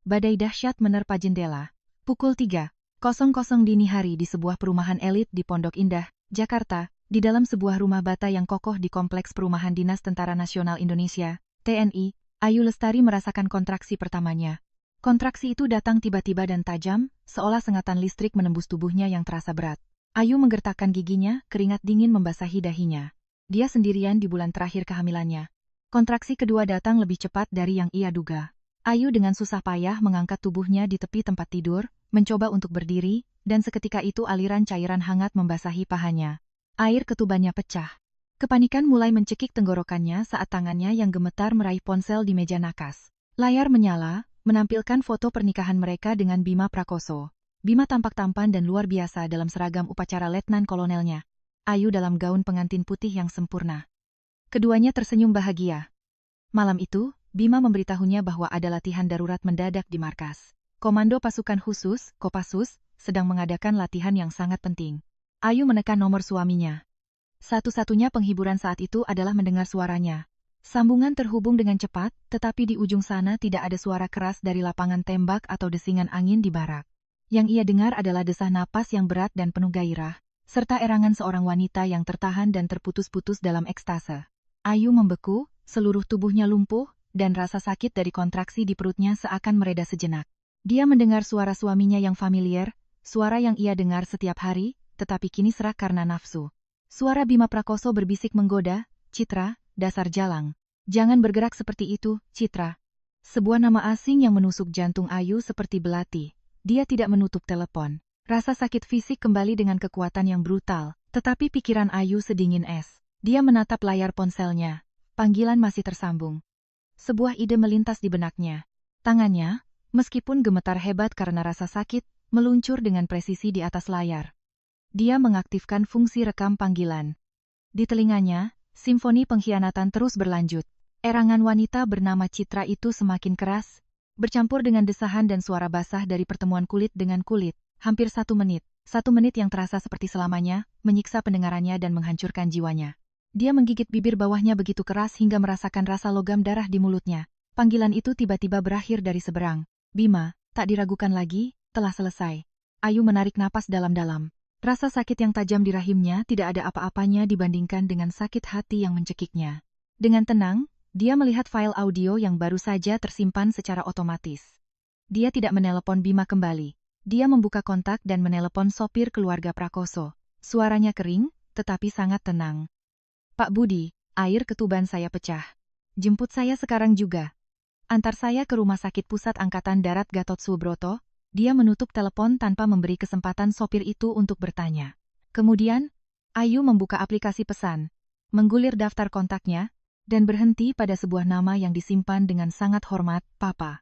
badai dahsyat menerpa jendela. Pukul 3:00 dini hari di sebuah perumahan elit di Pondok Indah, Jakarta, di dalam sebuah rumah bata yang kokoh di Kompleks Perumahan Dinas Tentara Nasional Indonesia, TNI, Ayu Lestari merasakan kontraksi pertamanya. Kontraksi itu datang tiba-tiba dan tajam, seolah sengatan listrik menembus tubuhnya yang terasa berat. Ayu menggertakkan giginya, keringat dingin membasahi dahinya. Dia sendirian di bulan terakhir kehamilannya. Kontraksi kedua datang lebih cepat dari yang ia duga. Ayu dengan susah payah mengangkat tubuhnya di tepi tempat tidur, mencoba untuk berdiri, dan seketika itu aliran cairan hangat membasahi pahanya. Air ketubannya pecah. Kepanikan mulai mencekik tenggorokannya saat tangannya yang gemetar meraih ponsel di meja nakas. Layar menyala, menampilkan foto pernikahan mereka dengan Bima Prakoso. Bima tampak tampan dan luar biasa dalam seragam upacara letnan kolonelnya. Ayu dalam gaun pengantin putih yang sempurna. Keduanya tersenyum bahagia. Malam itu, Bima memberitahunya bahwa ada latihan darurat mendadak di markas. Komando Pasukan Khusus, Kopassus, sedang mengadakan latihan yang sangat penting. Ayu menekan nomor suaminya. Satu-satunya penghiburan saat itu adalah mendengar suaranya. Sambungan terhubung dengan cepat, tetapi di ujung sana tidak ada suara keras dari lapangan tembak atau desingan angin di barak. Yang ia dengar adalah desah napas yang berat dan penuh gairah, serta erangan seorang wanita yang tertahan dan terputus-putus dalam ekstase. Ayu membeku, seluruh tubuhnya lumpuh, dan rasa sakit dari kontraksi di perutnya seakan mereda sejenak. Dia mendengar suara suaminya yang familiar, suara yang ia dengar setiap hari, tetapi kini serak karena nafsu. Suara Bima Prakoso berbisik menggoda, "Citra, dasar jalang. Jangan bergerak seperti itu, Citra." Sebuah nama asing yang menusuk jantung Ayu seperti belati. Dia tidak menutup telepon. Rasa sakit fisik kembali dengan kekuatan yang brutal, tetapi pikiran Ayu sedingin es. Dia menatap layar ponselnya. Panggilan masih tersambung. Sebuah ide melintas di benaknya. Tangannya, meskipun gemetar hebat karena rasa sakit, meluncur dengan presisi di atas layar. Dia mengaktifkan fungsi rekam panggilan. Di telinganya, simfoni pengkhianatan terus berlanjut. Erangan wanita bernama Citra itu semakin keras, bercampur dengan desahan dan suara basah dari pertemuan kulit dengan kulit. Hampir 1 menit. 1 menit yang terasa seperti selamanya, menyiksa pendengarannya dan menghancurkan jiwanya. Dia menggigit bibir bawahnya begitu keras hingga merasakan rasa logam darah di mulutnya. Panggilan itu tiba-tiba berakhir dari seberang. "Bima, tak diragukan lagi, telah selesai." Ayu menarik napas dalam-dalam. Rasa sakit yang tajam di rahimnya tidak ada apa-apanya dibandingkan dengan sakit hati yang mencekiknya. Dengan tenang, dia melihat file audio yang baru saja tersimpan secara otomatis. Dia tidak menelepon Bima kembali. Dia membuka kontak dan menelepon sopir keluarga Prakoso. Suaranya kering, tetapi sangat tenang. "Pak Budi, air ketuban saya pecah. Jemput saya sekarang juga. Antar saya ke Rumah Sakit Pusat Angkatan Darat Gatot Subroto." Dia menutup telepon tanpa memberi kesempatan sopir itu untuk bertanya. Kemudian, Ayu membuka aplikasi pesan, menggulir daftar kontaknya, dan berhenti pada sebuah nama yang disimpan dengan sangat hormat, "Papa."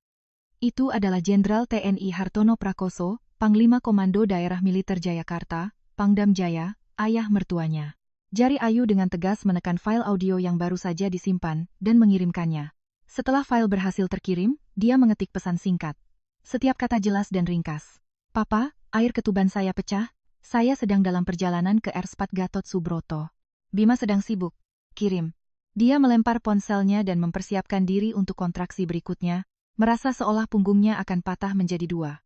Itu adalah Jenderal TNI Hartono Prakoso, Panglima Komando Daerah Militer Jayakarta, Pangdam Jaya, ayah mertuanya. Jari Ayu dengan tegas menekan file audio yang baru saja disimpan, dan mengirimkannya. Setelah file berhasil terkirim, dia mengetik pesan singkat. Setiap kata jelas dan ringkas. "Papa, air ketuban saya pecah. Saya sedang dalam perjalanan ke Airspat Gatot Subroto. Bima sedang sibuk. Kirim." Dia melempar ponselnya dan mempersiapkan diri untuk kontraksi berikutnya, merasa seolah punggungnya akan patah menjadi 2.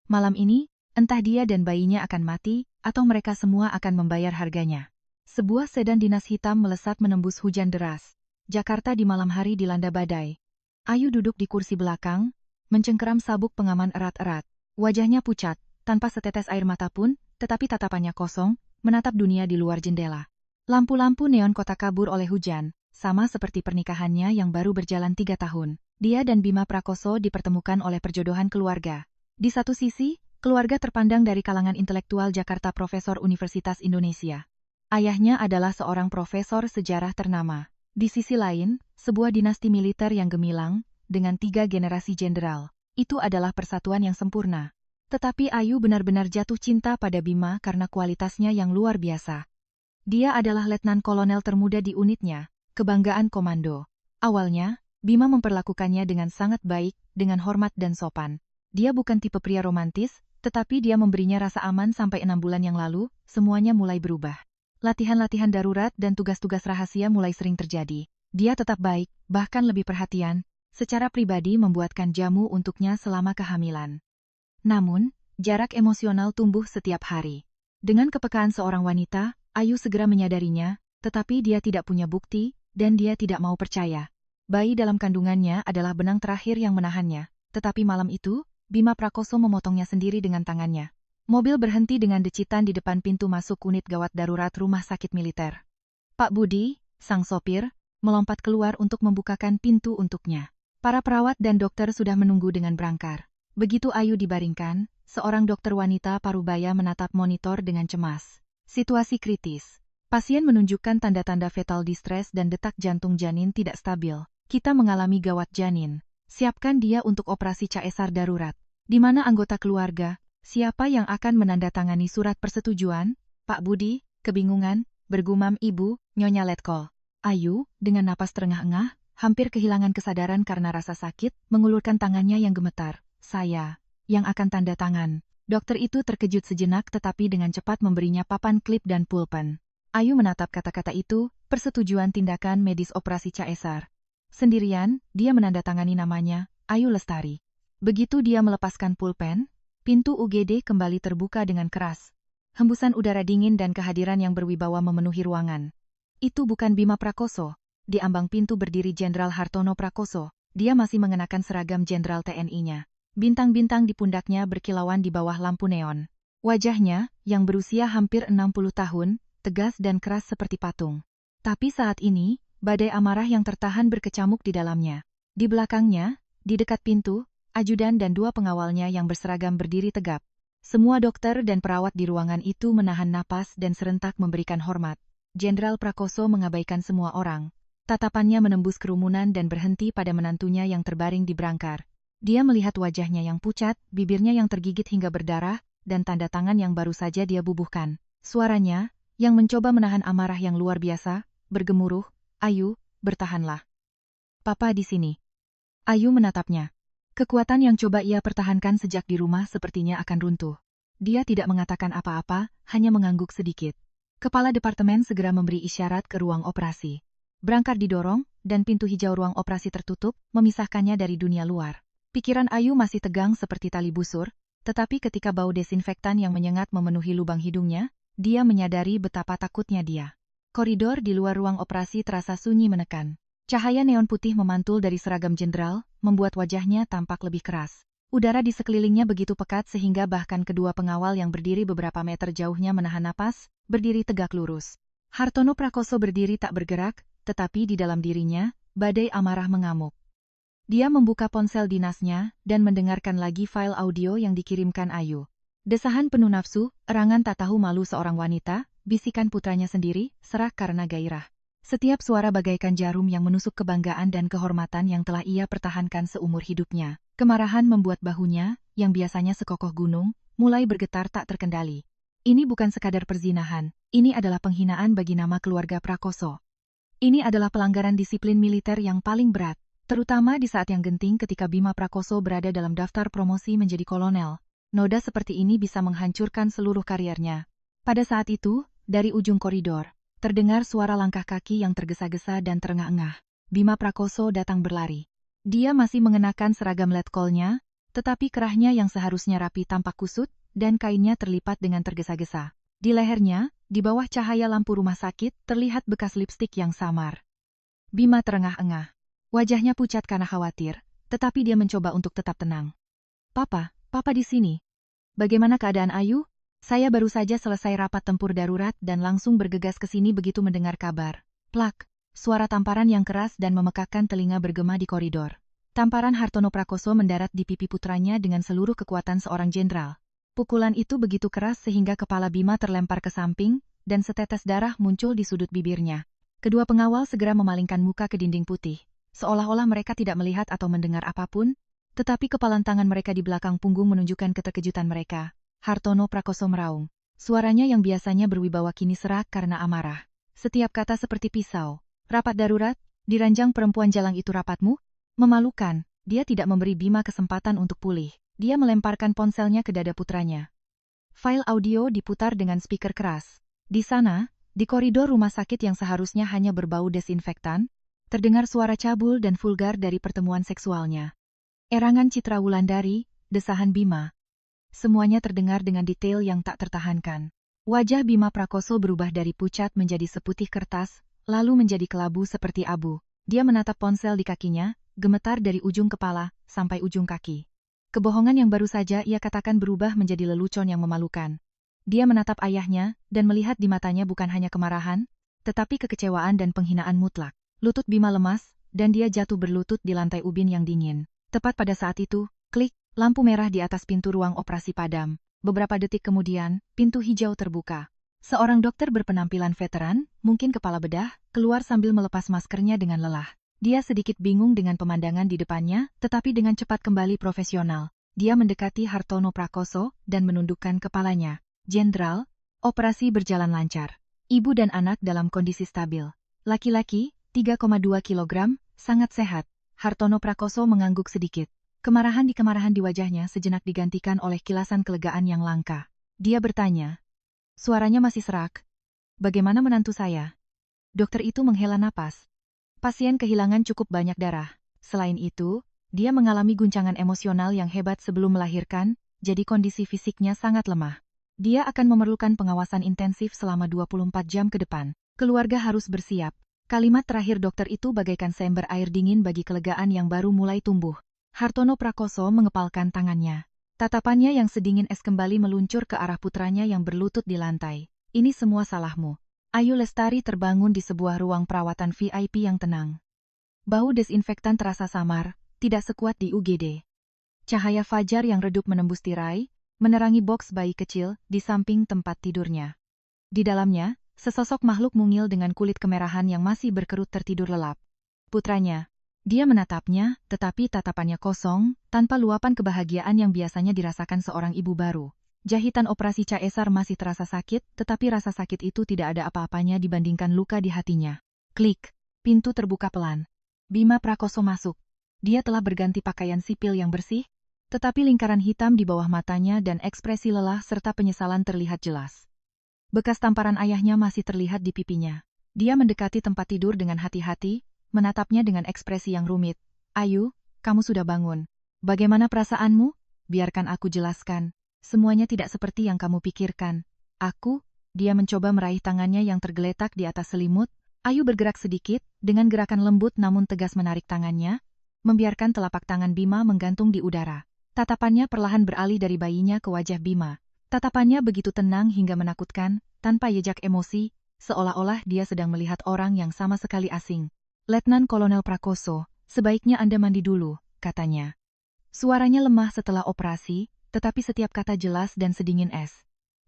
Malam ini, entah dia dan bayinya akan mati, atau mereka semua akan membayar harganya. Sebuah sedan dinas hitam melesat menembus hujan deras. Jakarta di malam hari dilanda badai. Ayu duduk di kursi belakang, mencengkeram sabuk pengaman erat-erat. Wajahnya pucat, tanpa setetes air mata pun, tetapi tatapannya kosong, menatap dunia di luar jendela. Lampu-lampu neon kota kabur oleh hujan, sama seperti pernikahannya yang baru berjalan 3 tahun. Dia dan Bima Prakoso dipertemukan oleh perjodohan keluarga. Di satu sisi, keluarga terpandang dari kalangan intelektual Jakarta, Profesor Universitas Indonesia. Ayahnya adalah seorang profesor sejarah ternama. Di sisi lain, sebuah dinasti militer yang gemilang, dengan 3 generasi jenderal. Itu adalah persatuan yang sempurna. Tetapi Ayu benar-benar jatuh cinta pada Bima karena kualitasnya yang luar biasa. Dia adalah letnan kolonel termuda di unitnya, kebanggaan komando. Awalnya, Bima memperlakukannya dengan sangat baik, dengan hormat dan sopan. Dia bukan tipe pria romantis, tetapi dia memberinya rasa aman sampai 6 bulan yang lalu, semuanya mulai berubah. Latihan-latihan darurat dan tugas-tugas rahasia mulai sering terjadi. Dia tetap baik, bahkan lebih perhatian, secara pribadi membuatkan jamu untuknya selama kehamilan. Namun, jarak emosional tumbuh setiap hari. Dengan kepekaan seorang wanita, Ayu segera menyadarinya, tetapi dia tidak punya bukti, dan dia tidak mau percaya. Bayi dalam kandungannya adalah benang terakhir yang menahannya, tetapi malam itu, Bima Prakoso memotongnya sendiri dengan tangannya. Mobil berhenti dengan decitan di depan pintu masuk unit gawat darurat rumah sakit militer. Pak Budi, sang sopir, melompat keluar untuk membukakan pintu untuknya. Para perawat dan dokter sudah menunggu dengan berangkar. Begitu Ayu dibaringkan, seorang dokter wanita parubaya menatap monitor dengan cemas. Situasi kritis. Pasien menunjukkan tanda-tanda fetal distress dan detak jantung janin tidak stabil. Kita mengalami gawat janin. Siapkan dia untuk operasi caesar darurat. Di mana anggota keluarga? Siapa yang akan menandatangani surat persetujuan? Pak Budi, kebingungan, bergumam ibu, Nyonya Letkol. Ayu, dengan napas terengah-engah, hampir kehilangan kesadaran karena rasa sakit, mengulurkan tangannya yang gemetar. Saya, yang akan tanda tangan. Dokter itu terkejut sejenak tetapi dengan cepat memberinya papan klip dan pulpen. Ayu menatap kata-kata itu, persetujuan tindakan medis operasi caesar. Sendirian, dia menandatangani namanya, Ayu Lestari. Begitu dia melepaskan pulpen, pintu UGD kembali terbuka dengan keras. Hembusan udara dingin dan kehadiran yang berwibawa memenuhi ruangan. Itu bukan Bima Prakoso. Di ambang pintu berdiri Jenderal Hartono Prakoso. Dia masih mengenakan seragam Jenderal TNI-nya. Bintang-bintang di pundaknya berkilauan di bawah lampu neon. Wajahnya, yang berusia hampir 60 tahun, tegas dan keras seperti patung. Tapi saat ini, badai amarah yang tertahan berkecamuk di dalamnya. Di belakangnya, di dekat pintu, ajudan dan dua pengawalnya yang berseragam berdiri tegap. Semua dokter dan perawat di ruangan itu menahan napas dan serentak memberikan hormat. Jenderal Prakoso mengabaikan semua orang. Tatapannya menembus kerumunan dan berhenti pada menantunya yang terbaring di brangkar. Dia melihat wajahnya yang pucat, bibirnya yang tergigit hingga berdarah, dan tanda tangan yang baru saja dia bubuhkan. Suaranya, yang mencoba menahan amarah yang luar biasa, bergemuruh, Ayu, bertahanlah. Papa di sini. Ayu menatapnya. Kekuatan yang coba ia pertahankan sejak di rumah sepertinya akan runtuh. Dia tidak mengatakan apa-apa, hanya mengangguk sedikit. Kepala departemen segera memberi isyarat ke ruang operasi. Brangkar didorong, dan pintu hijau ruang operasi tertutup, memisahkannya dari dunia luar. Pikiran Ayu masih tegang seperti tali busur, tetapi ketika bau desinfektan yang menyengat memenuhi lubang hidungnya, dia menyadari betapa takutnya dia. Koridor di luar ruang operasi terasa sunyi menekan. Cahaya neon putih memantul dari seragam jenderal, membuat wajahnya tampak lebih keras. Udara di sekelilingnya begitu pekat sehingga bahkan kedua pengawal yang berdiri beberapa meter jauhnya menahan napas, berdiri tegak lurus. Hartono Prakoso berdiri tak bergerak, tetapi di dalam dirinya, badai amarah mengamuk. Dia membuka ponsel dinasnya dan mendengarkan lagi file audio yang dikirimkan Ayu. Desahan penuh nafsu, erangan tak tahu malu seorang wanita, bisikan putranya sendiri, serak karena gairah. Setiap suara bagaikan jarum yang menusuk kebanggaan dan kehormatan yang telah ia pertahankan seumur hidupnya. Kemarahan membuat bahunya, yang biasanya sekokoh gunung, mulai bergetar tak terkendali. Ini bukan sekadar perzinahan, ini adalah penghinaan bagi nama keluarga Prakoso. Ini adalah pelanggaran disiplin militer yang paling berat, terutama di saat yang genting ketika Bima Prakoso berada dalam daftar promosi menjadi kolonel. Noda seperti ini bisa menghancurkan seluruh kariernya. Pada saat itu, dari ujung koridor, terdengar suara langkah kaki yang tergesa-gesa dan terengah-engah. Bima Prakoso datang berlari. Dia masih mengenakan seragam letkolnya, tetapi kerahnya yang seharusnya rapi tampak kusut, dan kainnya terlipat dengan tergesa-gesa. Di lehernya, di bawah cahaya lampu rumah sakit, terlihat bekas lipstik yang samar. Bima terengah-engah. Wajahnya pucat karena khawatir, tetapi dia mencoba untuk tetap tenang. Papa di sini. Bagaimana keadaan Ayu? Saya baru saja selesai rapat tempur darurat dan langsung bergegas ke sini begitu mendengar kabar. Plak, suara tamparan yang keras dan memekakkan telinga bergema di koridor. Tamparan Hartono Prakoso mendarat di pipi putranya dengan seluruh kekuatan seorang jenderal. Pukulan itu begitu keras sehingga kepala Bima terlempar ke samping, dan setetes darah muncul di sudut bibirnya. Kedua pengawal segera memalingkan muka ke dinding putih, seolah-olah mereka tidak melihat atau mendengar apapun, tetapi kepalan tangan mereka di belakang punggung menunjukkan keterkejutan mereka. Hartono Prakoso meraung. Suaranya yang biasanya berwibawa kini serak karena amarah. Setiap kata seperti pisau. Rapat darurat, diranjang perempuan jalang itu rapatmu? Memalukan, dia tidak memberi Bima kesempatan untuk pulih. Dia melemparkan ponselnya ke dada putranya. File audio diputar dengan speaker keras. Di sana, di koridor rumah sakit yang seharusnya hanya berbau desinfektan, Terdengar suara cabul dan vulgar dari pertemuan seksualnya. Erangan Citra Wulandari, desahan Bima. Semuanya terdengar dengan detail yang tak tertahankan. Wajah Bima Prakoso berubah dari pucat menjadi seputih kertas, lalu menjadi kelabu seperti abu. Dia menatap ponsel di kakinya, gemetar dari ujung kepala sampai ujung kaki. Kebohongan yang baru saja ia katakan berubah menjadi lelucon yang memalukan. Dia menatap ayahnya, dan melihat di matanya bukan hanya kemarahan, tetapi kekecewaan dan penghinaan mutlak. Lutut Bima lemas, dan dia jatuh berlutut di lantai ubin yang dingin. Tepat pada saat itu, klik, lampu merah di atas pintu ruang operasi padam. Beberapa detik kemudian, pintu hijau terbuka. Seorang dokter berpenampilan veteran, mungkin kepala bedah, keluar sambil melepas maskernya dengan lelah. Dia sedikit bingung dengan pemandangan di depannya, tetapi dengan cepat kembali profesional. Dia mendekati Hartono Prakoso dan menundukkan kepalanya. Jenderal, operasi berjalan lancar. Ibu dan anak dalam kondisi stabil. Laki-laki, 3,2 kilogram, sangat sehat. Hartono Prakoso mengangguk sedikit. Kemarahan di wajahnya sejenak digantikan oleh kilasan kelegaan yang langka. Dia bertanya. Suaranya masih serak. Bagaimana menantu saya? Dokter itu menghela napas. Pasien kehilangan cukup banyak darah. Selain itu, dia mengalami guncangan emosional yang hebat sebelum melahirkan, jadi kondisi fisiknya sangat lemah. Dia akan memerlukan pengawasan intensif selama 24 jam ke depan. Keluarga harus bersiap. Kalimat terakhir dokter itu bagaikan seember air dingin bagi kelegaan yang baru mulai tumbuh. Hartono Prakoso mengepalkan tangannya. Tatapannya yang sedingin es kembali meluncur ke arah putranya yang berlutut di lantai. Ini semua salahmu. Ayu Lestari terbangun di sebuah ruang perawatan VIP yang tenang. Bau desinfektan terasa samar, tidak sekuat di UGD. Cahaya fajar yang redup menembus tirai, menerangi boks bayi kecil di samping tempat tidurnya. Di dalamnya, sesosok makhluk mungil dengan kulit kemerahan yang masih berkerut tertidur lelap. Putranya. Dia menatapnya, tetapi tatapannya kosong, tanpa luapan kebahagiaan yang biasanya dirasakan seorang ibu baru. Jahitan operasi caesar masih terasa sakit, tetapi rasa sakit itu tidak ada apa-apanya dibandingkan luka di hatinya. Klik, pintu terbuka pelan. Bima Prakoso masuk. Dia telah berganti pakaian sipil yang bersih, tetapi lingkaran hitam di bawah matanya dan ekspresi lelah serta penyesalan terlihat jelas. Bekas tamparan ayahnya masih terlihat di pipinya. Dia mendekati tempat tidur dengan hati-hati, menatapnya dengan ekspresi yang rumit. Ayu, kamu sudah bangun. Bagaimana perasaanmu? Biarkan aku jelaskan. Semuanya tidak seperti yang kamu pikirkan. Dia mencoba meraih tangannya yang tergeletak di atas selimut. Ayu bergerak sedikit, dengan gerakan lembut namun tegas menarik tangannya, membiarkan telapak tangan Bima menggantung di udara. Tatapannya perlahan beralih dari bayinya ke wajah Bima. Tatapannya begitu tenang hingga menakutkan, tanpa jejak emosi, seolah-olah dia sedang melihat orang yang sama sekali asing. Letnan Kolonel Prakoso, sebaiknya Anda mandi dulu, katanya. Suaranya lemah setelah operasi, tetapi setiap kata jelas dan sedingin es.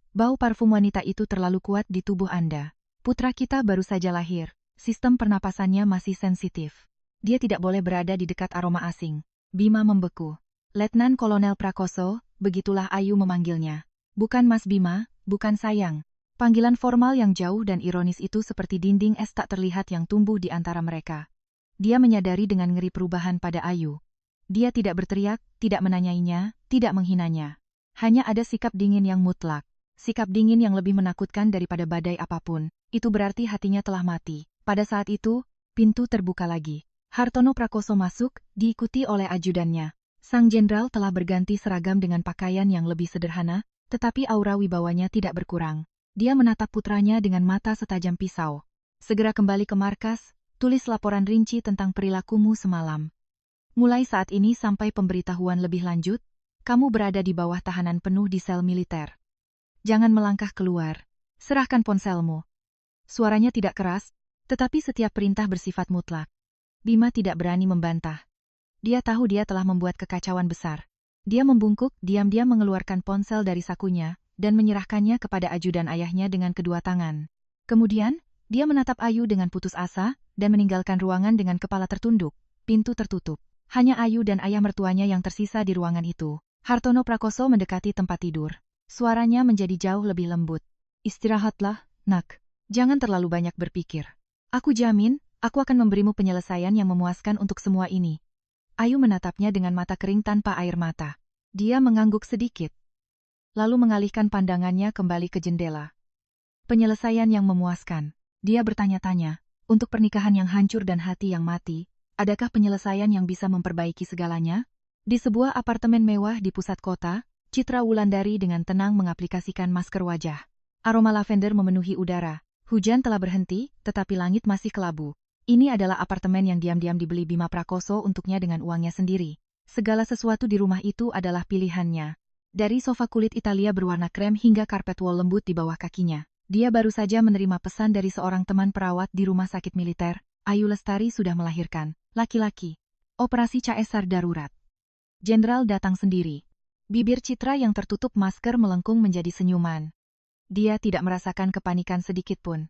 Bau parfum wanita itu terlalu kuat di tubuh Anda. Putra kita baru saja lahir, sistem pernapasannya masih sensitif. Dia tidak boleh berada di dekat aroma asing. Bima membeku. Letnan Kolonel Prakoso, begitulah Ayu memanggilnya. Bukan Mas Bima, bukan sayang. Panggilan formal yang jauh dan ironis itu seperti dinding es tak terlihat yang tumbuh di antara mereka. Dia menyadari dengan ngeri perubahan pada Ayu. Dia tidak berteriak, tidak menanyainya, tidak menghinanya. Hanya ada sikap dingin yang mutlak. Sikap dingin yang lebih menakutkan daripada badai apapun. Itu berarti hatinya telah mati. Pada saat itu, pintu terbuka lagi. Hartono Prakoso masuk, diikuti oleh ajudannya. Sang jenderal telah berganti seragam dengan pakaian yang lebih sederhana, tetapi aura wibawanya tidak berkurang. Dia menatap putranya dengan mata setajam pisau. Segera kembali ke markas, tulis laporan rinci tentang perilakumu semalam. Mulai saat ini sampai pemberitahuan lebih lanjut, kamu berada di bawah tahanan penuh di sel militer. Jangan melangkah keluar. Serahkan ponselmu. Suaranya tidak keras, tetapi setiap perintah bersifat mutlak. Bima tidak berani membantah. Dia tahu dia telah membuat kekacauan besar. Dia membungkuk, diam-diam mengeluarkan ponsel dari sakunya, dan menyerahkannya kepada ajudan ayahnya dengan kedua tangan. Kemudian, dia menatap Ayu dengan putus asa, dan meninggalkan ruangan dengan kepala tertunduk. Pintu tertutup. Hanya Ayu dan ayah mertuanya yang tersisa di ruangan itu. Hartono Prakoso mendekati tempat tidur. Suaranya menjadi jauh lebih lembut. Istirahatlah, nak. Jangan terlalu banyak berpikir. Aku jamin, aku akan memberimu penyelesaian yang memuaskan untuk semua ini. Ayu menatapnya dengan mata kering tanpa air mata. Dia mengangguk sedikit. Lalu mengalihkan pandangannya kembali ke jendela. Penyelesaian yang memuaskan. Dia bertanya-tanya, Untuk pernikahan yang hancur dan hati yang mati, adakah penyelesaian yang bisa memperbaiki segalanya? Di sebuah apartemen mewah di pusat kota, Citra Wulandari dengan tenang mengaplikasikan masker wajah. Aroma lavender memenuhi udara. Hujan telah berhenti, tetapi langit masih kelabu. Ini adalah apartemen yang diam-diam dibeli Bima Prakoso untuknya dengan uangnya sendiri. Segala sesuatu di rumah itu adalah pilihannya. Dari sofa kulit Italia berwarna krem hingga karpet wol lembut di bawah kakinya. Dia baru saja menerima pesan dari seorang teman perawat di rumah sakit militer. Ayu Lestari sudah melahirkan. Laki-laki. Operasi CSR darurat. Jenderal datang sendiri. Bibir Citra yang tertutup masker melengkung menjadi senyuman. Dia tidak merasakan kepanikan sedikit pun.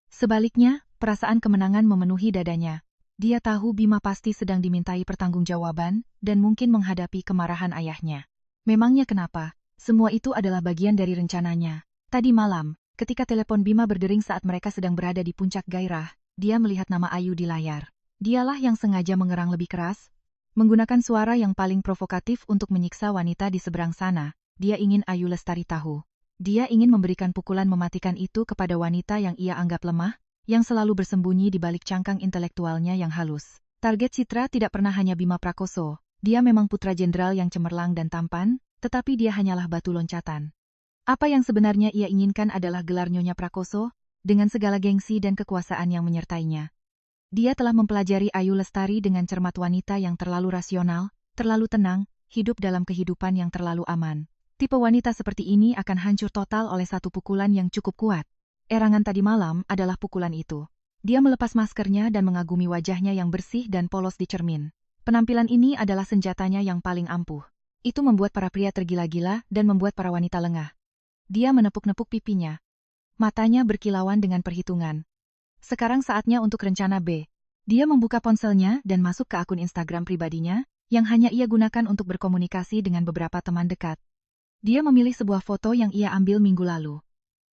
Sebaliknya, perasaan kemenangan memenuhi dadanya. Dia tahu Bima pasti sedang dimintai pertanggungjawaban dan mungkin menghadapi kemarahan ayahnya. Memangnya kenapa? Semua itu adalah bagian dari rencananya. Tadi malam, ketika telepon Bima berdering saat mereka sedang berada di puncak gairah, dia melihat nama Ayu di layar. Dialah yang sengaja mengerang lebih keras, menggunakan suara yang paling provokatif untuk menyiksa wanita di seberang sana. Dia ingin Ayu Lestari tahu. Dia ingin memberikan pukulan mematikan itu kepada wanita yang ia anggap lemah, yang selalu bersembunyi di balik cangkang intelektualnya yang halus. Target Citra tidak pernah hanya Bima Prakoso. Dia memang putra jenderal yang cemerlang dan tampan, tetapi dia hanyalah batu loncatan. Apa yang sebenarnya ia inginkan adalah gelar Nyonya Prakoso, dengan segala gengsi dan kekuasaan yang menyertainya. Dia telah mempelajari Ayu Lestari dengan cermat, wanita yang terlalu rasional, terlalu tenang, hidup dalam kehidupan yang terlalu aman. Tipe wanita seperti ini akan hancur total oleh satu pukulan yang cukup kuat. Erangan tadi malam adalah pukulan itu. Dia melepas maskernya dan mengagumi wajahnya yang bersih dan polos di cermin. Penampilan ini adalah senjatanya yang paling ampuh. Itu membuat para pria tergila-gila dan membuat para wanita lengah. Dia menepuk-nepuk pipinya. Matanya berkilauan dengan perhitungan. Sekarang saatnya untuk rencana B. Dia membuka ponselnya dan masuk ke akun Instagram pribadinya, yang hanya ia gunakan untuk berkomunikasi dengan beberapa teman dekat. Dia memilih sebuah foto yang ia ambil minggu lalu.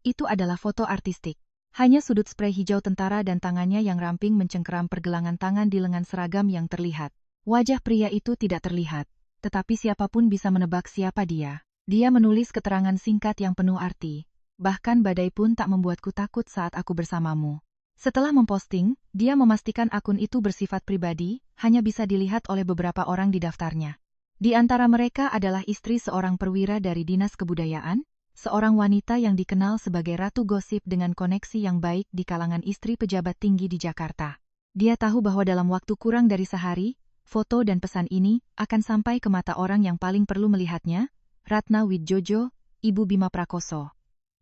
Itu adalah foto artistik. Hanya sudut sprei hijau tentara dan tangannya yang ramping mencengkeram pergelangan tangan di lengan seragam yang terlihat. Wajah pria itu tidak terlihat, tetapi siapapun bisa menebak siapa dia. Dia menulis keterangan singkat yang penuh arti. Bahkan badai pun tak membuatku takut saat aku bersamamu. Setelah memposting, dia memastikan akun itu bersifat pribadi, hanya bisa dilihat oleh beberapa orang di daftarnya. Di antara mereka adalah istri seorang perwira dari Dinas Kebudayaan, seorang wanita yang dikenal sebagai Ratu Gosip dengan koneksi yang baik di kalangan istri pejabat tinggi di Jakarta. Dia tahu bahwa dalam waktu kurang dari sehari, foto dan pesan ini akan sampai ke mata orang yang paling perlu melihatnya, Ratna Widjojo, Ibu Bima Prakoso.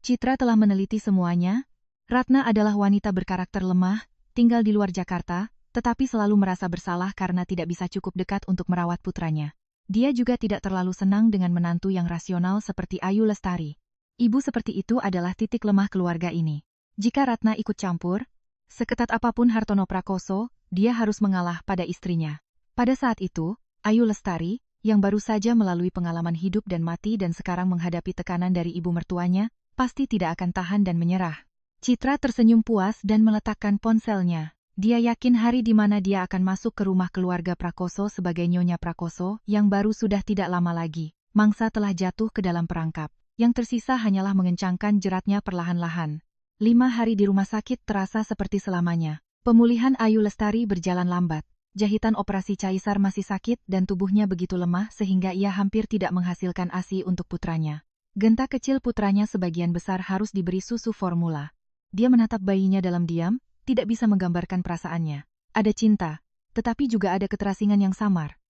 Citra telah meneliti semuanya. Ratna adalah wanita berkarakter lemah, tinggal di luar Jakarta, tetapi selalu merasa bersalah karena tidak bisa cukup dekat untuk merawat putranya. Dia juga tidak terlalu senang dengan menantu yang rasional seperti Ayu Lestari. Ibu seperti itu adalah titik lemah keluarga ini. Jika Ratna ikut campur, seketat apapun Hartono Prakoso, dia harus mengalah pada istrinya. Pada saat itu, Ayu Lestari, yang baru saja melalui pengalaman hidup dan mati dan sekarang menghadapi tekanan dari ibu mertuanya, pasti tidak akan tahan dan menyerah. Citra tersenyum puas dan meletakkan ponselnya. Dia yakin hari di mana dia akan masuk ke rumah keluarga Prakoso sebagai Nyonya Prakoso yang baru sudah tidak lama lagi. Mangsa telah jatuh ke dalam perangkap. Yang tersisa hanyalah mengencangkan jeratnya perlahan-lahan. 5 hari di rumah sakit terasa seperti selamanya. Pemulihan Ayu Lestari berjalan lambat. Jahitan operasi caisar masih sakit dan tubuhnya begitu lemah sehingga ia hampir tidak menghasilkan ASI untuk putranya. Genta kecil putranya sebagian besar harus diberi susu formula. Dia menatap bayinya dalam diam, tidak bisa menggambarkan perasaannya. Ada cinta, tetapi juga ada keterasingan yang samar.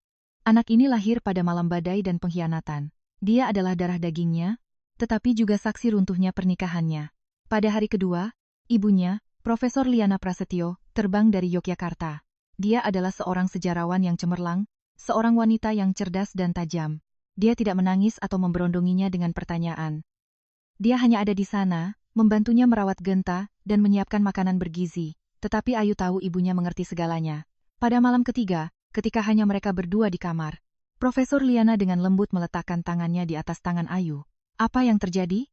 Anak ini lahir pada malam badai dan pengkhianatan. Dia adalah darah dagingnya, tetapi juga saksi runtuhnya pernikahannya. Pada hari kedua, ibunya, Profesor Liana Prasetyo, terbang dari Yogyakarta. Dia adalah seorang sejarawan yang cemerlang, seorang wanita yang cerdas dan tajam. Dia tidak menangis atau memberondonginya dengan pertanyaan. Dia hanya ada di sana, membantunya merawat Genta, dan menyiapkan makanan bergizi, tetapi Ayu tahu ibunya mengerti segalanya. Pada malam ketiga, ketika hanya mereka berdua di kamar, Profesor Liana dengan lembut meletakkan tangannya di atas tangan Ayu. Apa yang terjadi?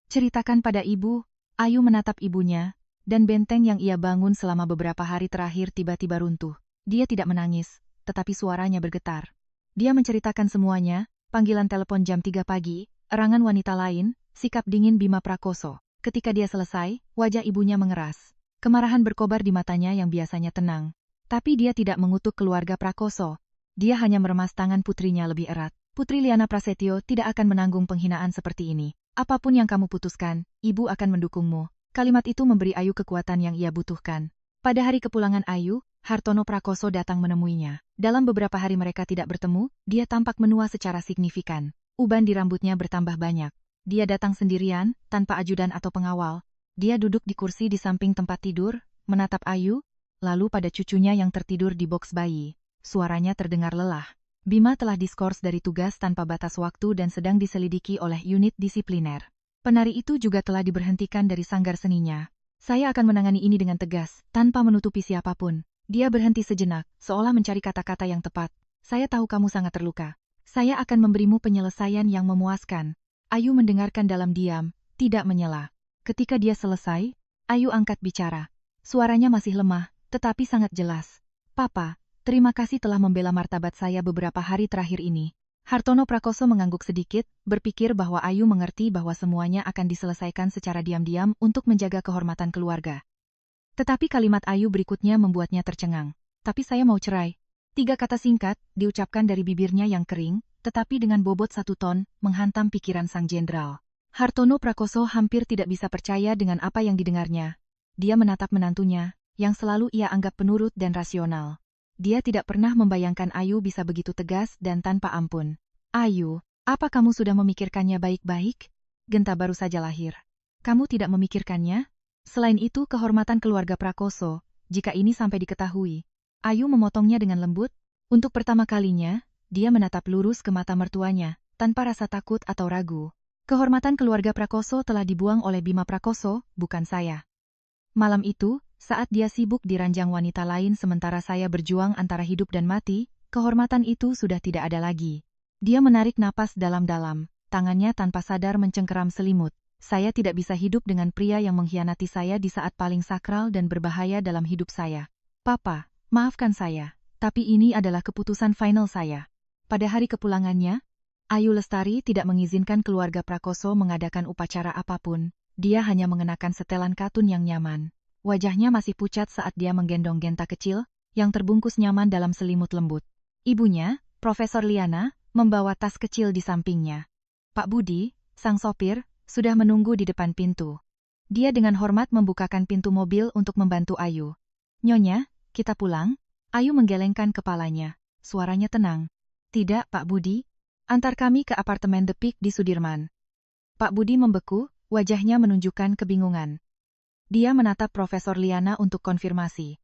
Ceritakan pada ibu. Ayu menatap ibunya, dan benteng yang ia bangun selama beberapa hari terakhir tiba-tiba runtuh. Dia tidak menangis, tetapi suaranya bergetar. Dia menceritakan semuanya, panggilan telepon jam 3 pagi, erangan wanita lain, sikap dingin Bima Prakoso. Ketika dia selesai, wajah ibunya mengeras. Kemarahan berkobar di matanya yang biasanya tenang. Tapi dia tidak mengutuk keluarga Prakoso. Dia hanya meremas tangan putrinya lebih erat. Putri Liana Prasetyo tidak akan menanggung penghinaan seperti ini. Apapun yang kamu putuskan, ibu akan mendukungmu. Kalimat itu memberi Ayu kekuatan yang ia butuhkan. Pada hari kepulangan Ayu, Hartono Prakoso datang menemuinya. Dalam beberapa hari mereka tidak bertemu, dia tampak menua secara signifikan. Uban di rambutnya bertambah banyak. Dia datang sendirian, tanpa ajudan atau pengawal. Dia duduk di kursi di samping tempat tidur, menatap Ayu, lalu pada cucunya yang tertidur di boks bayi. Suaranya terdengar lelah. Bima telah diskors dari tugas tanpa batas waktu dan sedang diselidiki oleh unit disipliner. Penari itu juga telah diberhentikan dari sanggar seninya. Saya akan menangani ini dengan tegas, tanpa menutupi siapapun. Dia berhenti sejenak, seolah mencari kata-kata yang tepat. Saya tahu kamu sangat terluka. Saya akan memberimu penyelesaian yang memuaskan. Ayu mendengarkan dalam diam, tidak menyela. Ketika dia selesai, Ayu angkat bicara. Suaranya masih lemah, tetapi sangat jelas. Papa, terima kasih telah membela martabat saya beberapa hari terakhir ini. Hartono Prakoso mengangguk sedikit, berpikir bahwa Ayu mengerti bahwa semuanya akan diselesaikan secara diam-diam untuk menjaga kehormatan keluarga. Tetapi kalimat Ayu berikutnya membuatnya tercengang. Tapi saya mau cerai. 3 kata singkat, diucapkan dari bibirnya yang kering, tetapi dengan bobot 1 ton, menghantam pikiran sang jenderal. Hartono Prakoso hampir tidak bisa percaya dengan apa yang didengarnya. Dia menatap menantunya, yang selalu ia anggap penurut dan rasional. Dia tidak pernah membayangkan Ayu bisa begitu tegas dan tanpa ampun. Ayu, apa kamu sudah memikirkannya baik-baik? Genta baru saja lahir. Kamu tidak memikirkannya? Selain itu kehormatan keluarga Prakoso, jika ini sampai diketahui. Ayu memotongnya dengan lembut. Untuk pertama kalinya, dia menatap lurus ke mata mertuanya, tanpa rasa takut atau ragu. Kehormatan keluarga Prakoso telah dibuang oleh Bima Prakoso, bukan saya. Malam itu, saat dia sibuk di ranjang wanita lain sementara saya berjuang antara hidup dan mati, kehormatan itu sudah tidak ada lagi. Dia menarik napas dalam-dalam, tangannya tanpa sadar mencengkeram selimut. Saya tidak bisa hidup dengan pria yang mengkhianati saya di saat paling sakral dan berbahaya dalam hidup saya. Papa, maafkan saya, tapi ini adalah keputusan final saya. Pada hari kepulangannya, Ayu Lestari tidak mengizinkan keluarga Prakoso mengadakan upacara apapun. Dia hanya mengenakan setelan katun yang nyaman. Wajahnya masih pucat saat dia menggendong Genta kecil, yang terbungkus nyaman dalam selimut lembut. Ibunya, Profesor Liana, membawa tas kecil di sampingnya. Pak Budi, sang sopir, sudah menunggu di depan pintu. Dia dengan hormat membukakan pintu mobil untuk membantu Ayu. Nyonya, kita pulang? Ayu menggelengkan kepalanya. Suaranya tenang. Tidak, Pak Budi. Antar kami ke apartemen The Peak di Sudirman. Pak Budi membeku, wajahnya menunjukkan kebingungan. Dia menatap Profesor Liana untuk konfirmasi.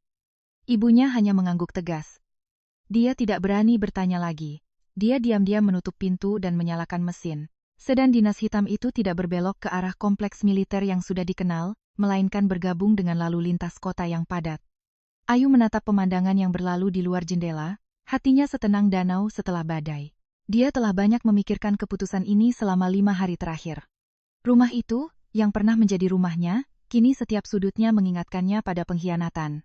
Ibunya hanya mengangguk tegas. Dia tidak berani bertanya lagi. Dia diam-diam menutup pintu dan menyalakan mesin. Sedan dinas hitam itu tidak berbelok ke arah kompleks militer yang sudah dikenal, melainkan bergabung dengan lalu lintas kota yang padat. Ayu menatap pemandangan yang berlalu di luar jendela, hatinya setenang danau setelah badai. Dia telah banyak memikirkan keputusan ini selama 5 hari terakhir. Rumah itu, yang pernah menjadi rumahnya, kini setiap sudutnya mengingatkannya pada pengkhianatan.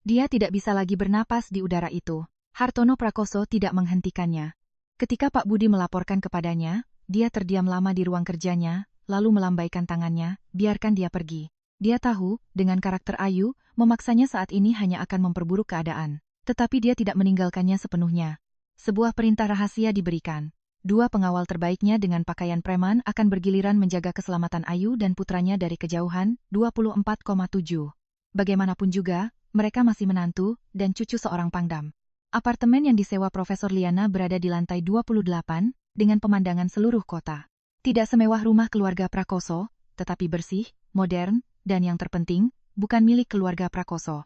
Dia tidak bisa lagi bernapas di udara itu. Hartono Prakoso tidak menghentikannya. Ketika Pak Budi melaporkan kepadanya, dia terdiam lama di ruang kerjanya, lalu melambaikan tangannya, biarkan dia pergi. Dia tahu, dengan karakter Ayu, memaksanya saat ini hanya akan memperburuk keadaan. Tetapi dia tidak meninggalkannya sepenuhnya. Sebuah perintah rahasia diberikan. 2 pengawal terbaiknya dengan pakaian preman akan bergiliran menjaga keselamatan Ayu dan putranya dari kejauhan, 24,7. Bagaimanapun juga, mereka masih menantu dan cucu seorang pangdam. Apartemen yang disewa Profesor Liana berada di lantai 28, dengan pemandangan seluruh kota. Tidak semewah rumah keluarga Prakoso, tetapi bersih, modern, dan yang terpenting, bukan milik keluarga Prakoso.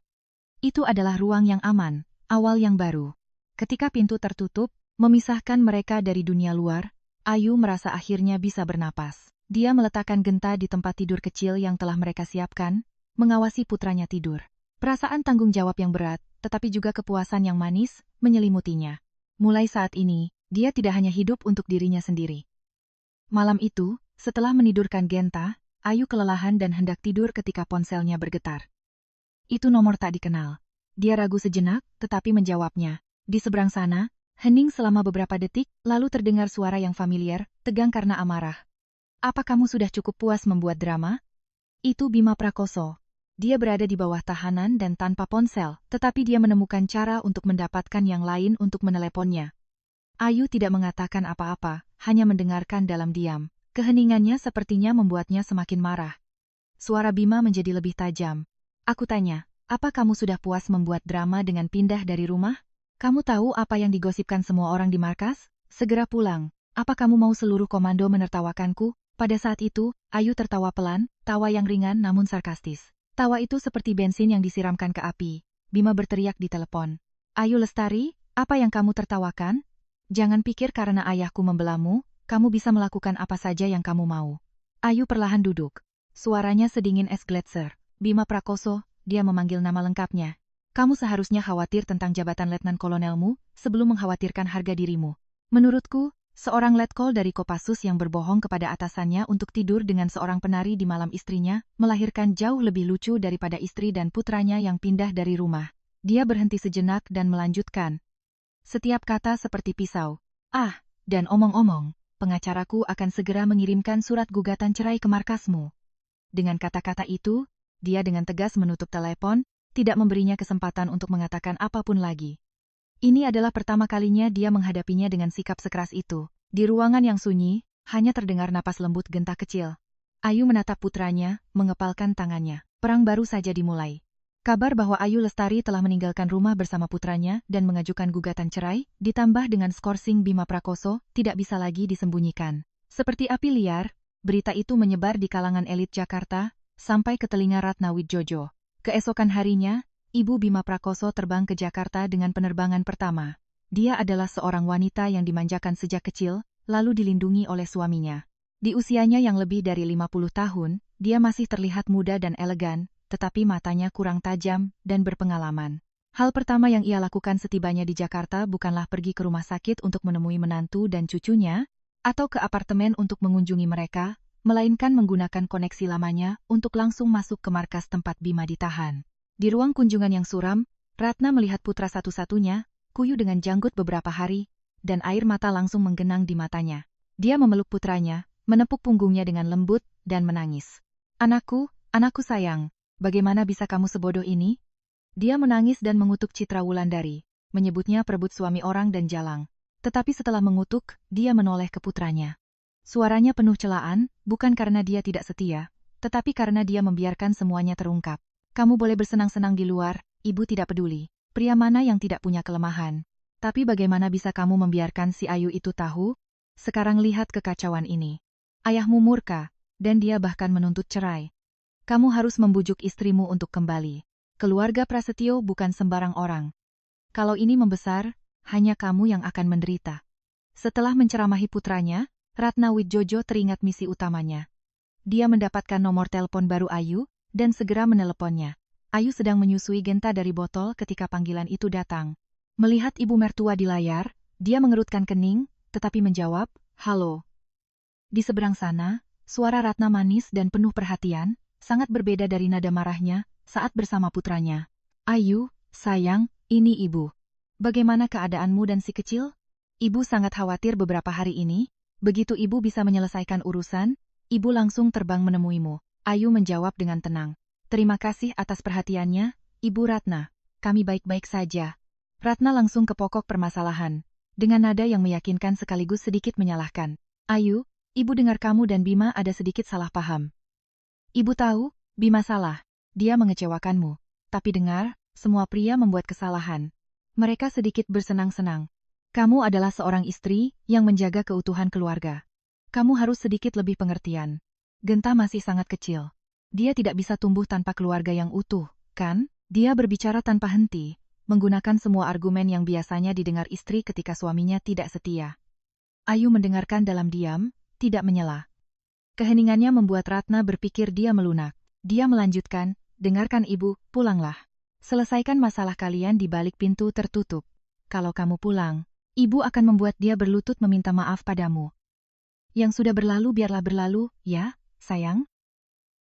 Itu adalah ruang yang aman, awal yang baru. Ketika pintu tertutup, memisahkan mereka dari dunia luar, Ayu merasa akhirnya bisa bernapas. Dia meletakkan Genta di tempat tidur kecil yang telah mereka siapkan, mengawasi putranya tidur. Perasaan tanggung jawab yang berat, tetapi juga kepuasan yang manis, menyelimutinya. Mulai saat ini, dia tidak hanya hidup untuk dirinya sendiri. Malam itu, setelah menidurkan Genta, Ayu kelelahan dan hendak tidur ketika ponselnya bergetar. Itu nomor tak dikenal. Dia ragu sejenak, tetapi menjawabnya. Di seberang sana, hening selama beberapa detik, lalu terdengar suara yang familiar, tegang karena amarah. Apa kamu sudah cukup puas membuat drama? Itu Bima Prakoso. Dia berada di bawah tahanan dan tanpa ponsel, tetapi dia menemukan cara untuk mendapatkan yang lain untuk meneleponnya. Ayu tidak mengatakan apa-apa, hanya mendengarkan dalam diam. Keheningannya sepertinya membuatnya semakin marah. Suara Bima menjadi lebih tajam. Aku tanya, apa kamu sudah puas membuat drama dengan pindah dari rumah? Kamu tahu apa yang digosipkan semua orang di markas? Segera pulang. Apa kamu mau seluruh komando menertawakanku? Pada saat itu, Ayu tertawa pelan, tawa yang ringan namun sarkastis. Tawa itu seperti bensin yang disiramkan ke api. Bima berteriak di telepon. Ayu Lestari, apa yang kamu tertawakan? Jangan pikir karena ayahku membelamu, kamu bisa melakukan apa saja yang kamu mau. Ayu perlahan duduk. Suaranya sedingin es gletser. Bima Prakoso, dia memanggil nama lengkapnya. Kamu seharusnya khawatir tentang jabatan letnan kolonelmu sebelum mengkhawatirkan harga dirimu. Menurutku, seorang letkol dari Kopassus yang berbohong kepada atasannya untuk tidur dengan seorang penari di malam istrinya, melahirkan jauh lebih lucu daripada istri dan putranya yang pindah dari rumah. Dia berhenti sejenak dan melanjutkan. Setiap kata seperti pisau. Dan omong-omong, pengacaraku akan segera mengirimkan surat gugatan cerai ke markasmu. Dengan kata-kata itu, dia dengan tegas menutup telepon, tidak memberinya kesempatan untuk mengatakan apapun lagi. Ini adalah pertama kalinya dia menghadapinya dengan sikap sekeras itu. Di ruangan yang sunyi, hanya terdengar napas lembut genta kecil. Ayu menatap putranya, mengepalkan tangannya. Perang baru saja dimulai. Kabar bahwa Ayu Lestari telah meninggalkan rumah bersama putranya dan mengajukan gugatan cerai, ditambah dengan skorsing Bima Prakoso, tidak bisa lagi disembunyikan. Seperti api liar, berita itu menyebar di kalangan elit Jakarta, sampai ke telinga Ratna Widjojo. Keesokan harinya, Ibu Bima Prakoso terbang ke Jakarta dengan penerbangan pertama. Dia adalah seorang wanita yang dimanjakan sejak kecil, lalu dilindungi oleh suaminya. Di usianya yang lebih dari 50 tahun, dia masih terlihat muda dan elegan, tetapi matanya kurang tajam dan berpengalaman. Hal pertama yang ia lakukan setibanya di Jakarta bukanlah pergi ke rumah sakit untuk menemui menantu dan cucunya, atau ke apartemen untuk mengunjungi mereka, melainkan menggunakan koneksi lamanya untuk langsung masuk ke markas tempat Bima ditahan. Di ruang kunjungan yang suram, Ratna melihat putra satu-satunya, kuyuh dengan janggut beberapa hari, dan air mata langsung menggenang di matanya. Dia memeluk putranya, menepuk punggungnya dengan lembut, dan menangis. Anakku sayang, bagaimana bisa kamu sebodoh ini? Dia menangis dan mengutuk Citra Wulandari, menyebutnya perebut suami orang dan jalang. Tetapi setelah mengutuk, dia menoleh ke putranya. Suaranya penuh celaan, bukan karena dia tidak setia, tetapi karena dia membiarkan semuanya terungkap. Kamu boleh bersenang-senang di luar, ibu tidak peduli. Pria mana yang tidak punya kelemahan? Tapi bagaimana bisa kamu membiarkan si Ayu itu tahu? Sekarang lihat kekacauan ini. Ayahmu murka, dan dia bahkan menuntut cerai. Kamu harus membujuk istrimu untuk kembali. Keluarga Prasetyo bukan sembarang orang. Kalau ini membesar, hanya kamu yang akan menderita. Setelah menceramahi putranya, Ratna Widjojo teringat misi utamanya. Dia mendapatkan nomor telepon baru Ayu, dan segera meneleponnya. Ayu sedang menyusui Genta dari botol ketika panggilan itu datang. Melihat ibu mertua di layar, dia mengerutkan kening, tetapi menjawab, "Halo." Di seberang sana, suara Ratna manis dan penuh perhatian, sangat berbeda dari nada marahnya saat bersama putranya. "Ayu, sayang, ini ibu. Bagaimana keadaanmu dan si kecil? Ibu sangat khawatir beberapa hari ini. Begitu ibu bisa menyelesaikan urusan, ibu langsung terbang menemuimu." Ayu menjawab dengan tenang. "Terima kasih atas perhatiannya, Ibu Ratna. Kami baik-baik saja." Ratna langsung ke pokok permasalahan, dengan nada yang meyakinkan sekaligus sedikit menyalahkan. "Ayu, ibu dengar kamu dan Bima ada sedikit salah paham. Ibu tahu, Bima salah. Dia mengecewakanmu. Tapi dengar, semua pria membuat kesalahan. Mereka sedikit bersenang-senang. Kamu adalah seorang istri yang menjaga keutuhan keluarga. Kamu harus sedikit lebih pengertian. Genta masih sangat kecil. Dia tidak bisa tumbuh tanpa keluarga yang utuh, kan?" Dia berbicara tanpa henti, menggunakan semua argumen yang biasanya didengar istri ketika suaminya tidak setia. Ayu mendengarkan dalam diam, tidak menyela. Keheningannya membuat Ratna berpikir dia melunak. Dia melanjutkan, "Dengarkan ibu, pulanglah. Selesaikan masalah kalian di balik pintu tertutup. Kalau kamu pulang, ibu akan membuat dia berlutut meminta maaf padamu. Yang sudah berlalu biarlah berlalu, ya, sayang?"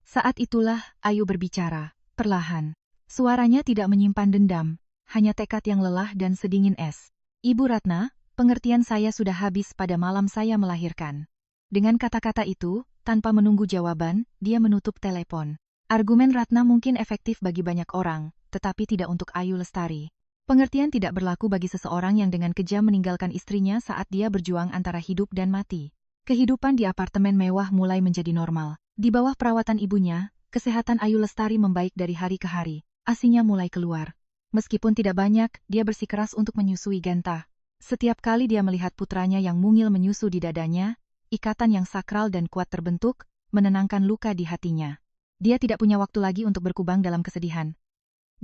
Saat itulah Ayu berbicara, perlahan. Suaranya tidak menyimpan dendam, hanya tekad yang lelah dan sedingin es. "Ibu Ratna, pengertian saya sudah habis pada malam saya melahirkan." Dengan kata-kata itu, tanpa menunggu jawaban, dia menutup telepon. Argumen Ratna mungkin efektif bagi banyak orang, tetapi tidak untuk Ayu Lestari. Pengertian tidak berlaku bagi seseorang yang dengan kejam meninggalkan istrinya saat dia berjuang antara hidup dan mati. Kehidupan di apartemen mewah mulai menjadi normal. Di bawah perawatan ibunya, kesehatan Ayu Lestari membaik dari hari ke hari. ASInya mulai keluar. Meskipun tidak banyak, dia bersikeras untuk menyusui Genta. Setiap kali dia melihat putranya yang mungil menyusu di dadanya, ikatan yang sakral dan kuat terbentuk, menenangkan luka di hatinya. Dia tidak punya waktu lagi untuk berkubang dalam kesedihan.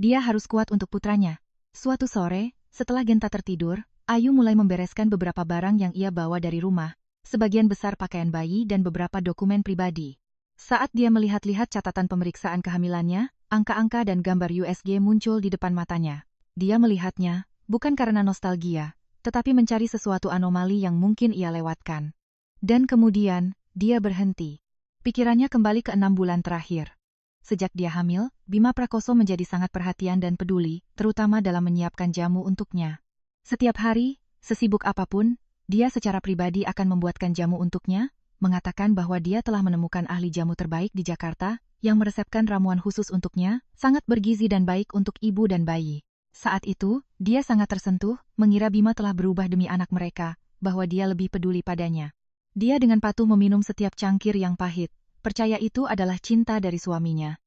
Dia harus kuat untuk putranya. Suatu sore, setelah Genta tertidur, Ayu mulai membereskan beberapa barang yang ia bawa dari rumah, sebagian besar pakaian bayi dan beberapa dokumen pribadi. Saat dia melihat-lihat catatan pemeriksaan kehamilannya, angka-angka dan gambar USG muncul di depan matanya. Dia melihatnya, bukan karena nostalgia, tetapi mencari sesuatu anomali yang mungkin ia lewatkan. Dan kemudian, dia berhenti. Pikirannya kembali ke 6 bulan terakhir. Sejak dia hamil, Bima Prakoso menjadi sangat perhatian dan peduli, terutama dalam menyiapkan jamu untuknya. Setiap hari, sesibuk apapun, dia secara pribadi akan membuatkan jamu untuknya, mengatakan bahwa dia telah menemukan ahli jamu terbaik di Jakarta, yang meresepkan ramuan khusus untuknya, sangat bergizi dan baik untuk ibu dan bayi. Saat itu, dia sangat tersentuh, mengira Bima telah berubah demi anak mereka, bahwa dia lebih peduli padanya. Dia dengan patuh meminum setiap cangkir yang pahit, percaya itu adalah cinta dari suaminya.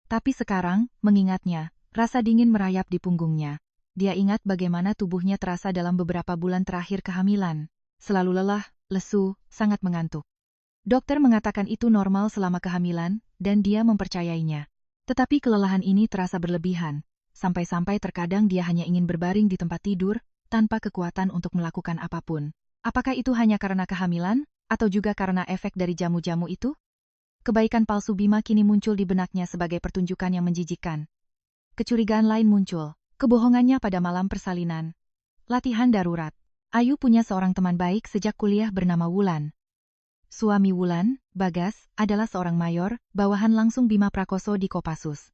Tapi sekarang, mengingatnya, rasa dingin merayap di punggungnya. Dia ingat bagaimana tubuhnya terasa dalam beberapa bulan terakhir kehamilan. Selalu lelah, lesu, sangat mengantuk. Dokter mengatakan itu normal selama kehamilan, dan dia mempercayainya. Tetapi kelelahan ini terasa berlebihan, sampai-sampai terkadang dia hanya ingin berbaring di tempat tidur, tanpa kekuatan untuk melakukan apapun. Apakah itu hanya karena kehamilan, atau juga karena efek dari jamu-jamu itu? Kebaikan palsu Bima kini muncul di benaknya sebagai pertunjukan yang menjijikkan. Kecurigaan lain muncul, kebohongannya pada malam persalinan. Latihan darurat. Ayu punya seorang teman baik sejak kuliah bernama Wulan. Suami Wulan, Bagas, adalah seorang mayor, bawahan langsung Bima Prakoso di Kopassus.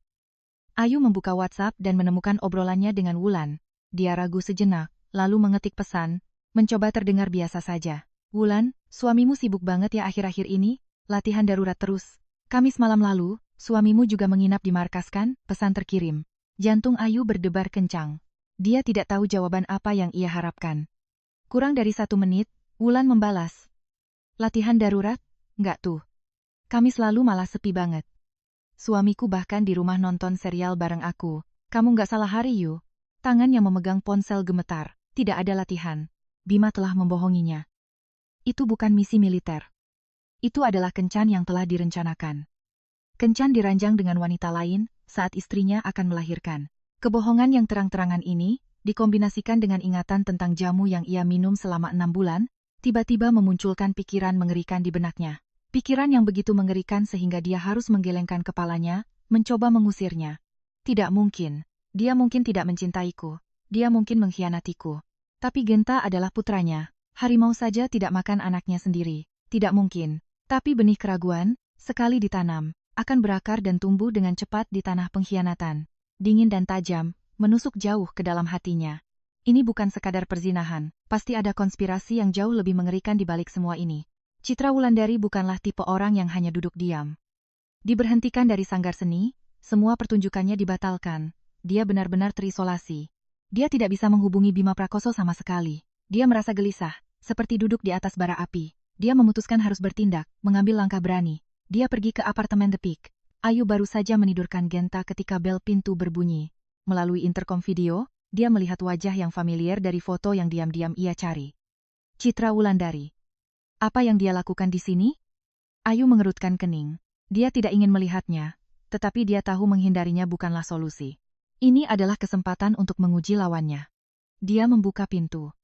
Ayu membuka WhatsApp dan menemukan obrolannya dengan Wulan. Dia ragu sejenak, lalu mengetik pesan, mencoba terdengar biasa saja. Wulan, suamimu sibuk banget ya akhir-akhir ini, latihan darurat terus. Kamis malam lalu, suamimu juga menginap di markas kan? Pesan terkirim. Jantung Ayu berdebar kencang. Dia tidak tahu jawaban apa yang ia harapkan. Kurang dari 1 menit, Wulan membalas. Latihan darurat? Nggak tuh. Kamis lalu malah sepi banget. Suamiku bahkan di rumah nonton serial bareng aku. Kamu nggak salah hari Yu. Tangan yang memegang ponsel gemetar. Tidak ada latihan. Bima telah membohonginya. Itu bukan misi militer. Itu adalah kencan yang telah direncanakan. Kencan diranjang dengan wanita lain saat istrinya akan melahirkan. Kebohongan yang terang-terangan ini, dikombinasikan dengan ingatan tentang jamu yang ia minum selama 6 bulan, tiba-tiba memunculkan pikiran mengerikan di benaknya. Pikiran yang begitu mengerikan sehingga dia harus menggelengkan kepalanya, mencoba mengusirnya. Tidak mungkin. Dia mungkin tidak mencintaiku. Dia mungkin mengkhianatiku. Tapi Genta adalah putranya. Harimau saja tidak makan anaknya sendiri. Tidak mungkin. Tapi benih keraguan, sekali ditanam, akan berakar dan tumbuh dengan cepat di tanah pengkhianatan. Dingin dan tajam, menusuk jauh ke dalam hatinya. Ini bukan sekadar perzinahan, pasti ada konspirasi yang jauh lebih mengerikan di balik semua ini. Citra Wulandari bukanlah tipe orang yang hanya duduk diam. Diberhentikan dari sanggar seni, semua pertunjukannya dibatalkan. Dia benar-benar terisolasi. Dia tidak bisa menghubungi Bima Prakoso sama sekali. Dia merasa gelisah, seperti duduk di atas bara api. Dia memutuskan harus bertindak, mengambil langkah berani. Dia pergi ke apartemen The Peak. Ayu baru saja menidurkan Genta ketika bel pintu berbunyi. Melalui intercom video, dia melihat wajah yang familiar dari foto yang diam-diam ia cari. Citra Wulandari. Apa yang dia lakukan di sini? Ayu mengerutkan kening. Dia tidak ingin melihatnya, tetapi dia tahu menghindarinya bukanlah solusi. Ini adalah kesempatan untuk menguji lawannya. Dia membuka pintu.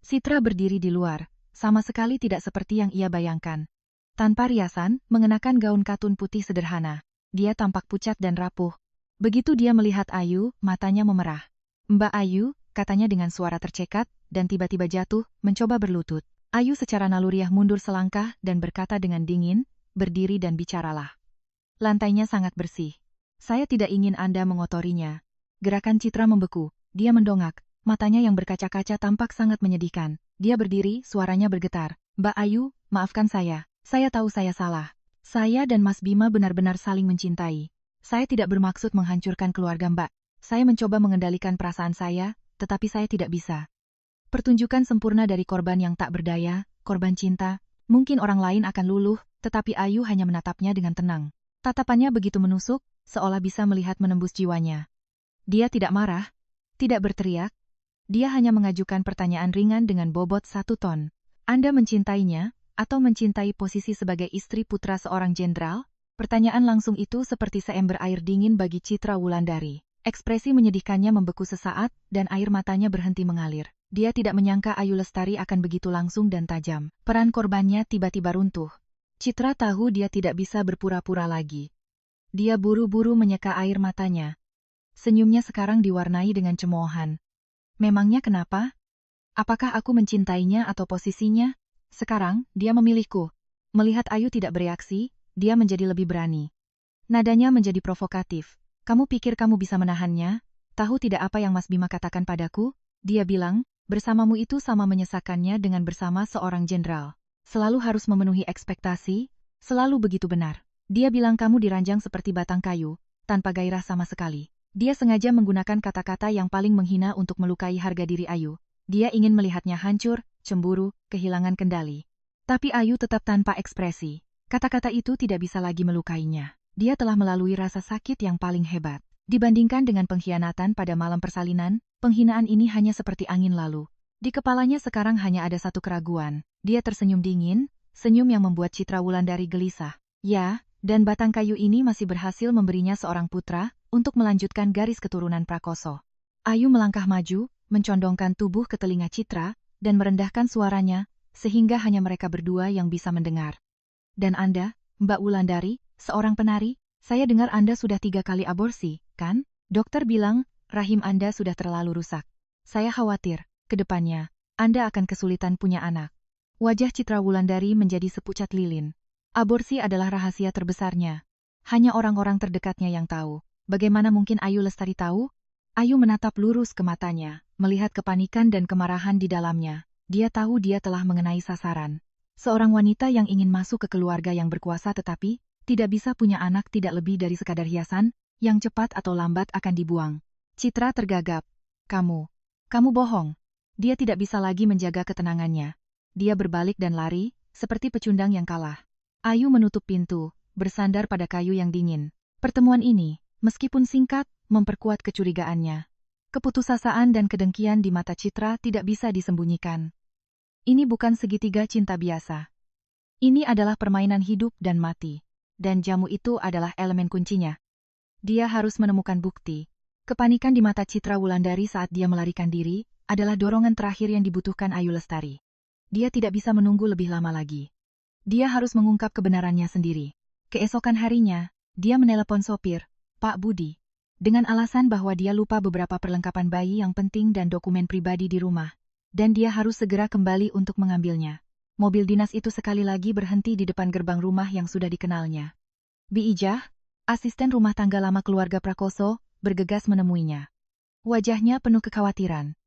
Citra berdiri di luar, sama sekali tidak seperti yang ia bayangkan. Tanpa riasan, mengenakan gaun katun putih sederhana. Dia tampak pucat dan rapuh. Begitu dia melihat Ayu, matanya memerah. Mbak Ayu, katanya dengan suara tercekat, dan tiba-tiba jatuh, mencoba berlutut. Ayu secara naluriah mundur selangkah dan berkata dengan dingin, berdiri dan bicaralah. Lantainya sangat bersih. Saya tidak ingin Anda mengotorinya. Gerakan Citra membeku. Dia mendongak. Matanya yang berkaca-kaca tampak sangat menyedihkan. Dia berdiri, suaranya bergetar. Mbak Ayu, maafkan saya. Saya tahu saya salah. Saya dan Mas Bima benar-benar saling mencintai. Saya tidak bermaksud menghancurkan keluarga Mbak. Saya mencoba mengendalikan perasaan saya, tetapi saya tidak bisa. Pertunjukan sempurna dari korban yang tak berdaya, korban cinta. Mungkin orang lain akan luluh, tetapi Ayu hanya menatapnya dengan tenang. Tatapannya begitu menusuk, seolah bisa melihat menembus jiwanya. Dia tidak marah, tidak berteriak. Dia hanya mengajukan pertanyaan ringan dengan bobot 1 ton. Anda mencintainya, atau mencintai posisi sebagai istri putra seorang jenderal? Pertanyaan langsung itu seperti seember air dingin bagi Citra Wulandari. Ekspresi menyedihkannya membeku sesaat, dan air matanya berhenti mengalir. Dia tidak menyangka Ayu Lestari akan begitu langsung dan tajam. Peran korbannya tiba-tiba runtuh. Citra tahu dia tidak bisa berpura-pura lagi. Dia buru-buru menyeka air matanya. Senyumnya sekarang diwarnai dengan cemoohan. Memangnya kenapa? Apakah aku mencintainya atau posisinya? Sekarang, dia memilihku. Melihat Ayu tidak bereaksi, dia menjadi lebih berani. Nadanya menjadi provokatif. Kamu pikir kamu bisa menahannya? Tahu tidak apa yang Mas Bima katakan padaku? Dia bilang, bersamamu itu sama menyesakannya dengan bersama seorang jenderal. Selalu harus memenuhi ekspektasi, selalu begitu benar. Dia bilang kamu diranjang seperti batang kayu, tanpa gairah sama sekali. Dia sengaja menggunakan kata-kata yang paling menghina untuk melukai harga diri Ayu. Dia ingin melihatnya hancur, cemburu, kehilangan kendali. Tapi Ayu tetap tanpa ekspresi. Kata-kata itu tidak bisa lagi melukainya. Dia telah melalui rasa sakit yang paling hebat. Dibandingkan dengan pengkhianatan pada malam persalinan, penghinaan ini hanya seperti angin lalu. Di kepalanya sekarang hanya ada satu keraguan. Dia tersenyum dingin, senyum yang membuat Citra Wulandari gelisah. Ya, dan batang kayu ini masih berhasil memberinya seorang putra untuk melanjutkan garis keturunan Prakoso. Ayu melangkah maju, mencondongkan tubuh ke telinga Citra, dan merendahkan suaranya, sehingga hanya mereka berdua yang bisa mendengar. Dan Anda, Mbak Wulandari, seorang penari, saya dengar Anda sudah 3 kali aborsi, kan? Dokter bilang, rahim Anda sudah terlalu rusak. Saya khawatir, ke depannya, Anda akan kesulitan punya anak. Wajah Citra Wulandari menjadi sepucat lilin. Aborsi adalah rahasia terbesarnya. Hanya orang-orang terdekatnya yang tahu. Bagaimana mungkin Ayu Lestari tahu? Ayu menatap lurus ke matanya, melihat kepanikan dan kemarahan di dalamnya. Dia tahu dia telah mengenai sasaran. Seorang wanita yang ingin masuk ke keluarga yang berkuasa tetapi tidak bisa punya anak tidak lebih dari sekadar hiasan, yang cepat atau lambat akan dibuang. Citra tergagap. Kamu bohong. Dia tidak bisa lagi menjaga ketenangannya. Dia berbalik dan lari, seperti pecundang yang kalah. Ayu menutup pintu, bersandar pada kayu yang dingin. Pertemuan ini, meskipun singkat, memperkuat kecurigaannya. Keputusasaan dan kedengkian di mata Citra tidak bisa disembunyikan. Ini bukan segitiga cinta biasa. Ini adalah permainan hidup dan mati. Dan jamu itu adalah elemen kuncinya. Dia harus menemukan bukti. Kepanikan di mata Citra Wulandari saat dia melarikan diri, adalah dorongan terakhir yang dibutuhkan Ayu Lestari. Dia tidak bisa menunggu lebih lama lagi. Dia harus mengungkap kebenarannya sendiri. Keesokan harinya, dia menelepon sopir, Pak Budi, dengan alasan bahwa dia lupa beberapa perlengkapan bayi yang penting dan dokumen pribadi di rumah. Dan dia harus segera kembali untuk mengambilnya. Mobil dinas itu sekali lagi berhenti di depan gerbang rumah yang sudah dikenalnya. Bi Ijah, asisten rumah tangga lama keluarga Prakoso, bergegas menemuinya. Wajahnya penuh kekhawatiran.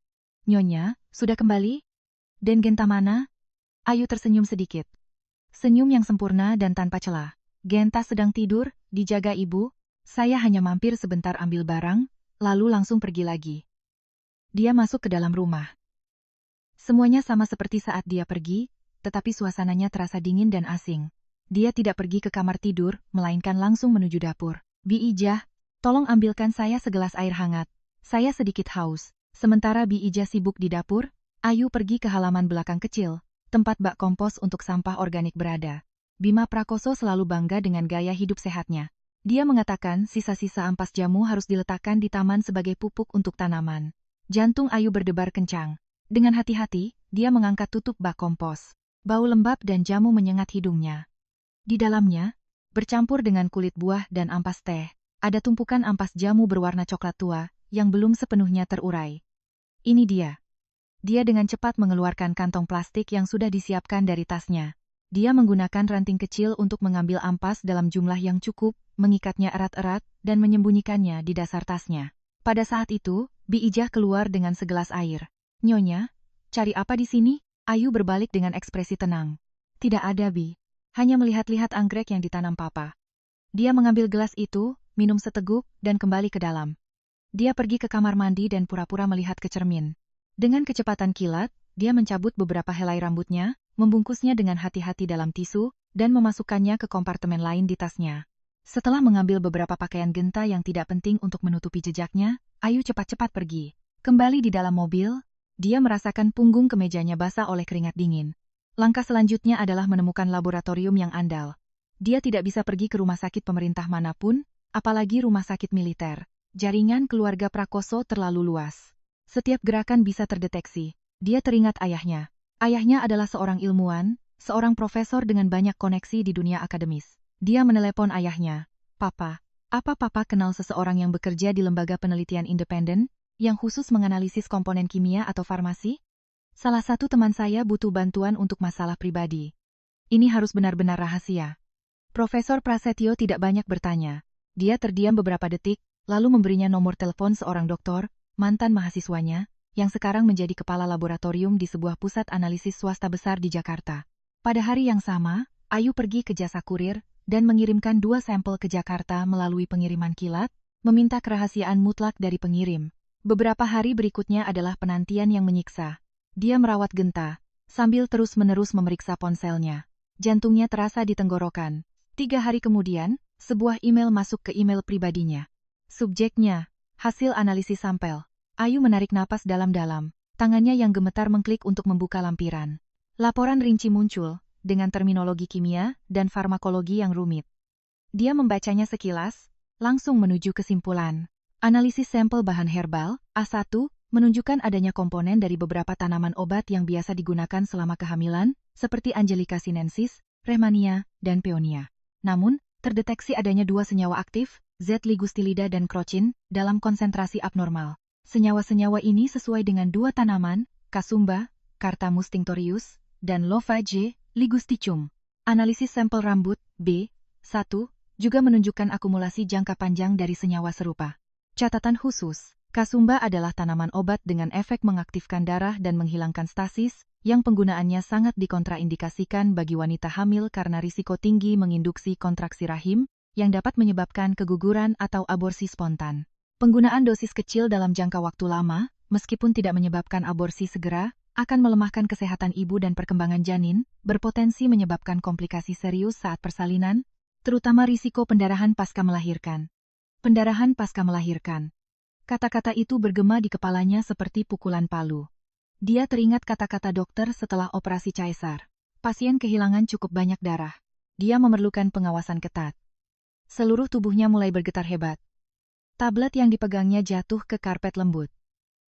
Nyonya, sudah kembali? Dan Genta mana? Ayu tersenyum sedikit. Senyum yang sempurna dan tanpa celah. Genta sedang tidur, dijaga ibu. Saya hanya mampir sebentar ambil barang, lalu langsung pergi lagi. Dia masuk ke dalam rumah. Semuanya sama seperti saat dia pergi, tetapi suasananya terasa dingin dan asing. Dia tidak pergi ke kamar tidur, melainkan langsung menuju dapur. Bi Ijah, tolong ambilkan saya segelas air hangat. Saya sedikit haus. Sementara Bi Ijah sibuk di dapur, Ayu pergi ke halaman belakang kecil, tempat bak kompos untuk sampah organik berada. Bima Prakoso selalu bangga dengan gaya hidup sehatnya. Dia mengatakan sisa-sisa ampas jamu harus diletakkan di taman sebagai pupuk untuk tanaman. Jantung Ayu berdebar kencang. Dengan hati-hati, dia mengangkat tutup bak kompos. Bau lembab dan jamu menyengat hidungnya. Di dalamnya, bercampur dengan kulit buah dan ampas teh, ada tumpukan ampas jamu berwarna coklat tua, yang belum sepenuhnya terurai. Ini dia. Dia dengan cepat mengeluarkan kantong plastik yang sudah disiapkan dari tasnya. Dia menggunakan ranting kecil untuk mengambil ampas dalam jumlah yang cukup, mengikatnya erat-erat, dan menyembunyikannya di dasar tasnya. Pada saat itu, Bi Ijah keluar dengan segelas air. Nyonya, cari apa di sini? Ayu berbalik dengan ekspresi tenang. Tidak ada, Bi. Hanya melihat-lihat anggrek yang ditanam Papa. Dia mengambil gelas itu, minum seteguk, dan kembali ke dalam. Dia pergi ke kamar mandi dan pura-pura melihat ke cermin. Dengan kecepatan kilat, dia mencabut beberapa helai rambutnya, membungkusnya dengan hati-hati dalam tisu, dan memasukkannya ke kompartemen lain di tasnya. Setelah mengambil beberapa pakaian genta yang tidak penting untuk menutupi jejaknya, Ayu cepat-cepat pergi. Kembali di dalam mobil, dia merasakan punggung kemejanya basah oleh keringat dingin. Langkah selanjutnya adalah menemukan laboratorium yang andal. Dia tidak bisa pergi ke rumah sakit pemerintah manapun, apalagi rumah sakit militer. Jaringan keluarga Prakoso terlalu luas. Setiap gerakan bisa terdeteksi. Dia teringat ayahnya. Ayahnya adalah seorang ilmuwan, seorang profesor dengan banyak koneksi di dunia akademis. Dia menelepon ayahnya. Papa, apa Papa kenal seseorang yang bekerja di lembaga penelitian independen, yang khusus menganalisis komponen kimia atau farmasi? Salah satu teman saya butuh bantuan untuk masalah pribadi. Ini harus benar-benar rahasia. Profesor Prasetyo tidak banyak bertanya. Dia terdiam beberapa detik, lalu memberinya nomor telepon seorang dokter, mantan mahasiswanya, yang sekarang menjadi kepala laboratorium di sebuah pusat analisis swasta besar di Jakarta. Pada hari yang sama, Ayu pergi ke jasa kurir, dan mengirimkan 2 sampel ke Jakarta melalui pengiriman kilat, meminta kerahasiaan mutlak dari pengirim. Beberapa hari berikutnya adalah penantian yang menyiksa. Dia merawat Genta, sambil terus-menerus memeriksa ponselnya. Jantungnya terasa di tenggorokan. 3 hari kemudian, sebuah email masuk ke email pribadinya. Subjeknya, hasil analisis sampel. Ayu menarik napas dalam-dalam, tangannya yang gemetar mengklik untuk membuka lampiran. Laporan rinci muncul, dengan terminologi kimia dan farmakologi yang rumit. Dia membacanya sekilas, langsung menuju kesimpulan. Analisis sampel bahan herbal, A1, menunjukkan adanya komponen dari beberapa tanaman obat yang biasa digunakan selama kehamilan, seperti Angelica sinensis, Rehmannia, dan Peonia. Namun, terdeteksi adanya 2 senyawa aktif, Z-ligustilida dan crocin, dalam konsentrasi abnormal. Senyawa-senyawa ini sesuai dengan 2 tanaman, Kasumba, Carthamus tinctorius, dan Lova J. ligusticum. Analisis sampel rambut, B1, juga menunjukkan akumulasi jangka panjang dari senyawa serupa. Catatan khusus, Kasumba adalah tanaman obat dengan efek mengaktifkan darah dan menghilangkan stasis, yang penggunaannya sangat dikontraindikasikan bagi wanita hamil karena risiko tinggi menginduksi kontraksi rahim, yang dapat menyebabkan keguguran atau aborsi spontan. Penggunaan dosis kecil dalam jangka waktu lama, meskipun tidak menyebabkan aborsi segera, akan melemahkan kesehatan ibu dan perkembangan janin, berpotensi menyebabkan komplikasi serius saat persalinan, terutama risiko pendarahan pasca melahirkan. Pendarahan pasca melahirkan. Kata-kata itu bergema di kepalanya seperti pukulan palu. Dia teringat kata-kata dokter setelah operasi caesar. Pasien kehilangan cukup banyak darah. Dia memerlukan pengawasan ketat. Seluruh tubuhnya mulai bergetar hebat. Tablet yang dipegangnya jatuh ke karpet lembut.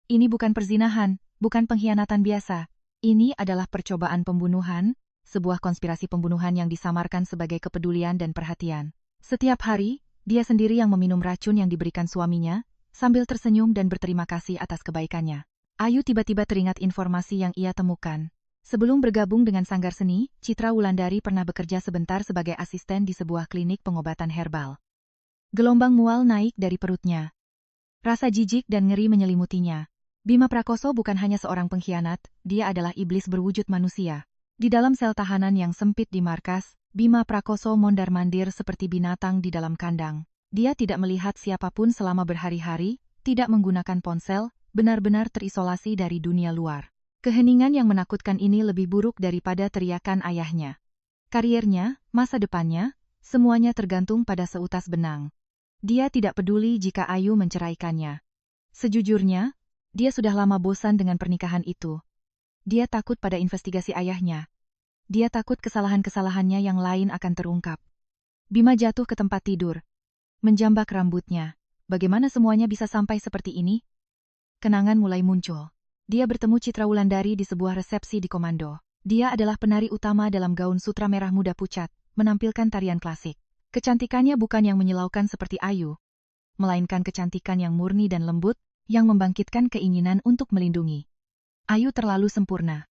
Ini bukan perzinahan, bukan pengkhianatan biasa. Ini adalah percobaan pembunuhan, sebuah konspirasi pembunuhan yang disamarkan sebagai kepedulian dan perhatian. Setiap hari, dia sendiri yang meminum racun yang diberikan suaminya, sambil tersenyum dan berterima kasih atas kebaikannya. Ayu tiba-tiba teringat informasi yang ia temukan. Sebelum bergabung dengan Sanggar Seni, Citra Wulandari pernah bekerja sebentar sebagai asisten di sebuah klinik pengobatan herbal. Gelombang mual naik dari perutnya. Rasa jijik dan ngeri menyelimutinya. Bima Prakoso bukan hanya seorang pengkhianat, dia adalah iblis berwujud manusia. Di dalam sel tahanan yang sempit di markas, Bima Prakoso mondar-mandir seperti binatang di dalam kandang. Dia tidak melihat siapapun selama berhari-hari, tidak menggunakan ponsel, benar-benar terisolasi dari dunia luar. Keheningan yang menakutkan ini lebih buruk daripada teriakan ayahnya. Kariernya, masa depannya, semuanya tergantung pada seutas benang. Dia tidak peduli jika Ayu menceraikannya. Sejujurnya, dia sudah lama bosan dengan pernikahan itu. Dia takut pada investigasi ayahnya. Dia takut kesalahan-kesalahannya yang lain akan terungkap. Bima jatuh ke tempat tidur. Menjambak rambutnya. Bagaimana semuanya bisa sampai seperti ini? Kenangan mulai muncul. Dia bertemu Citra Wulandari di sebuah resepsi di komando. Dia adalah penari utama dalam gaun sutra merah muda pucat, menampilkan tarian klasik. Kecantikannya bukan yang menyilaukan seperti Ayu, melainkan kecantikan yang murni dan lembut, yang membangkitkan keinginan untuk melindungi. Ayu terlalu sempurna.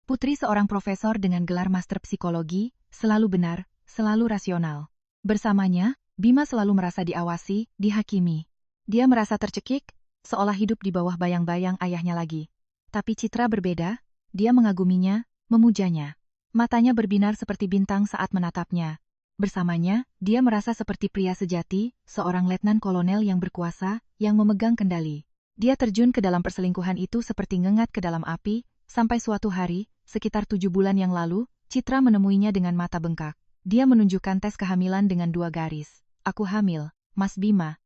Putri seorang profesor dengan gelar master psikologi, selalu benar, selalu rasional. Bersamanya, Bima selalu merasa diawasi, dihakimi. Dia merasa tercekik, seolah hidup di bawah bayang-bayang ayahnya lagi. Tapi Citra berbeda, dia mengaguminya, memujanya. Matanya berbinar seperti bintang saat menatapnya. Bersamanya, dia merasa seperti pria sejati, seorang letnan kolonel yang berkuasa, yang memegang kendali. Dia terjun ke dalam perselingkuhan itu seperti ngengat ke dalam api, sampai suatu hari, sekitar 7 bulan yang lalu, Citra menemuinya dengan mata bengkak. Dia menunjukkan tes kehamilan dengan 2 garis. Aku hamil, Mas Bima.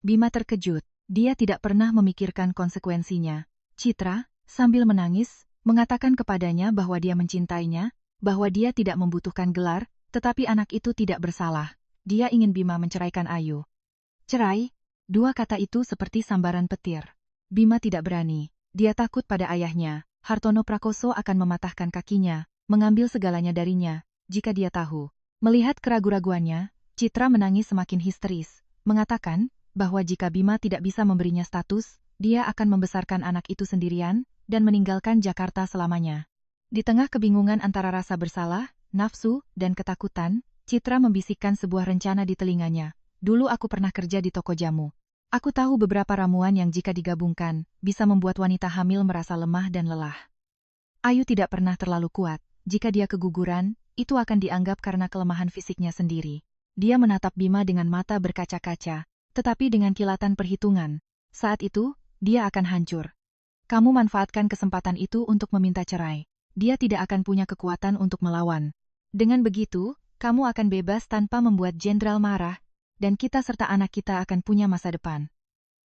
Bima terkejut. Dia tidak pernah memikirkan konsekuensinya. Citra, sambil menangis, mengatakan kepadanya bahwa dia mencintainya, bahwa dia tidak membutuhkan gelar, tetapi anak itu tidak bersalah. Dia ingin Bima menceraikan Ayu. Cerai? 2 kata itu seperti sambaran petir. Bima tidak berani. Dia takut pada ayahnya. Hartono Prakoso akan mematahkan kakinya, mengambil segalanya darinya, jika dia tahu. Melihat keraguan-raguannya, Citra menangis semakin histeris, mengatakan bahwa jika Bima tidak bisa memberinya status, dia akan membesarkan anak itu sendirian, dan meninggalkan Jakarta selamanya. Di tengah kebingungan antara rasa bersalah, nafsu, dan ketakutan, Citra membisikkan sebuah rencana di telinganya. Dulu aku pernah kerja di toko jamu. Aku tahu beberapa ramuan yang jika digabungkan, bisa membuat wanita hamil merasa lemah dan lelah. Ayu tidak pernah terlalu kuat. Jika dia keguguran, itu akan dianggap karena kelemahan fisiknya sendiri. Dia menatap Bima dengan mata berkaca-kaca, tetapi dengan kilatan perhitungan. Saat itu, dia akan hancur. Kamu manfaatkan kesempatan itu untuk meminta cerai. Dia tidak akan punya kekuatan untuk melawan. Dengan begitu, kamu akan bebas tanpa membuat jenderal marah, dan kita serta anak kita akan punya masa depan.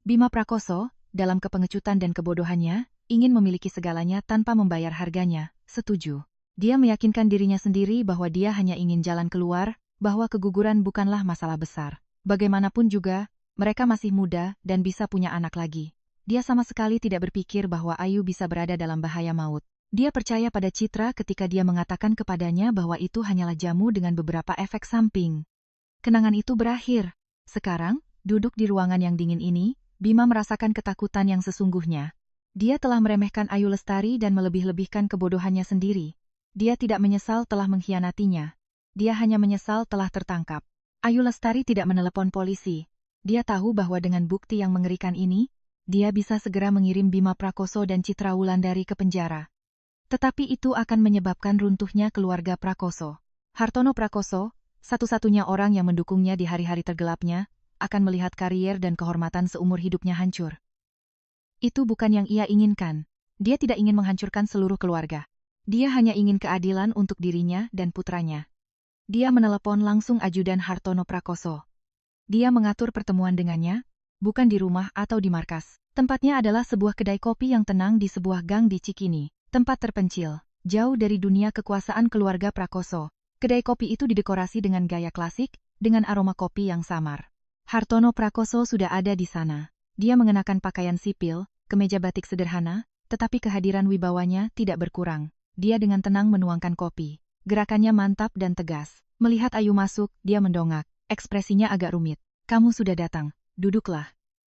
Bima Prakoso, dalam kepengecutan dan kebodohannya, ingin memiliki segalanya tanpa membayar harganya, setuju. Dia meyakinkan dirinya sendiri bahwa dia hanya ingin jalan keluar, bahwa keguguran bukanlah masalah besar. Bagaimanapun juga, mereka masih muda dan bisa punya anak lagi. Dia sama sekali tidak berpikir bahwa Ayu bisa berada dalam bahaya maut. Dia percaya pada Citra ketika dia mengatakan kepadanya bahwa itu hanyalah jamu dengan beberapa efek samping. Kenangan itu berakhir. Sekarang, duduk di ruangan yang dingin ini, Bima merasakan ketakutan yang sesungguhnya. Dia telah meremehkan Ayu Lestari dan melebih-lebihkan kebodohannya sendiri. Dia tidak menyesal telah mengkhianatinya. Dia hanya menyesal telah tertangkap. Ayu Lestari tidak menelepon polisi. Dia tahu bahwa dengan bukti yang mengerikan ini, dia bisa segera mengirim Bima Prakoso dan Citra Wulandari ke penjara. Tetapi itu akan menyebabkan runtuhnya keluarga Prakoso. Hartono Prakoso, satu-satunya orang yang mendukungnya di hari-hari tergelapnya, akan melihat karier dan kehormatan seumur hidupnya hancur. Itu bukan yang ia inginkan. Dia tidak ingin menghancurkan seluruh keluarga. Dia hanya ingin keadilan untuk dirinya dan putranya. Dia menelepon langsung ajudan Hartono Prakoso. Dia mengatur pertemuan dengannya, bukan di rumah atau di markas. Tempatnya adalah sebuah kedai kopi yang tenang di sebuah gang di Cikini. Tempat terpencil, jauh dari dunia kekuasaan keluarga Prakoso. Kedai kopi itu didekorasi dengan gaya klasik, dengan aroma kopi yang samar. Hartono Prakoso sudah ada di sana. Dia mengenakan pakaian sipil, kemeja batik sederhana, tetapi kehadiran wibawanya tidak berkurang. Dia dengan tenang menuangkan kopi. Gerakannya mantap dan tegas. Melihat Ayu masuk, dia mendongak. Ekspresinya agak rumit. Kamu sudah datang, duduklah.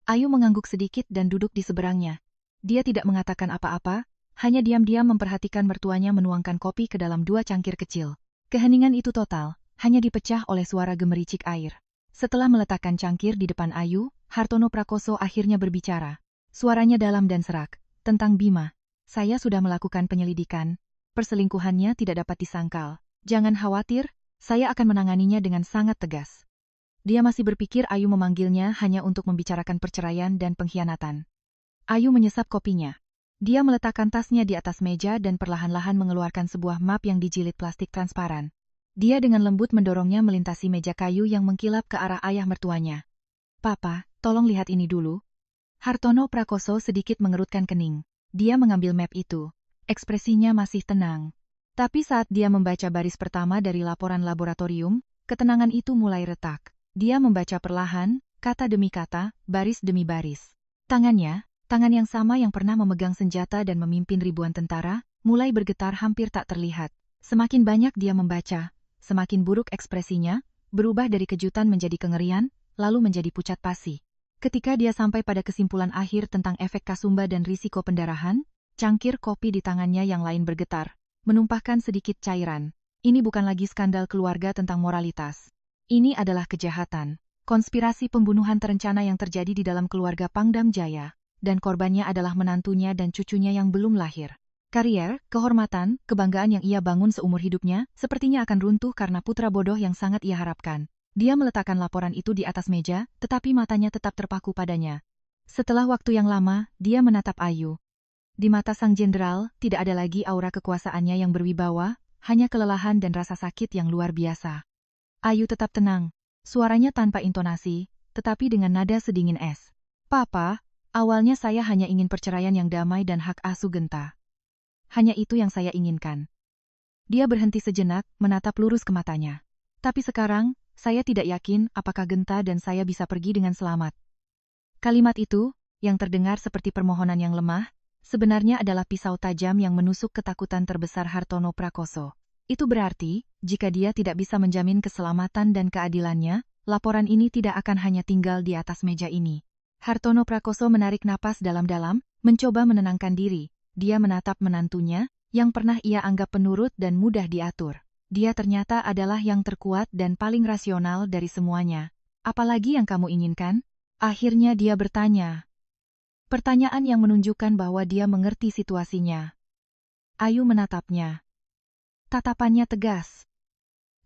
Ayu mengangguk sedikit dan duduk di seberangnya. Dia tidak mengatakan apa-apa, hanya diam-diam memperhatikan mertuanya menuangkan kopi ke dalam 2 cangkir kecil. Keheningan itu total, hanya dipecah oleh suara gemericik air. Setelah meletakkan cangkir di depan Ayu, Hartono Prakoso akhirnya berbicara. Suaranya dalam dan serak. Tentang Bima, saya sudah melakukan penyelidikan. Perselingkuhannya tidak dapat disangkal. Jangan khawatir, saya akan menanganinya dengan sangat tegas. Dia masih berpikir Ayu memanggilnya hanya untuk membicarakan perceraian dan pengkhianatan. Ayu menyesap kopinya. Dia meletakkan tasnya di atas meja dan perlahan-lahan mengeluarkan sebuah map yang dijilid plastik transparan. Dia dengan lembut mendorongnya melintasi meja kayu yang mengkilap ke arah ayah mertuanya. Papa, tolong lihat ini dulu. Hartono Prakoso sedikit mengerutkan kening. Dia mengambil map itu. Ekspresinya masih tenang. Tapi saat dia membaca baris pertama dari laporan laboratorium, ketenangan itu mulai retak. Dia membaca perlahan, kata demi kata, baris demi baris. Tangan yang sama yang pernah memegang senjata dan memimpin ribuan tentara, mulai bergetar hampir tak terlihat. Semakin banyak dia membaca, semakin buruk ekspresinya, berubah dari kejutan menjadi kengerian, lalu menjadi pucat pasi. Ketika dia sampai pada kesimpulan akhir tentang efek kasumba dan risiko pendarahan, cangkir kopi di tangannya yang lain bergetar, menumpahkan sedikit cairan. Ini bukan lagi skandal keluarga tentang moralitas. Ini adalah kejahatan, konspirasi pembunuhan terencana yang terjadi di dalam keluarga Pangdam Jaya. Dan korbannya adalah menantunya dan cucunya yang belum lahir. Karier, kehormatan, kebanggaan yang ia bangun seumur hidupnya, sepertinya akan runtuh karena putra bodoh yang sangat ia harapkan. Dia meletakkan laporan itu di atas meja, tetapi matanya tetap terpaku padanya. Setelah waktu yang lama, dia menatap Ayu. Di mata sang jenderal, tidak ada lagi aura kekuasaannya yang berwibawa, hanya kelelahan dan rasa sakit yang luar biasa. Ayu tetap tenang, suaranya tanpa intonasi, tetapi dengan nada sedingin es. Papa, awalnya saya hanya ingin perceraian yang damai dan hak asuh Genta. Hanya itu yang saya inginkan. Dia berhenti sejenak, menatap lurus ke matanya. Tapi sekarang, saya tidak yakin apakah Genta dan saya bisa pergi dengan selamat. Kalimat itu, yang terdengar seperti permohonan yang lemah, sebenarnya adalah pisau tajam yang menusuk ketakutan terbesar Hartono Prakoso. Itu berarti, jika dia tidak bisa menjamin keselamatan dan keadilannya, laporan ini tidak akan hanya tinggal di atas meja ini. Hartono Prakoso menarik napas dalam-dalam, mencoba menenangkan diri. Dia menatap menantunya, yang pernah ia anggap penurut dan mudah diatur. Dia ternyata adalah yang terkuat dan paling rasional dari semuanya. Apalagi yang kamu inginkan? Akhirnya dia bertanya. Pertanyaan yang menunjukkan bahwa dia mengerti situasinya. Ayu menatapnya. Tatapannya tegas.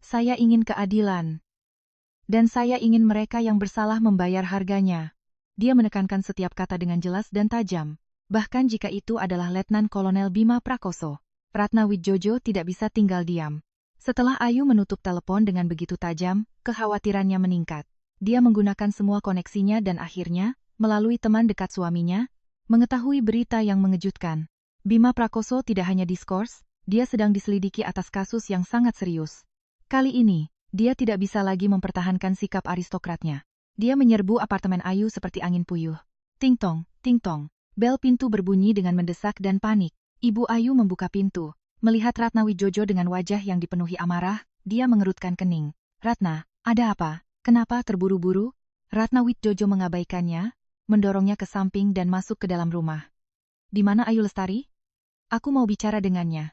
Saya ingin keadilan. Dan saya ingin mereka yang bersalah membayar harganya. Dia menekankan setiap kata dengan jelas dan tajam. Bahkan jika itu adalah Letnan Kolonel Bima Prakoso, Ratna Widjojo tidak bisa tinggal diam. Setelah Ayu menutup telepon dengan begitu tajam, kekhawatirannya meningkat. Dia menggunakan semua koneksinya dan akhirnya, melalui teman dekat suaminya, mengetahui berita yang mengejutkan. Bima Prakoso tidak hanya diskors, dia sedang diselidiki atas kasus yang sangat serius. Kali ini, dia tidak bisa lagi mempertahankan sikap aristokratnya. Dia menyerbu apartemen Ayu seperti angin puyuh. Ting tong, ting tong. Bel pintu berbunyi dengan mendesak dan panik. Ibu Ayu membuka pintu. Melihat Ratna Widjojo dengan wajah yang dipenuhi amarah, dia mengerutkan kening. Ratna, ada apa? Kenapa terburu-buru? Ratna Widjojo mengabaikannya, mendorongnya ke samping dan masuk ke dalam rumah. Di mana Ayu Lestari? Aku mau bicara dengannya.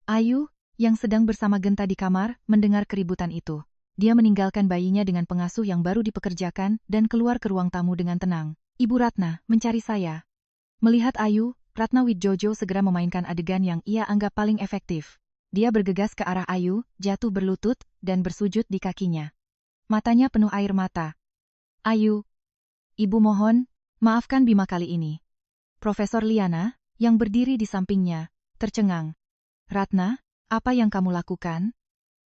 Ayu, yang sedang bersama Genta di kamar, mendengar keributan itu. Dia meninggalkan bayinya dengan pengasuh yang baru dipekerjakan dan keluar ke ruang tamu dengan tenang. Ibu Ratna, mencari saya. Melihat Ayu, Ratna Widjojo segera memainkan adegan yang ia anggap paling efektif. Dia bergegas ke arah Ayu, jatuh berlutut, dan bersujud di kakinya. Matanya penuh air mata. Ayu, Ibu mohon, maafkan Bima kali ini. Profesor Liana, yang berdiri di sampingnya, tercengang. Ratna, apa yang kamu lakukan?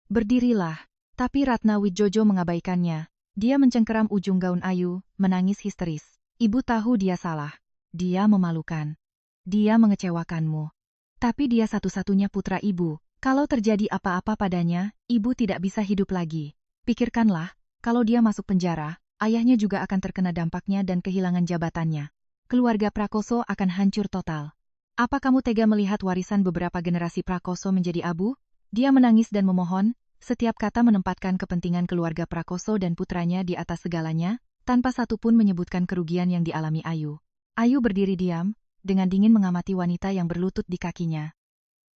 Berdirilah. Tapi Ratna Widjojo mengabaikannya. Dia mencengkeram ujung gaun Ayu, menangis histeris. Ibu tahu dia salah. Dia memalukan. Dia mengecewakanmu. Tapi dia satu-satunya putra ibu. Kalau terjadi apa-apa padanya, ibu tidak bisa hidup lagi. Pikirkanlah, kalau dia masuk penjara, ayahnya juga akan terkena dampaknya dan kehilangan jabatannya. Keluarga Prakoso akan hancur total. Apa kamu tega melihat warisan beberapa generasi Prakoso menjadi abu? Dia menangis dan memohon, setiap kata menempatkan kepentingan keluarga Prakoso dan putranya di atas segalanya, tanpa satupun menyebutkan kerugian yang dialami Ayu. Ayu berdiri diam, dengan dingin mengamati wanita yang berlutut di kakinya.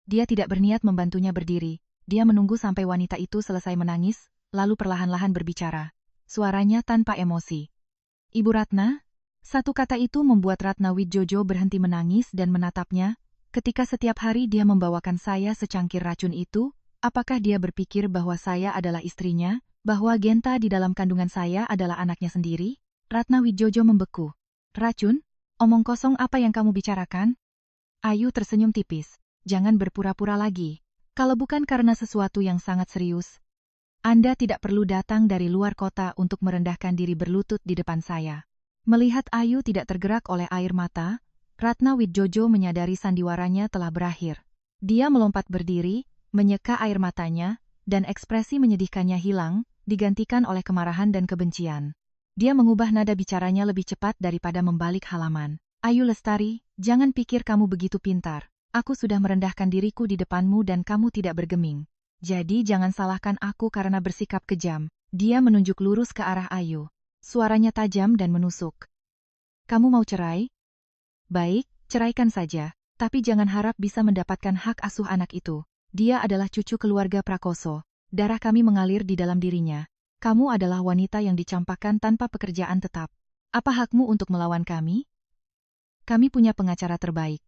Dia tidak berniat membantunya berdiri, dia menunggu sampai wanita itu selesai menangis, lalu perlahan-lahan berbicara. Suaranya tanpa emosi. Ibu Ratna? Satu kata itu membuat Ratna Widjojo berhenti menangis dan menatapnya. Ketika setiap hari dia membawakan saya secangkir racun itu, apakah dia berpikir bahwa saya adalah istrinya, bahwa Genta di dalam kandungan saya adalah anaknya sendiri? Ratna Widjojo membeku. Racun? Omong kosong apa yang kamu bicarakan? Ayu tersenyum tipis. Jangan berpura-pura lagi. Kalau bukan karena sesuatu yang sangat serius, Anda tidak perlu datang dari luar kota untuk merendahkan diri berlutut di depan saya. Melihat Ayu tidak tergerak oleh air mata, Ratna Widjojo menyadari sandiwaranya telah berakhir. Dia melompat berdiri, menyeka air matanya, dan ekspresi menyedihkannya hilang, digantikan oleh kemarahan dan kebencian. Dia mengubah nada bicaranya lebih cepat daripada membalik halaman. Ayu Lestari, jangan pikir kamu begitu pintar. Aku sudah merendahkan diriku di depanmu dan kamu tidak bergeming. Jadi jangan salahkan aku karena bersikap kejam. Dia menunjuk lurus ke arah Ayu. Suaranya tajam dan menusuk. Kamu mau cerai? Baik, ceraikan saja. Tapi jangan harap bisa mendapatkan hak asuh anak itu. Dia adalah cucu keluarga Prakoso. Darah kami mengalir di dalam dirinya. Kamu adalah wanita yang dicampakkan tanpa pekerjaan tetap. Apa hakmu untuk melawan kami? Kami punya pengacara terbaik.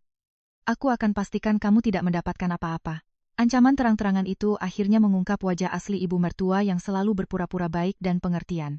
Aku akan pastikan kamu tidak mendapatkan apa-apa. Ancaman terang-terangan itu akhirnya mengungkap wajah asli ibu mertua yang selalu berpura-pura baik dan pengertian.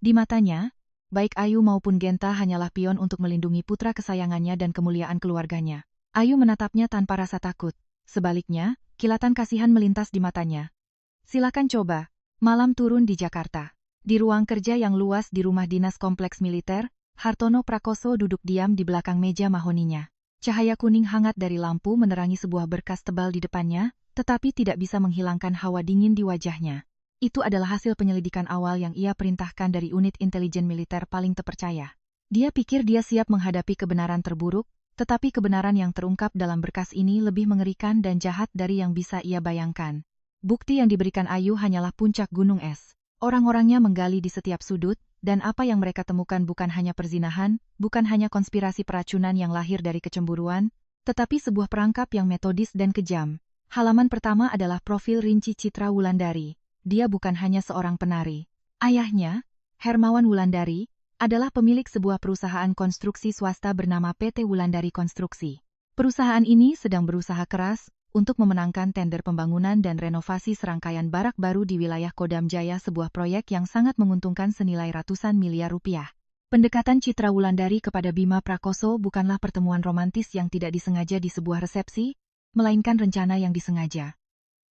Di matanya, baik Ayu maupun Genta hanyalah pion untuk melindungi putra kesayangannya dan kemuliaan keluarganya. Ayu menatapnya tanpa rasa takut. Sebaliknya, kilatan kasihan melintas di matanya. Silakan coba. Malam turun di Jakarta. Di ruang kerja yang luas di rumah dinas kompleks militer, Hartono Prakoso duduk diam di belakang meja mahoninya. Cahaya kuning hangat dari lampu menerangi sebuah berkas tebal di depannya, tetapi tidak bisa menghilangkan hawa dingin di wajahnya. Itu adalah hasil penyelidikan awal yang ia perintahkan dari unit intelijen militer paling terpercaya. Dia pikir dia siap menghadapi kebenaran terburuk, tetapi kebenaran yang terungkap dalam berkas ini lebih mengerikan dan jahat dari yang bisa ia bayangkan. Bukti yang diberikan Ayu hanyalah puncak gunung es. Orang-orangnya menggali di setiap sudut, dan apa yang mereka temukan bukan hanya perzinahan, bukan hanya konspirasi peracunan yang lahir dari kecemburuan, tetapi sebuah perangkap yang metodis dan kejam. Halaman pertama adalah profil rinci Citra Wulandari. Dia bukan hanya seorang penari. Ayahnya, Hermawan Wulandari, adalah pemilik sebuah perusahaan konstruksi swasta bernama PT Wulandari Konstruksi. Perusahaan ini sedang berusaha keras untuk memenangkan tender pembangunan dan renovasi serangkaian barak baru di wilayah Kodam Jaya, sebuah proyek yang sangat menguntungkan senilai ratusan miliar rupiah. Pendekatan Citra Wulandari kepada Bima Prakoso bukanlah pertemuan romantis yang tidak disengaja di sebuah resepsi, melainkan rencana yang disengaja.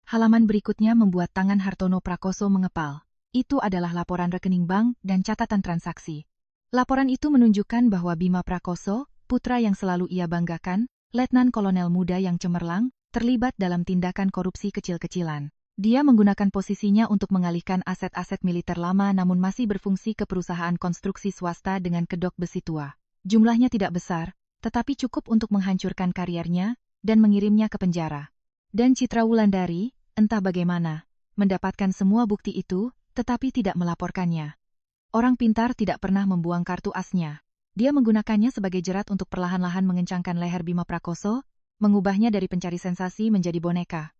Halaman berikutnya membuat tangan Hartono Prakoso mengepal. Itu adalah laporan rekening bank dan catatan transaksi. Laporan itu menunjukkan bahwa Bima Prakoso, putra yang selalu ia banggakan, letnan kolonel muda yang cemerlang, terlibat dalam tindakan korupsi kecil-kecilan. Dia menggunakan posisinya untuk mengalihkan aset-aset militer lama namun masih berfungsi ke perusahaan konstruksi swasta dengan kedok besi tua. Jumlahnya tidak besar, tetapi cukup untuk menghancurkan kariernya dan mengirimnya ke penjara. Dan Citra Wulandari, entah bagaimana, mendapatkan semua bukti itu, tetapi tidak melaporkannya. Orang pintar tidak pernah membuang kartu asnya. Dia menggunakannya sebagai jerat untuk perlahan-lahan mengencangkan leher Bima Prakoso, mengubahnya dari pencari sensasi menjadi boneka.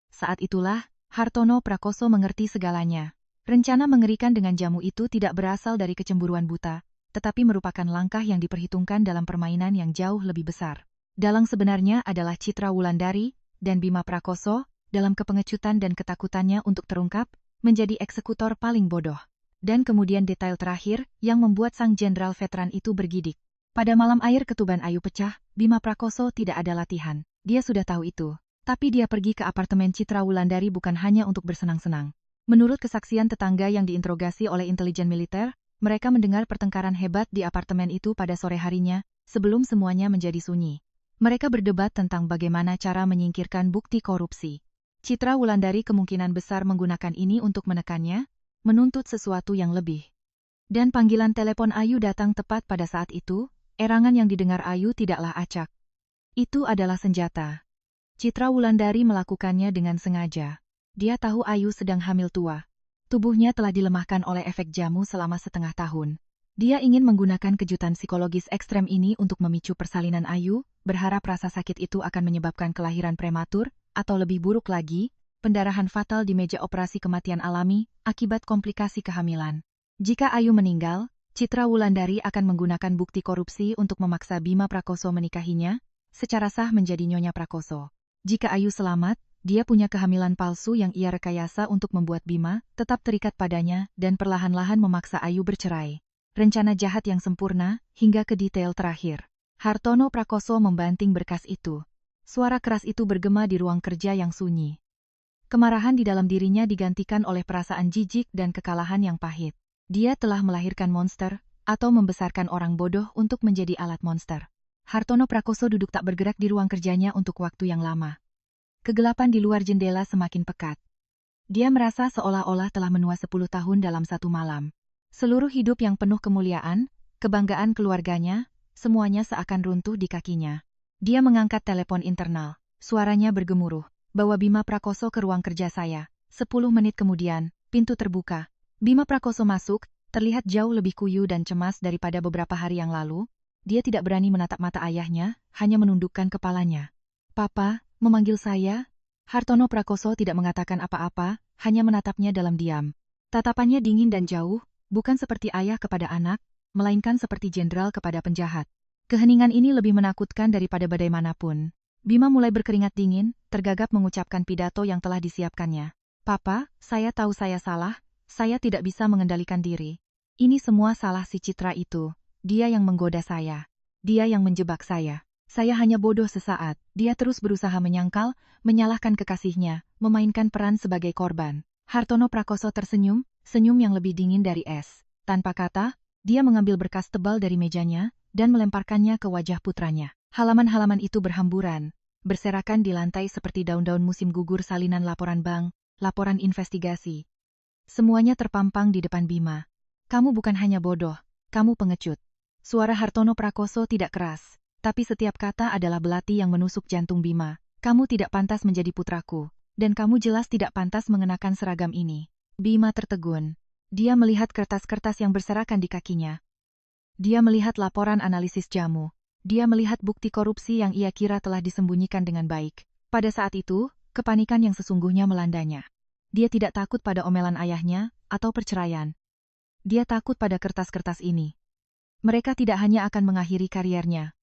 Saat itulah, Hartono Prakoso mengerti segalanya. Rencana mengerikan dengan jamu itu tidak berasal dari kecemburuan buta, tetapi merupakan langkah yang diperhitungkan dalam permainan yang jauh lebih besar. Dalang sebenarnya adalah Citra Wulandari, dan Bima Prakoso, dalam kepengecutan dan ketakutannya untuk terungkap, menjadi eksekutor paling bodoh. Dan kemudian detail terakhir, yang membuat sang jenderal veteran itu bergidik. Pada malam air ketuban Ayu pecah, Bima Prakoso tidak ada latihan. Dia sudah tahu itu. Tapi dia pergi ke apartemen Citra Wulandari bukan hanya untuk bersenang-senang. Menurut kesaksian tetangga yang diinterogasi oleh intelijen militer, mereka mendengar pertengkaran hebat di apartemen itu pada sore harinya, sebelum semuanya menjadi sunyi. Mereka berdebat tentang bagaimana cara menyingkirkan bukti korupsi. Citra Wulandari kemungkinan besar menggunakan ini untuk menekannya, menuntut sesuatu yang lebih. Dan panggilan telepon Ayu datang tepat pada saat itu, erangan yang didengar Ayu tidaklah acak. Itu adalah senjata. Citra Wulandari melakukannya dengan sengaja. Dia tahu Ayu sedang hamil tua. Tubuhnya telah dilemahkan oleh efek jamu selama setengah tahun. Dia ingin menggunakan kejutan psikologis ekstrem ini untuk memicu persalinan Ayu, berharap rasa sakit itu akan menyebabkan kelahiran prematur, atau lebih buruk lagi, pendarahan fatal di meja operasi kematian alami, akibat komplikasi kehamilan. Jika Ayu meninggal, Citra Wulandari akan menggunakan bukti korupsi untuk memaksa Bima Prakoso menikahinya, secara sah menjadi Nyonya Prakoso. Jika Ayu selamat, dia punya kehamilan palsu yang ia rekayasa untuk membuat Bima tetap terikat padanya dan perlahan-lahan memaksa Ayu bercerai. Rencana jahat yang sempurna, hingga ke detail terakhir. Hartono Prakoso membanting berkas itu. Suara keras itu bergema di ruang kerja yang sunyi. Kemarahan di dalam dirinya digantikan oleh perasaan jijik dan kekalahan yang pahit. Dia telah melahirkan monster, atau membesarkan orang bodoh untuk menjadi alat monster. Hartono Prakoso duduk tak bergerak di ruang kerjanya untuk waktu yang lama. Kegelapan di luar jendela semakin pekat. Dia merasa seolah-olah telah menua 10 tahun dalam satu malam. Seluruh hidup yang penuh kemuliaan, kebanggaan keluarganya, semuanya seakan runtuh di kakinya. Dia mengangkat telepon internal. Suaranya bergemuruh. Bawa Bima Prakoso ke ruang kerja saya. 10 menit kemudian, pintu terbuka. Bima Prakoso masuk, terlihat jauh lebih kuyu dan cemas daripada beberapa hari yang lalu. Dia tidak berani menatap mata ayahnya, hanya menundukkan kepalanya. Papa, memanggil saya? Hartono Prakoso tidak mengatakan apa-apa, hanya menatapnya dalam diam. Tatapannya dingin dan jauh, bukan seperti ayah kepada anak, melainkan seperti jenderal kepada penjahat. Keheningan ini lebih menakutkan daripada badai manapun. Bima mulai berkeringat dingin, tergagap mengucapkan pidato yang telah disiapkannya. Papa, saya tahu saya salah, saya tidak bisa mengendalikan diri. Ini semua salah si Citra itu. Dia yang menggoda saya. Dia yang menjebak saya. Saya hanya bodoh sesaat. Dia terus berusaha menyangkal, menyalahkan kekasihnya, memainkan peran sebagai korban. Hartono Prakoso tersenyum, senyum yang lebih dingin dari es. Tanpa kata, dia mengambil berkas tebal dari mejanya, dan melemparkannya ke wajah putranya. Halaman-halaman itu berhamburan, berserakan di lantai seperti daun-daun musim gugur salinan laporan bank, laporan investigasi. Semuanya terpampang di depan Bima. Kamu bukan hanya bodoh, kamu pengecut. Suara Hartono Prakoso tidak keras, tapi setiap kata adalah belati yang menusuk jantung Bima. Kamu tidak pantas menjadi putraku, dan kamu jelas tidak pantas mengenakan seragam ini. Bima tertegun. Dia melihat kertas-kertas yang berserakan di kakinya. Dia melihat laporan analisis jamu. Dia melihat bukti korupsi yang ia kira telah disembunyikan dengan baik. Pada saat itu, kepanikan yang sesungguhnya melandanya. Dia tidak takut pada omelan ayahnya, atau perceraian. Dia takut pada kertas-kertas ini. Mereka tidak hanya akan mengakhiri kariernya.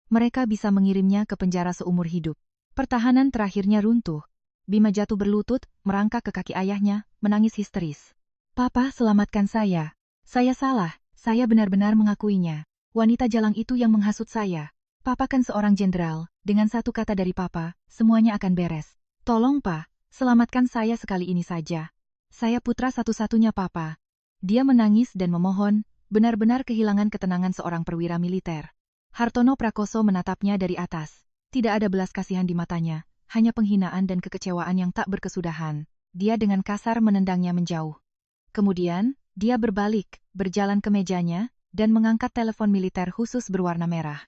Mereka bisa mengirimnya ke penjara seumur hidup. Pertahanan terakhirnya runtuh. Bima jatuh berlutut, merangkak ke kaki ayahnya, menangis histeris. Papa, selamatkan saya. Saya salah, saya benar-benar mengakuinya. Wanita jalang itu yang menghasut saya. Papa kan seorang jenderal, dengan satu kata dari Papa, semuanya akan beres. Tolong, Pa, selamatkan saya sekali ini saja. Saya putra satu-satunya Papa. Dia menangis dan memohon, benar-benar kehilangan ketenangan seorang perwira militer. Hartono Prakoso menatapnya dari atas. Tidak ada belas kasihan di matanya, hanya penghinaan dan kekecewaan yang tak berkesudahan. Dia dengan kasar menendangnya menjauh. Kemudian, dia berbalik, berjalan ke mejanya, dan mengangkat telepon militer khusus berwarna merah.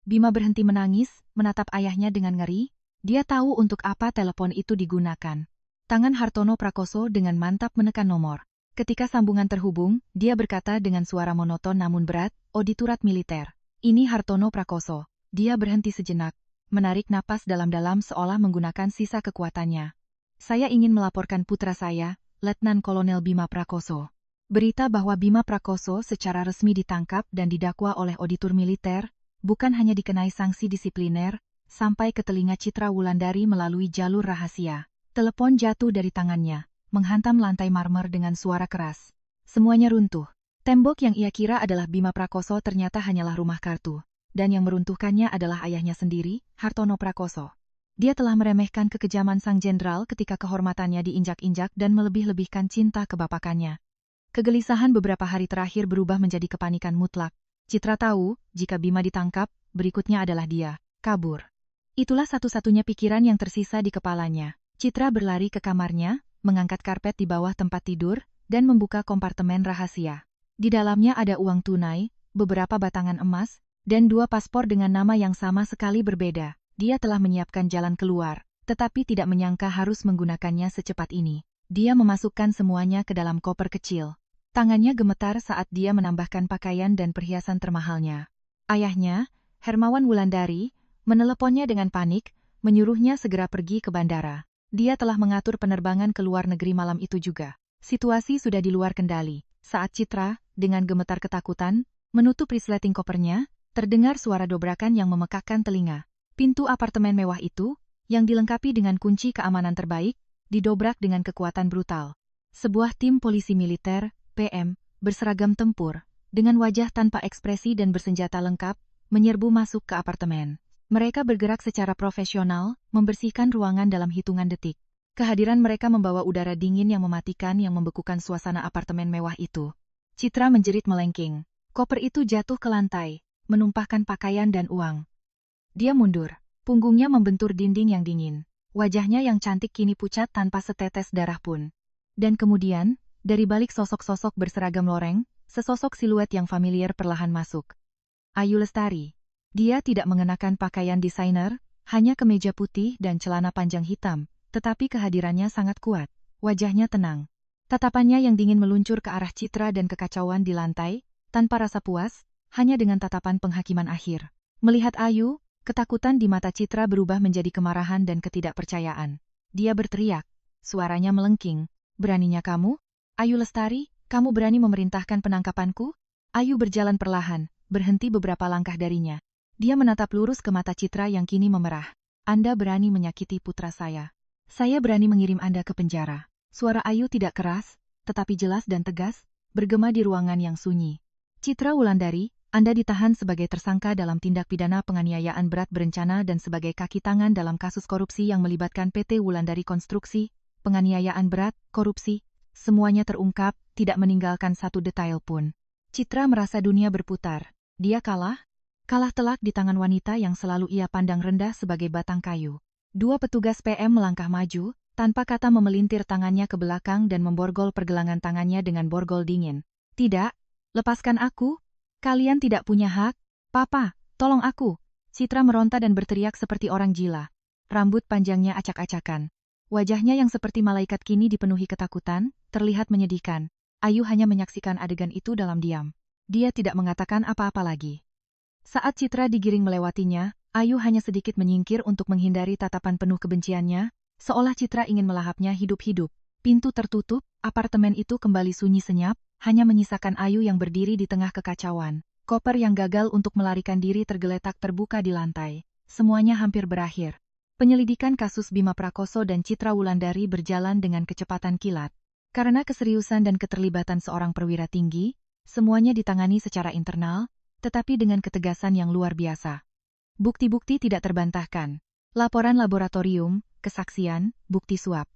Bima berhenti menangis, menatap ayahnya dengan ngeri. Dia tahu untuk apa telepon itu digunakan. Tangan Hartono Prakoso dengan mantap menekan nomor. Ketika sambungan terhubung, dia berkata dengan suara monoton namun berat, "Auditorat militer." Ini Hartono Prakoso. Dia berhenti sejenak, menarik napas dalam-dalam seolah menggunakan sisa kekuatannya. Saya ingin melaporkan putra saya, Letnan Kolonel Bima Prakoso. Berita bahwa Bima Prakoso secara resmi ditangkap dan didakwa oleh auditor militer, bukan hanya dikenai sanksi disipliner, sampai ke telinga Citra Wulandari melalui jalur rahasia. Telepon jatuh dari tangannya, menghantam lantai marmer dengan suara keras. Semuanya runtuh. Tembok yang ia kira adalah Bima Prakoso ternyata hanyalah rumah kartu. Dan yang meruntuhkannya adalah ayahnya sendiri, Hartono Prakoso. Dia telah meremehkan kekejaman sang jenderal ketika kehormatannya diinjak-injak dan melebih-lebihkan cinta kebapakannya. Kegelisahan beberapa hari terakhir berubah menjadi kepanikan mutlak. Citra tahu, jika Bima ditangkap, berikutnya adalah dia, kabur. Itulah satu-satunya pikiran yang tersisa di kepalanya. Citra berlari ke kamarnya, mengangkat karpet di bawah tempat tidur, dan membuka kompartemen rahasia. Di dalamnya ada uang tunai, beberapa batangan emas, dan 2 paspor dengan nama yang sama sekali berbeda. Dia telah menyiapkan jalan keluar, tetapi tidak menyangka harus menggunakannya secepat ini. Dia memasukkan semuanya ke dalam koper kecil. Tangannya gemetar saat dia menambahkan pakaian dan perhiasan termahalnya. Ayahnya, Hermawan Wulandari, meneleponnya dengan panik, menyuruhnya segera pergi ke bandara. Dia telah mengatur penerbangan ke luar negeri malam itu juga. Situasi sudah di luar kendali. Saat Citra, dengan gemetar ketakutan, menutup resleting kopernya, terdengar suara dobrakan yang memekakkan telinga. Pintu apartemen mewah itu, yang dilengkapi dengan kunci keamanan terbaik, didobrak dengan kekuatan brutal. Sebuah tim polisi militer, PM, berseragam tempur, dengan wajah tanpa ekspresi dan bersenjata lengkap, menyerbu masuk ke apartemen. Mereka bergerak secara profesional, membersihkan ruangan dalam hitungan detik. Kehadiran mereka membawa udara dingin yang mematikan yang membekukan suasana apartemen mewah itu. Citra menjerit melengking. Koper itu jatuh ke lantai, menumpahkan pakaian dan uang. Dia mundur, punggungnya membentur dinding yang dingin. Wajahnya yang cantik kini pucat tanpa setetes darah pun. Dan kemudian, dari balik sosok-sosok berseragam loreng, sesosok siluet yang familiar perlahan masuk. Ayu Lestari. Dia tidak mengenakan pakaian desainer, hanya kemeja putih dan celana panjang hitam, tetapi kehadirannya sangat kuat. Wajahnya tenang. Tatapannya yang dingin meluncur ke arah Citra dan kekacauan di lantai, tanpa rasa puas, hanya dengan tatapan penghakiman akhir. Melihat Ayu, ketakutan di mata Citra berubah menjadi kemarahan dan ketidakpercayaan. Dia berteriak, suaranya melengking, "Beraninya kamu? Ayu Lestari, kamu berani memerintahkan penangkapanku?" Ayu berjalan perlahan, berhenti beberapa langkah darinya. Dia menatap lurus ke mata Citra yang kini memerah. Anda berani menyakiti putra saya. Saya berani mengirim Anda ke penjara. Suara Ayu tidak keras, tetapi jelas dan tegas, bergema di ruangan yang sunyi. Citra Wulandari, Anda ditahan sebagai tersangka dalam tindak pidana penganiayaan berat berencana dan sebagai kaki tangan dalam kasus korupsi yang melibatkan PT Wulandari Konstruksi, penganiayaan berat, korupsi, semuanya terungkap, tidak meninggalkan satu detail pun. Citra merasa dunia berputar. Dia kalah telak di tangan wanita yang selalu ia pandang rendah sebagai batang kayu. Dua petugas PM melangkah maju, tanpa kata memelintir tangannya ke belakang dan memborgol pergelangan tangannya dengan borgol dingin. Tidak, lepaskan aku. Kalian tidak punya hak. Papa, tolong aku. Citra meronta dan berteriak seperti orang gila. Rambut panjangnya acak-acakan. Wajahnya yang seperti malaikat kini dipenuhi ketakutan, terlihat menyedihkan. Ayu hanya menyaksikan adegan itu dalam diam. Dia tidak mengatakan apa-apa lagi. Saat Citra digiring melewatinya, Ayu hanya sedikit menyingkir untuk menghindari tatapan penuh kebenciannya, seolah Citra ingin melahapnya hidup-hidup. Pintu tertutup, apartemen itu kembali sunyi senyap, hanya menyisakan Ayu yang berdiri di tengah kekacauan. Koper yang gagal untuk melarikan diri tergeletak terbuka di lantai. Semuanya hampir berakhir. Penyelidikan kasus Bima Prakoso dan Citra Wulandari berjalan dengan kecepatan kilat. Karena keseriusan dan keterlibatan seorang perwira tinggi, semuanya ditangani secara internal, tetapi dengan ketegasan yang luar biasa. Bukti-bukti tidak terbantahkan. Laporan laboratorium, kesaksian, bukti suap.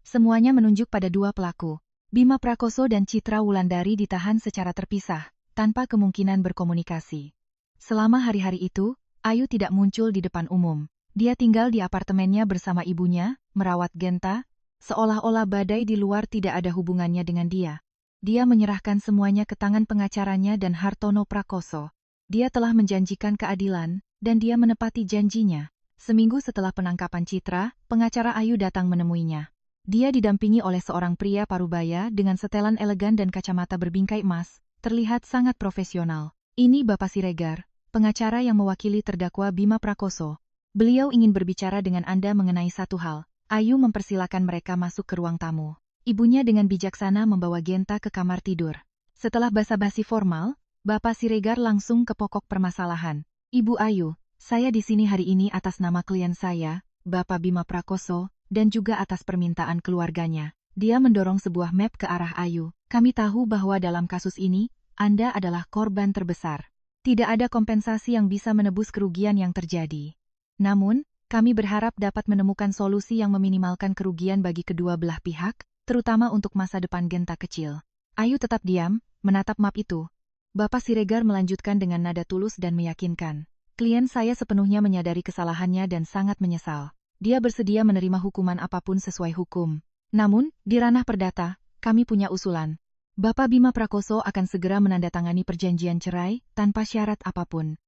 Semuanya menunjuk pada dua pelaku. Bima Prakoso dan Citra Wulandari ditahan secara terpisah, tanpa kemungkinan berkomunikasi. Selama hari-hari itu, Ayu tidak muncul di depan umum. Dia tinggal di apartemennya bersama ibunya, merawat Genta, seolah-olah badai di luar tidak ada hubungannya dengan dia. Dia menyerahkan semuanya ke tangan pengacaranya dan Hartono Prakoso. Dia telah menjanjikan keadilan, dan dia menepati janjinya. Seminggu setelah penangkapan Citra, pengacara Ayu datang menemuinya. Dia didampingi oleh seorang pria parubaya dengan setelan elegan dan kacamata berbingkai emas, terlihat sangat profesional. Ini Bapak Siregar, pengacara yang mewakili terdakwa Bima Prakoso. Beliau ingin berbicara dengan Anda mengenai satu hal. Ayu mempersilakan mereka masuk ke ruang tamu. Ibunya dengan bijaksana membawa Genta ke kamar tidur. Setelah basa-basi formal, Bapak Siregar langsung ke pokok permasalahan. Ibu Ayu, saya di sini hari ini atas nama klien saya, Bapak Bima Prakoso, dan juga atas permintaan keluarganya. Dia mendorong sebuah map ke arah Ayu. Kami tahu bahwa dalam kasus ini, Anda adalah korban terbesar. Tidak ada kompensasi yang bisa menebus kerugian yang terjadi. Namun, kami berharap dapat menemukan solusi yang meminimalkan kerugian bagi kedua belah pihak, terutama untuk masa depan Genta kecil. Ayu tetap diam, menatap map itu. Bapak Siregar melanjutkan dengan nada tulus dan meyakinkan. Klien saya sepenuhnya menyadari kesalahannya dan sangat menyesal. Dia bersedia menerima hukuman apapun sesuai hukum. Namun, di ranah perdata, kami punya usulan. Bapak Bima Prakoso akan segera menandatangani perjanjian cerai tanpa syarat apapun.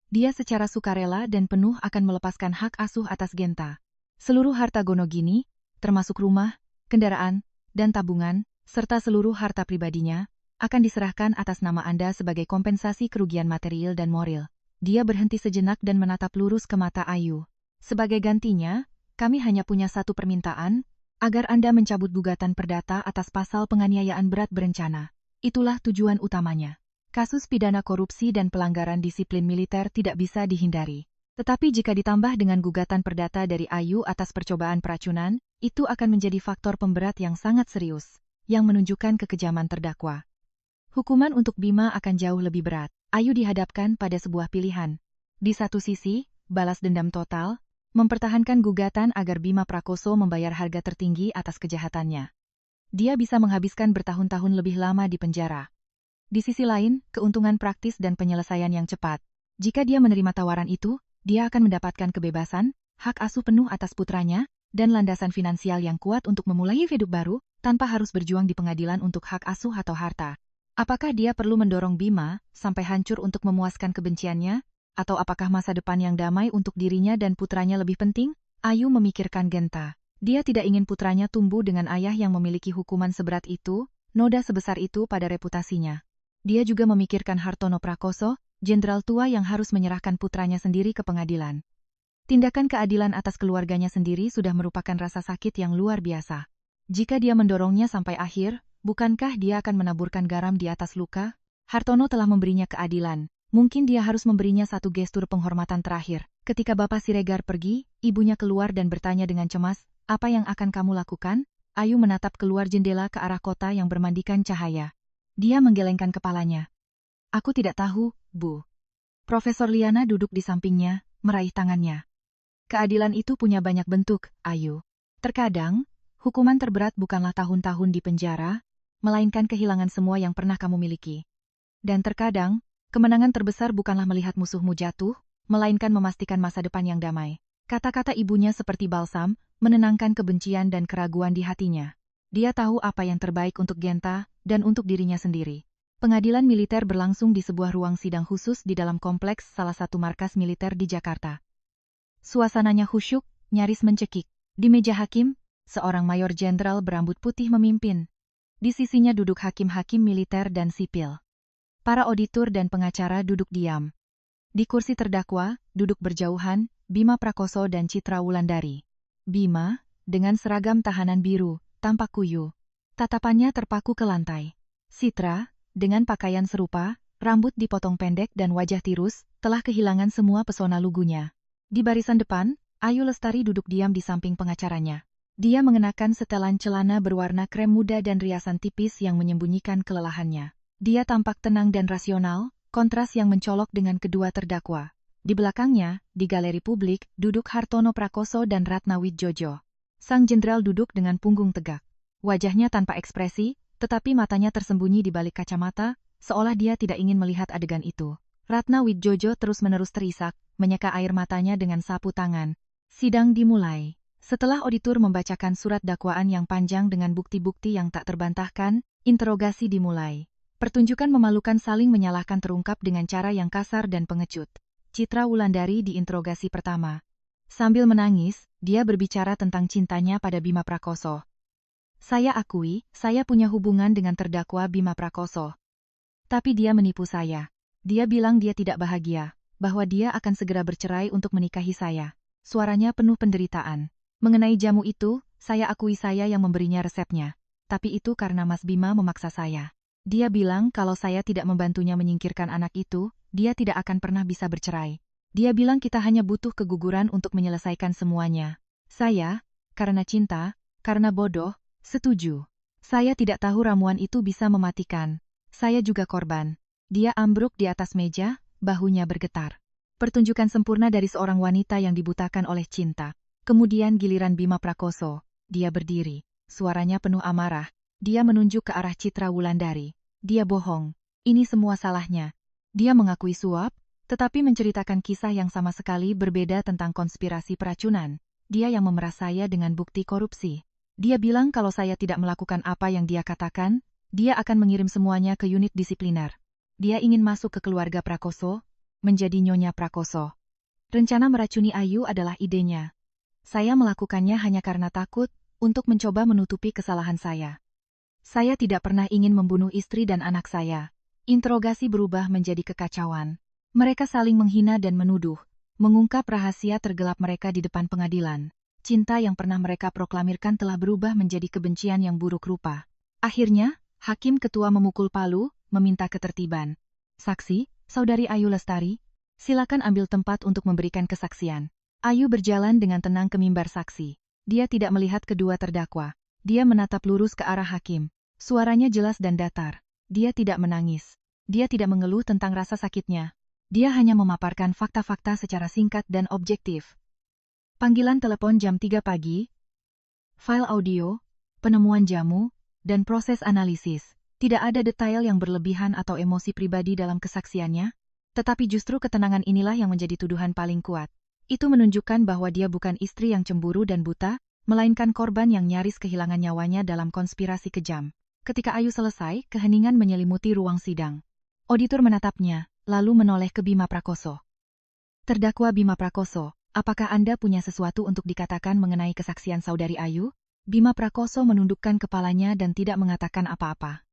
Dia secara sukarela dan penuh akan melepaskan hak asuh atas Genta. Seluruh harta Gonogini, termasuk rumah, kendaraan, dan tabungan, serta seluruh harta pribadinya, akan diserahkan atas nama Anda sebagai kompensasi kerugian material dan moral. Dia berhenti sejenak dan menatap lurus ke mata Ayu. Sebagai gantinya, kami hanya punya satu permintaan, agar Anda mencabut gugatan perdata atas pasal penganiayaan berat berencana. Itulah tujuan utamanya. Kasus pidana korupsi dan pelanggaran disiplin militer tidak bisa dihindari. Tetapi jika ditambah dengan gugatan perdata dari Ayu atas percobaan peracunan, itu akan menjadi faktor pemberat yang sangat serius, yang menunjukkan kekejaman terdakwa. Hukuman untuk Bima akan jauh lebih berat. Ayu dihadapkan pada sebuah pilihan. Di satu sisi, balas dendam total, mempertahankan gugatan agar Bima Prakoso membayar harga tertinggi atas kejahatannya. Dia bisa menghabiskan bertahun-tahun lebih lama di penjara. Di sisi lain, keuntungan praktis dan penyelesaian yang cepat. Jika dia menerima tawaran itu, dia akan mendapatkan kebebasan, hak asuh penuh atas putranya, dan landasan finansial yang kuat untuk memulai hidup baru, tanpa harus berjuang di pengadilan untuk hak asuh atau harta. Apakah dia perlu mendorong Bima sampai hancur untuk memuaskan kebenciannya? Atau apakah masa depan yang damai untuk dirinya dan putranya lebih penting? Ayu memikirkan Genta. Dia tidak ingin putranya tumbuh dengan ayah yang memiliki hukuman seberat itu, noda sebesar itu pada reputasinya. Dia juga memikirkan Hartono Prakoso, jenderal tua yang harus menyerahkan putranya sendiri ke pengadilan. Tindakan keadilan atas keluarganya sendiri sudah merupakan rasa sakit yang luar biasa. Jika dia mendorongnya sampai akhir, bukankah dia akan menaburkan garam di atas luka? Hartono telah memberinya keadilan. Mungkin dia harus memberinya satu gestur penghormatan terakhir. Ketika Bapak Siregar pergi, ibunya keluar dan bertanya dengan cemas, "Apa yang akan kamu lakukan?" Ayu menatap keluar jendela ke arah kota yang bermandikan cahaya. Dia menggelengkan kepalanya. "Aku tidak tahu, Bu." Profesor Liana duduk di sampingnya, meraih tangannya. "Keadilan itu punya banyak bentuk, Ayu. Terkadang, hukuman terberat bukanlah tahun-tahun di penjara, melainkan kehilangan semua yang pernah kamu miliki. Dan terkadang, kemenangan terbesar bukanlah melihat musuhmu jatuh, melainkan memastikan masa depan yang damai." Kata-kata ibunya seperti balsam, menenangkan kebencian dan keraguan di hatinya. Dia tahu apa yang terbaik untuk Genta dan untuk dirinya sendiri. Pengadilan militer berlangsung di sebuah ruang sidang khusus di dalam kompleks salah satu markas militer di Jakarta. Suasananya khusyuk, nyaris mencekik. Di meja hakim, seorang mayor jenderal berambut putih memimpin. Di sisinya duduk hakim-hakim militer dan sipil. Para auditor dan pengacara duduk diam. Di kursi terdakwa, duduk berjauhan, Bima Prakoso dan Citra Wulandari. Bima, dengan seragam tahanan biru, tampak kuyu. Tatapannya terpaku ke lantai. Citra, dengan pakaian serupa, rambut dipotong pendek dan wajah tirus, telah kehilangan semua pesona lugunya. Di barisan depan, Ayu Lestari duduk diam di samping pengacaranya. Dia mengenakan setelan celana berwarna krem muda dan riasan tipis yang menyembunyikan kelelahannya. Dia tampak tenang dan rasional, kontras yang mencolok dengan kedua terdakwa. Di belakangnya, di galeri publik, duduk Hartono Prakoso dan Ratna Widjojo. Sang jenderal duduk dengan punggung tegak. Wajahnya tanpa ekspresi, tetapi matanya tersembunyi di balik kacamata, seolah dia tidak ingin melihat adegan itu. Ratna Widjojo terus-menerus terisak, menyeka air matanya dengan sapu tangan. Sidang dimulai. Setelah auditor membacakan surat dakwaan yang panjang dengan bukti-bukti yang tak terbantahkan, interogasi dimulai. Pertunjukan memalukan saling menyalahkan terungkap dengan cara yang kasar dan pengecut. Citra Wulandari diinterogasi pertama. Sambil menangis, dia berbicara tentang cintanya pada Bima Prakoso. "Saya akui, saya punya hubungan dengan terdakwa Bima Prakoso. Tapi dia menipu saya. Dia bilang dia tidak bahagia, bahwa dia akan segera bercerai untuk menikahi saya." Suaranya penuh penderitaan. "Mengenai jamu itu, saya akui saya yang memberinya resepnya. Tapi itu karena Mas Bima memaksa saya. Dia bilang kalau saya tidak membantunya menyingkirkan anak itu, dia tidak akan pernah bisa bercerai. Dia bilang kita hanya butuh keguguran untuk menyelesaikan semuanya. Saya, karena cinta, karena bodoh, setuju. Saya tidak tahu ramuan itu bisa mematikan. Saya juga korban." Dia ambruk di atas meja, bahunya bergetar. Pertunjukan sempurna dari seorang wanita yang dibutakan oleh cinta. Kemudian giliran Bima Prakoso. Dia berdiri. Suaranya penuh amarah. Dia menunjuk ke arah Citra Wulandari. Dia bohong. Ini semua salahnya. Dia mengakui suap, tetapi menceritakan kisah yang sama sekali berbeda tentang konspirasi peracunan. Dia yang memeras saya dengan bukti korupsi. Dia bilang kalau saya tidak melakukan apa yang dia katakan, dia akan mengirim semuanya ke unit disipliner. Dia ingin masuk ke keluarga Prakoso, menjadi Nyonya Prakoso. Rencana meracuni Ayu adalah idenya. Saya melakukannya hanya karena takut, untuk mencoba menutupi kesalahan saya. Saya tidak pernah ingin membunuh istri dan anak saya. Interogasi berubah menjadi kekacauan. Mereka saling menghina dan menuduh, mengungkap rahasia tergelap mereka di depan pengadilan. Cinta yang pernah mereka proklamirkan telah berubah menjadi kebencian yang buruk rupa. Akhirnya, hakim ketua memukul palu, meminta ketertiban. "Saksi, Saudari Ayu Lestari, silakan ambil tempat untuk memberikan kesaksian." Ayu berjalan dengan tenang ke mimbar saksi. Dia tidak melihat kedua terdakwa. Dia menatap lurus ke arah hakim. Suaranya jelas dan datar. Dia tidak menangis. Dia tidak mengeluh tentang rasa sakitnya. Dia hanya memaparkan fakta-fakta secara singkat dan objektif. Panggilan telepon jam 3 pagi, file audio, penemuan jamu, dan proses analisis. Tidak ada detail yang berlebihan atau emosi pribadi dalam kesaksiannya, tetapi justru ketenangan inilah yang menjadi tuduhan paling kuat. Itu menunjukkan bahwa dia bukan istri yang cemburu dan buta, melainkan korban yang nyaris kehilangan nyawanya dalam konspirasi kejam. Ketika Ayu selesai, keheningan menyelimuti ruang sidang. Auditor menatapnya, lalu menoleh ke Bima Prakoso. "Terdakwa Bima Prakoso, apakah Anda punya sesuatu untuk dikatakan mengenai kesaksian Saudari Ayu?" Bima Prakoso menundukkan kepalanya dan tidak mengatakan apa-apa.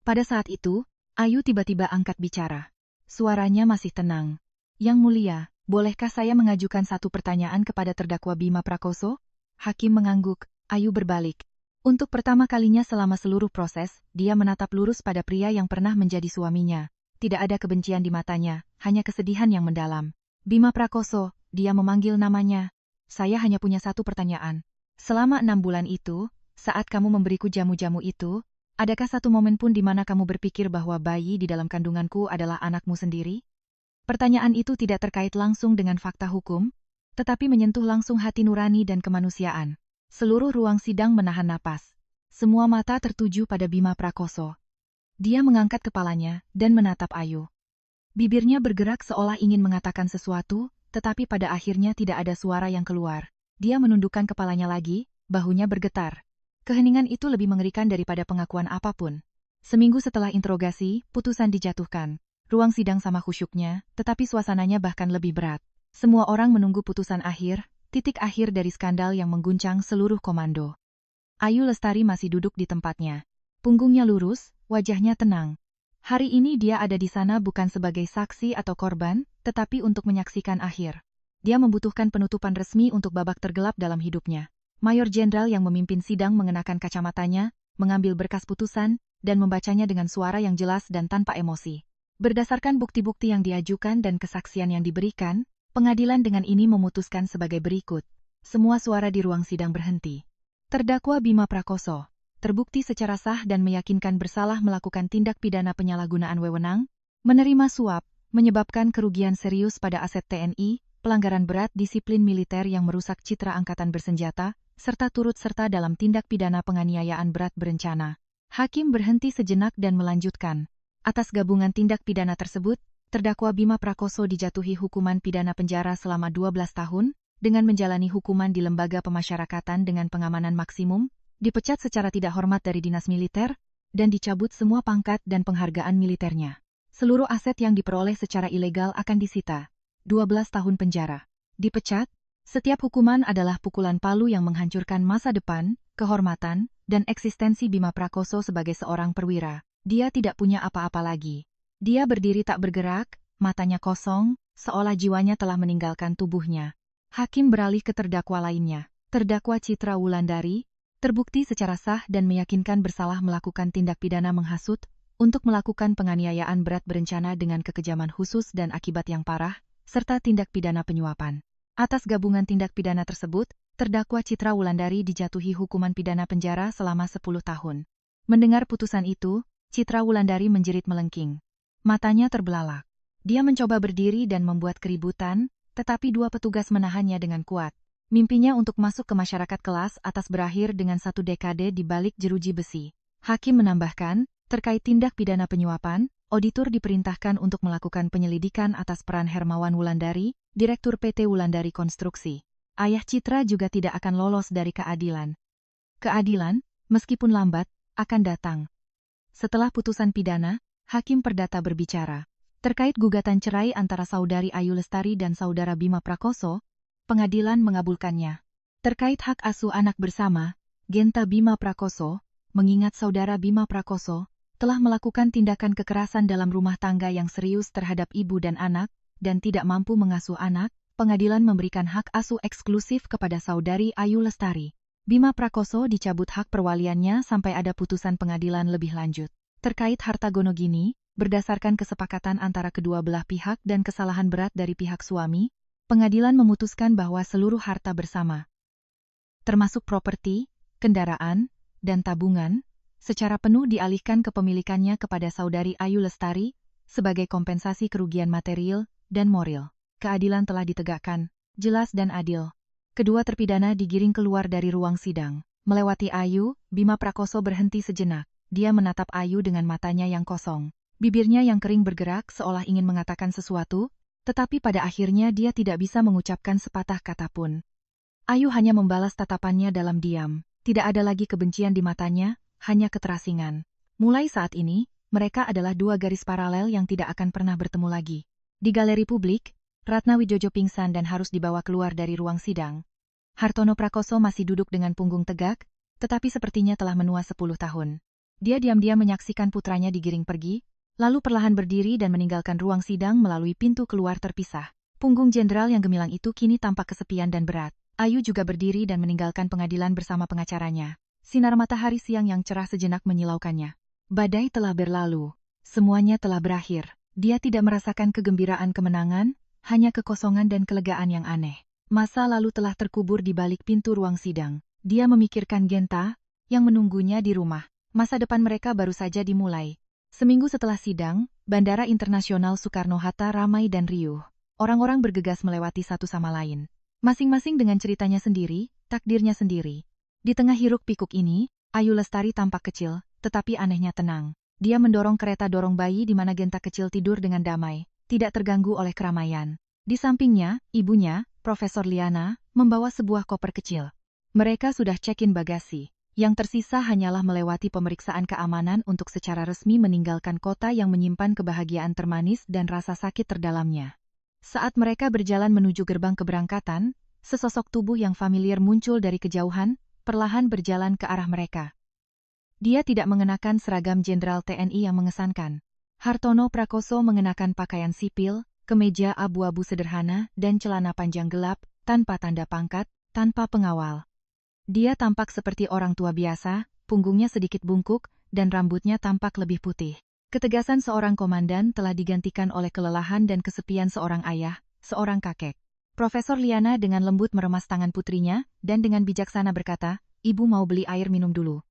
Pada saat itu, Ayu tiba-tiba angkat bicara. Suaranya masih tenang. "Yang mulia, bolehkah saya mengajukan satu pertanyaan kepada terdakwa Bima Prakoso?" Hakim mengangguk. Ayu berbalik. Untuk pertama kalinya selama seluruh proses, dia menatap lurus pada pria yang pernah menjadi suaminya. tidak ada kebencian di matanya, hanya kesedihan yang mendalam. Bima Prakoso, dia memanggil namanya. Saya hanya punya satu pertanyaan. Selama 6 bulan itu, saat kamu memberiku jamu-jamu itu, adakah satu momen pun di mana kamu berpikir bahwa bayi di dalam kandunganku adalah anakmu sendiri? Pertanyaan itu tidak terkait langsung dengan fakta hukum, tetapi menyentuh langsung hati nurani dan kemanusiaan. Seluruh ruang sidang menahan napas. Semua mata tertuju pada Bima Prakoso. Dia mengangkat kepalanya dan menatap Ayu. Bibirnya bergerak seolah ingin mengatakan sesuatu, tetapi pada akhirnya tidak ada suara yang keluar. Dia menundukkan kepalanya lagi, bahunya bergetar. Keheningan itu lebih mengerikan daripada pengakuan apapun. Seminggu setelah interogasi, putusan dijatuhkan. Ruang sidang sama khusyuknya, tetapi suasananya bahkan lebih berat. Semua orang menunggu putusan akhir, titik akhir dari skandal yang mengguncang seluruh komando. Ayu Lestari masih duduk di tempatnya. Punggungnya lurus, wajahnya tenang. Hari ini dia ada di sana bukan sebagai saksi atau korban, tetapi untuk menyaksikan akhir. Dia membutuhkan penutupan resmi untuk babak tergelap dalam hidupnya. Mayor Jenderal yang memimpin sidang mengenakan kacamatanya, mengambil berkas putusan, dan membacanya dengan suara yang jelas dan tanpa emosi. Berdasarkan bukti-bukti yang diajukan dan kesaksian yang diberikan, pengadilan dengan ini memutuskan sebagai berikut. Semua suara di ruang sidang berhenti. Terdakwa Bima Prakoso terbukti secara sah dan meyakinkan bersalah melakukan tindak pidana penyalahgunaan wewenang, menerima suap, menyebabkan kerugian serius pada aset TNI, pelanggaran berat disiplin militer yang merusak citra angkatan bersenjata, serta turut serta dalam tindak pidana penganiayaan berat berencana. Hakim berhenti sejenak dan melanjutkan. Atas gabungan tindak pidana tersebut, terdakwa Bima Prakoso dijatuhi hukuman pidana penjara selama 12 tahun, dengan menjalani hukuman di lembaga pemasyarakatan dengan pengamanan maksimum, dipecat secara tidak hormat dari dinas militer, dan dicabut semua pangkat dan penghargaan militernya. Seluruh aset yang diperoleh secara ilegal akan disita. 12 tahun penjara. Dipecat, setiap hukuman adalah pukulan palu yang menghancurkan masa depan, kehormatan, dan eksistensi Bima Prakoso sebagai seorang perwira. Dia tidak punya apa-apa lagi. Dia berdiri tak bergerak, matanya kosong, seolah jiwanya telah meninggalkan tubuhnya. Hakim beralih ke terdakwa lainnya. Terdakwa Citra Wulandari, terbukti secara sah dan meyakinkan bersalah melakukan tindak pidana menghasut, untuk melakukan penganiayaan berat berencana dengan kekejaman khusus dan akibat yang parah, serta tindak pidana penyuapan. Atas gabungan tindak pidana tersebut, terdakwa Citra Wulandari dijatuhi hukuman pidana penjara selama 10 tahun. Mendengar putusan itu, Citra Wulandari menjerit melengking. Matanya terbelalak. Dia mencoba berdiri dan membuat keributan, tetapi 2 petugas menahannya dengan kuat. Mimpinya untuk masuk ke masyarakat kelas atas berakhir dengan 1 dekade di balik jeruji besi. Hakim menambahkan, terkait tindak pidana penyuapan, auditor diperintahkan untuk melakukan penyelidikan atas peran Hermawan Wulandari, Direktur PT Wulandari Konstruksi. Ayah Citra juga tidak akan lolos dari keadilan. Keadilan, meskipun lambat, akan datang. Setelah putusan pidana, Hakim Perdata berbicara. Terkait gugatan cerai antara Saudari Ayu Lestari dan Saudara Bima Prakoso, pengadilan mengabulkannya. Terkait hak asuh anak bersama, Genta Bima Prakoso, mengingat Saudara Bima Prakoso, telah melakukan tindakan kekerasan dalam rumah tangga yang serius terhadap ibu dan anak, dan tidak mampu mengasuh anak, pengadilan memberikan hak asuh eksklusif kepada Saudari Ayu Lestari. Bima Prakoso dicabut hak perwaliannya sampai ada putusan pengadilan lebih lanjut. Terkait harta gonogini, berdasarkan kesepakatan antara kedua belah pihak dan kesalahan berat dari pihak suami, pengadilan memutuskan bahwa seluruh harta bersama, termasuk properti, kendaraan, dan tabungan, secara penuh dialihkan kepemilikannya kepada Saudari Ayu Lestari, sebagai kompensasi kerugian material dan moral. Keadilan telah ditegakkan, jelas dan adil. Kedua terpidana digiring keluar dari ruang sidang. Melewati Ayu, Bima Prakoso berhenti sejenak. Dia menatap Ayu dengan matanya yang kosong. Bibirnya yang kering bergerak seolah ingin mengatakan sesuatu, tetapi pada akhirnya dia tidak bisa mengucapkan sepatah kata pun. Ayu hanya membalas tatapannya dalam diam. Tidak ada lagi kebencian di matanya, hanya keterasingan. Mulai saat ini, mereka adalah 2 garis paralel yang tidak akan pernah bertemu lagi. Di galeri publik, Ratna Wijojo pingsan dan harus dibawa keluar dari ruang sidang. Hartono Prakoso masih duduk dengan punggung tegak, tetapi sepertinya telah menua 10 tahun. Dia diam-diam menyaksikan putranya digiring pergi, lalu perlahan berdiri dan meninggalkan ruang sidang melalui pintu keluar terpisah. Punggung jenderal yang gemilang itu kini tampak kesepian dan berat. Ayu juga berdiri dan meninggalkan pengadilan bersama pengacaranya. Sinar matahari siang yang cerah sejenak menyilaukannya. Badai telah berlalu. Semuanya telah berakhir. Dia tidak merasakan kegembiraan kemenangan, hanya kekosongan dan kelegaan yang aneh. Masa lalu telah terkubur di balik pintu ruang sidang. Dia memikirkan Genta, yang menunggunya di rumah. Masa depan mereka baru saja dimulai. Seminggu setelah sidang, Bandara Internasional Soekarno-Hatta ramai dan riuh. Orang-orang bergegas melewati satu sama lain. Masing-masing dengan ceritanya sendiri, takdirnya sendiri. Di tengah hiruk-pikuk ini, Ayu Lestari tampak kecil, tetapi anehnya tenang. Dia mendorong kereta dorong bayi di mana Genta kecil tidur dengan damai, tidak terganggu oleh keramaian. Di sampingnya, ibunya, Profesor Liana, membawa sebuah koper kecil. Mereka sudah check-in bagasi. Yang tersisa hanyalah melewati pemeriksaan keamanan untuk secara resmi meninggalkan kota yang menyimpan kebahagiaan termanis dan rasa sakit terdalamnya. Saat mereka berjalan menuju gerbang keberangkatan, sesosok tubuh yang familiar muncul dari kejauhan, perlahan berjalan ke arah mereka. Dia tidak mengenakan seragam Jenderal TNI yang mengesankan. Hartono Prakoso mengenakan pakaian sipil, kemeja abu-abu sederhana dan celana panjang gelap, tanpa tanda pangkat, tanpa pengawal. Dia tampak seperti orang tua biasa, punggungnya sedikit bungkuk, dan rambutnya tampak lebih putih. Ketegasan seorang komandan telah digantikan oleh kelelahan dan kesepian seorang ayah, seorang kakek. Profesor Liana dengan lembut meremas tangan putrinya, dan dengan bijaksana berkata, "Ibu mau beli air minum dulu.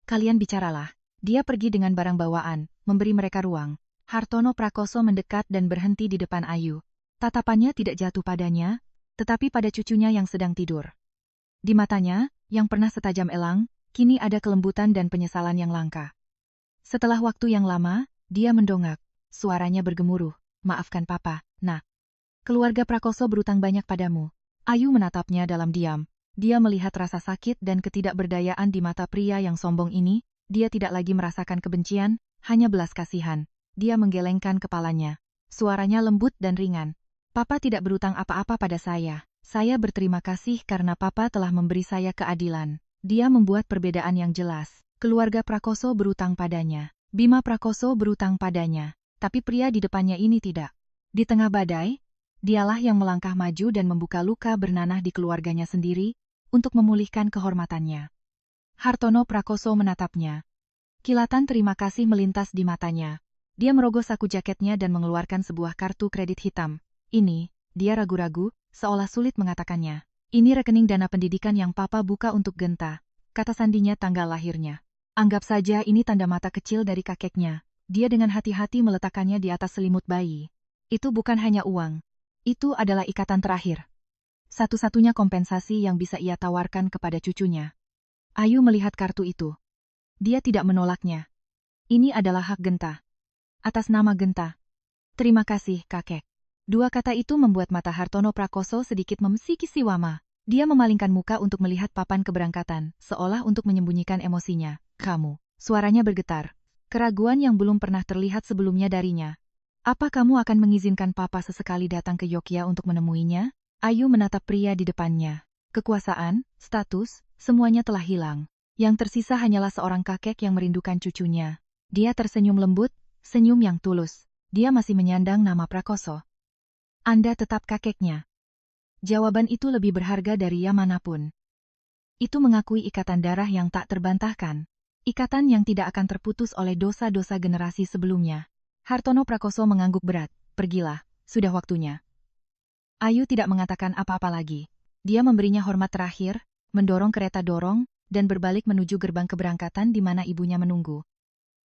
Kalian bicaralah." Dia pergi dengan barang bawaan, memberi mereka ruang. Hartono Prakoso mendekat dan berhenti di depan Ayu. Tatapannya tidak jatuh padanya, tetapi pada cucunya yang sedang tidur. Di matanya, yang pernah setajam elang, kini ada kelembutan dan penyesalan yang langka. Setelah waktu yang lama, dia mendongak. Suaranya bergemuruh. "Maafkan papa, nak. Keluarga Prakoso berutang banyak padamu." Ayu menatapnya dalam diam. Dia melihat rasa sakit dan ketidakberdayaan di mata pria yang sombong ini. Dia tidak lagi merasakan kebencian, hanya belas kasihan. Dia menggelengkan kepalanya. Suaranya lembut dan ringan. "Papa tidak berutang apa-apa pada saya. Saya berterima kasih karena papa telah memberi saya keadilan." Dia membuat perbedaan yang jelas. Keluarga Prakoso berutang padanya. Bima Prakoso berutang padanya. Tapi pria di depannya ini tidak. Di tengah badai, dialah yang melangkah maju dan membuka luka bernanah di keluarganya sendiri, untuk memulihkan kehormatannya. Hartono Prakoso menatapnya. Kilatan terima kasih melintas di matanya. Dia merogoh saku jaketnya dan mengeluarkan sebuah kartu kredit hitam. "Ini," dia ragu-ragu, seolah sulit mengatakannya. "Ini rekening dana pendidikan yang papa buka untuk Genta," kata sandinya tanggal lahirnya. Anggap saja ini tanda mata kecil dari kakeknya. Dia dengan hati-hati meletakkannya di atas selimut bayi. Itu bukan hanya uang. Itu adalah ikatan terakhir. Satu-satunya kompensasi yang bisa ia tawarkan kepada cucunya. Ayu melihat kartu itu. Dia tidak menolaknya. Ini adalah hak Genta. Atas nama Genta. "Terima kasih, kakek." Dua kata itu membuat mata Hartono Prakoso sedikit memsikisiwama. Dia memalingkan muka untuk melihat papan keberangkatan, seolah untuk menyembunyikan emosinya. "Kamu." Suaranya bergetar. Keraguan yang belum pernah terlihat sebelumnya darinya. "Apa kamu akan mengizinkan papa sesekali datang ke Yogyakarta untuk menemuinya?" Ayu menatap pria di depannya. Kekuasaan, status, semuanya telah hilang. Yang tersisa hanyalah seorang kakek yang merindukan cucunya. Dia tersenyum lembut, senyum yang tulus. Dia masih menyandang nama Prakoso. "Anda tetap kakeknya." Jawaban itu lebih berharga dari yang manapun. Itu mengakui ikatan darah yang tak terbantahkan. Ikatan yang tidak akan terputus oleh dosa-dosa generasi sebelumnya. Hartono Prakoso mengangguk berat. "Pergilah, sudah waktunya." Ayu tidak mengatakan apa-apa lagi. Dia memberinya hormat terakhir, mendorong kereta dorong, dan berbalik menuju gerbang keberangkatan di mana ibunya menunggu.